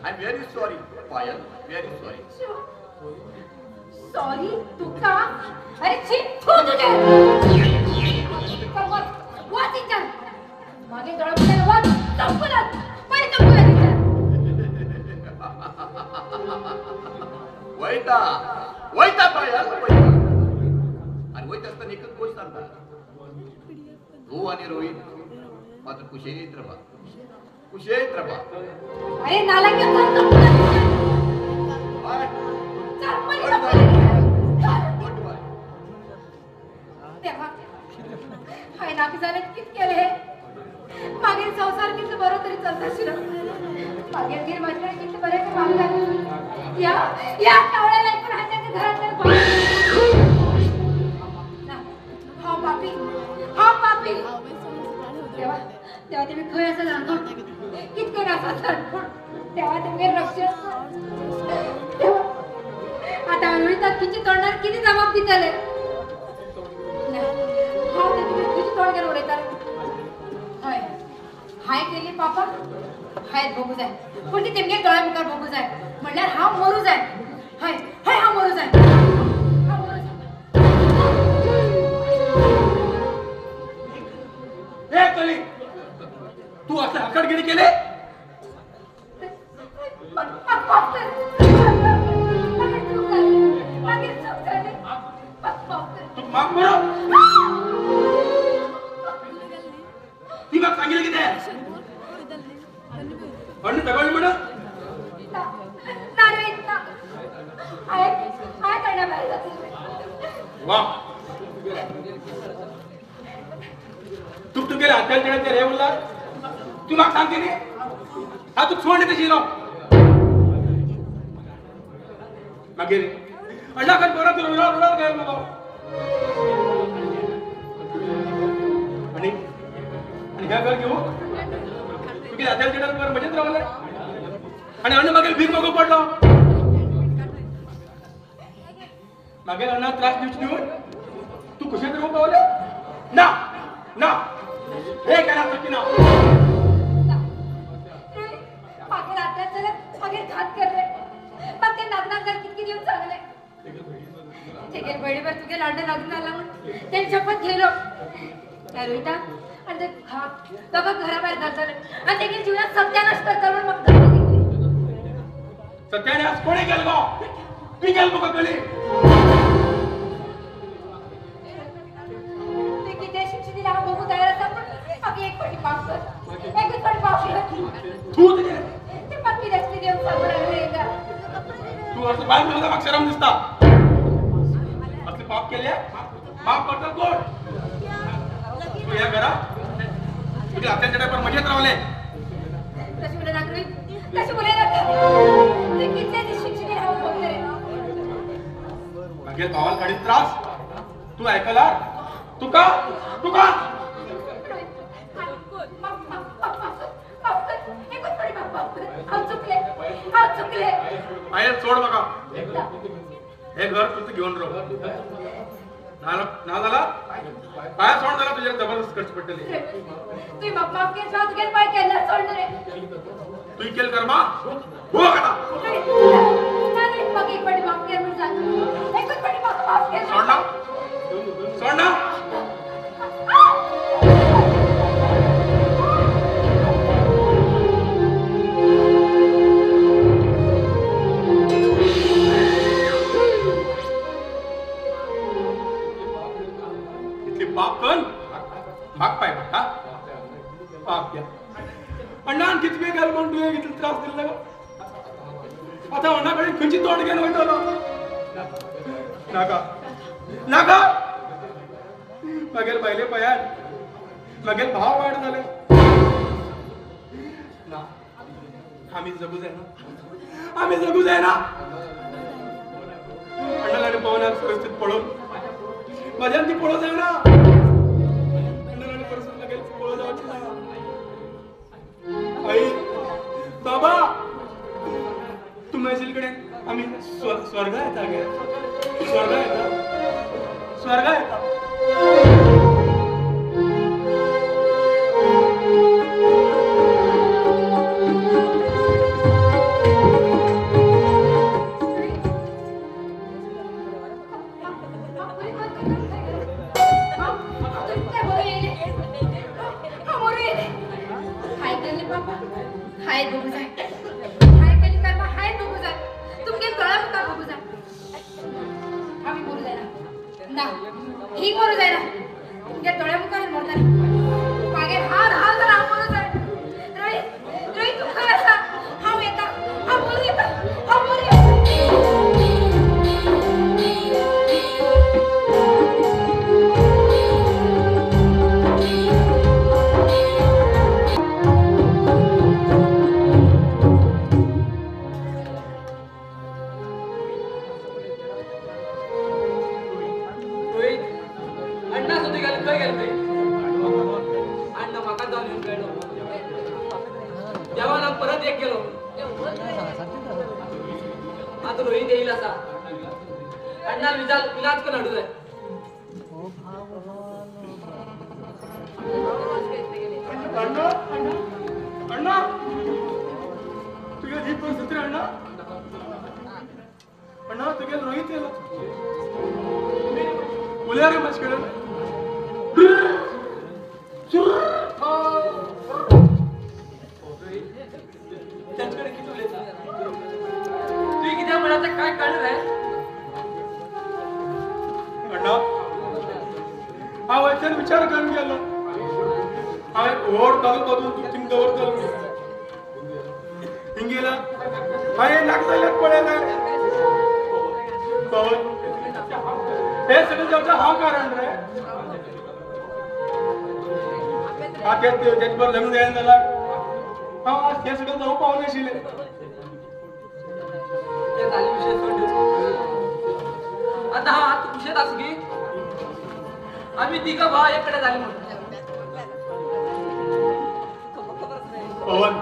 I am very sorry Payal very sorry sorry तू का अरे छी तू तुझे वाच इच्छा मागे गळपट्याला वाच चंपलात पहिले चंपलात वैता वैता पायल वैता आणि वैत असताना एकच गोष्ट सांगतात तू आणि रोहित मात्र कुशेत रबा अरे नालायक तेव्हा हाय नाकी झाले किती केले हे मागील संसार किती बरं तरी चालत शिर मागील गिर माझ्या किती बरे मागला या कावळ्याला पण हाताच्या घरात हा पापी तेव्हा तेव्हा तुम्ही खय असं जाणतो कितके नासा तेव्हा तुम्ही रक्ष आता अनवळीचा किती तोडणार किती जबाब दिले हा ते तुम्ही किती तोड गेलो रे तर हाय हाय केली पापा हाय भोगू जाय पण ती तेमगे गळा मुकार भोगू जाय म्हणल्यार हा मरू जाय हाय हाय हा मरू जाय हे कली तू असं हकडगिरी केले तू माग बरो ती मग सांगितलं की ते पण दगड म्हण वा तू गेला हाताला देण्याचे रे बोलला तू मग सांगते नी हा तू सोडणे तशी नो मागे रे अण्णा kan बरं तुला विरोध विरोध काय मला आणि काय कर घेऊ तू गेला हाताला देण्यावर मजेत राहले आणि अण्णा मागे भीक मागो पडलो मागे अण्णा त्रास देऊन तू कुशेत राहू पावले ना ना हे काय नक्की ना मागे रात्यात चले मागे घात करले मग ते नागनाग जर किती दिवस चांगले ठीक आहे बडीवर तुझे लांडे लग्न झाला म्हणून ते शपथ घेलो काय रोहिता आणि ते बघा घराबाहेर घालताले आणि ते जीवनात सत्यानाश करताना मग सत्यानाश कोणी केलं गो मी केलं बघ कळली ते किती शिक्षित दिला बघू तयार असतात पण बाकी एक पटी पास कर एकच पटी पास कर तू तुझे ते पक्की रस्ती देऊन सांगू लागले का तू असं बाहेर गेला तर अक्षरम दिसता असले पाप केले माफ करतात कोण तू या घरा तुझ्या अत्याच्या पण मजेत रावले कशी बोले नागरी कशी बोले ना ते किती शिक्षित दिला बघू रे मागे गावाला काढीत त्रास तू ऐकला तू का आहे सोड बघा हे घर तू घेऊन राहू ना झाला काय सोड झाला तुझ्या जबरदस्त खर्च पडले तुम्ही बाप के साथ गेल पाय केला सोड रे तू केल कर्मा हो का नाही मग एक पटी बाप के म्हणून सांग एकच पटी बाप के कळे खंयची तोंड घेऊन वयतलो नाका नाका मागेल बायले पयान मागेल भाव वाढ झाले ना आम्ही जगू जाय ना आम्ही जगू जाय ना अण्णाला पवनार परिस्थिती पडून माझ्यान ती पळो जाय ना अण्णाला परिस्थिती लागेल पळो जावची ना आई बाबा तुम्ही कडे आम्ही स्वर्ग येता गे स्वर्ग येता स्वर्ग येता ही करू जाय ना तुमच्या डोळ्या मुखाने मोडणार मागे हार हाल तर हा बोलू जाय रवी रवी तू खरं असा हा येता हा बोलू येता हा बोलू रोहित येईल असा अण्णा विलाज का लढू आहे अण्णा अण्णा तुझ्या ही परिस्थिती अण्णा अण्णा तुझ्या रोहित येईल उल्या रे माझ्याकडे त्यांच्याकडे किती उलेचा तू किती मला काय कळलं रे अण्णा हा वचन विचार करून गेलो हा ओढ काढून तू चिंतावर चालू हिंगेला हा हे लागलेलं पडेल हे सगळं जेवढं हा कारण रे हा त्याच्यावर लग्न द्यायला झाला हा ते सगळं जाऊ पाहून येशील आता हा विषय असं की आम्ही तिघं भाव एकडे झाले म्हणून पवन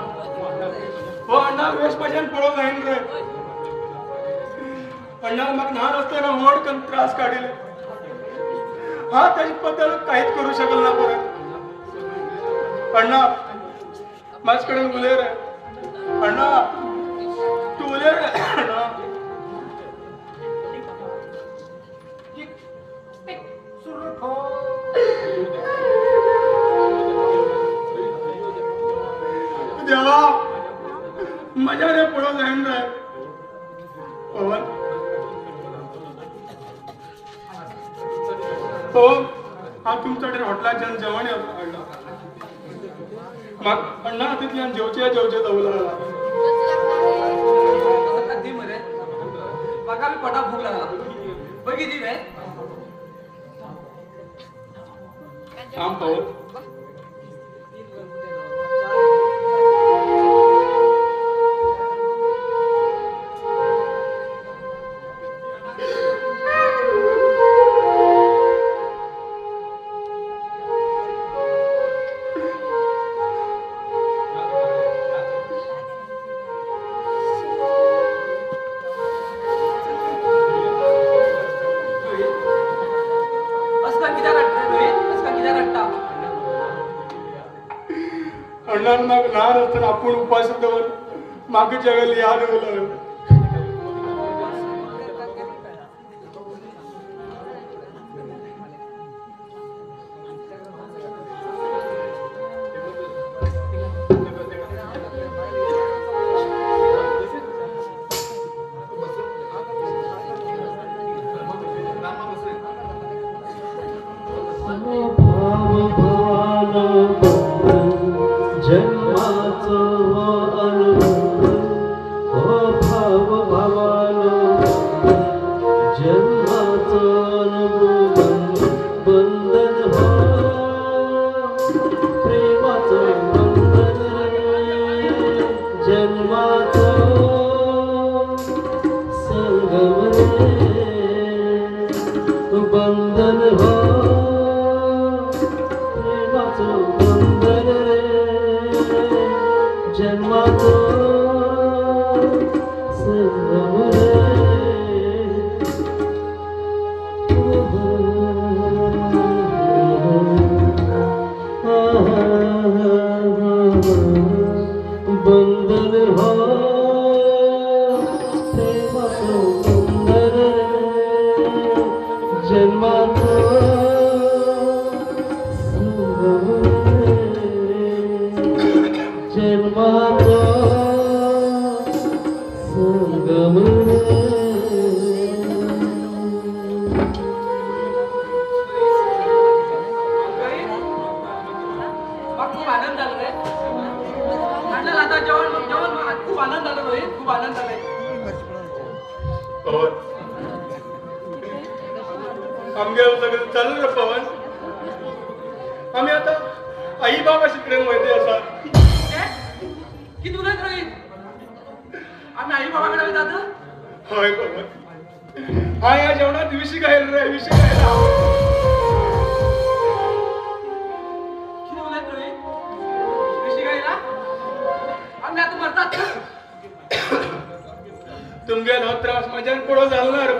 हो अण्णा वेश भजन पळो जाईन रे अण्णा मग लहान असताना मोड कन त्रास काढले हा त्याच्याबद्दल काहीच करू शकल ना परत अण्णा माझ्याकडे उले रे अण्णा तू उले रे अण्णा देवा मजा रे पळो जाईन रे पवन हो हा तुमच्याकडे हॉटेलाच्यान जेवण अण्णा मग अण्णा तिथल्यान जेवचे जाऊ लागला कधी मरे बघा मी पटा भूक लागला बघितली रे काम पवन अण्णा मग लहान असताना आपण उपास देऊन मागे जगाला याद होईल जन्माचं अनुभव हो भाव भावा आमगे सगळं चालू रे पवन आम्ही आता आई बाबा शिकणे माहिती असा किती उलट रोहित आम्ही आई बाबाकडे जातो होय पवन हा या जेवणात विशी गायला रे विशी गायला किती उलट रोहित विषय काय ना आम्ही आता मरतात तुमगे लो त्रास माझ्यान पुढं चालणार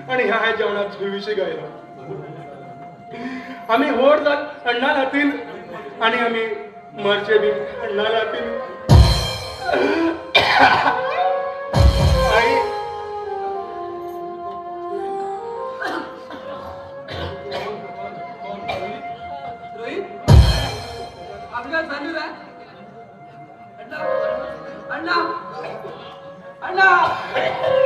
आणि ह्या जेवणात विषय गायला आम्ही होड जाल अण्णा लातील आणि आम्ही मरचे बी अण्णा लातील आई रोहित आपल्या चालू आहे अण्णा अण्णा अण्णा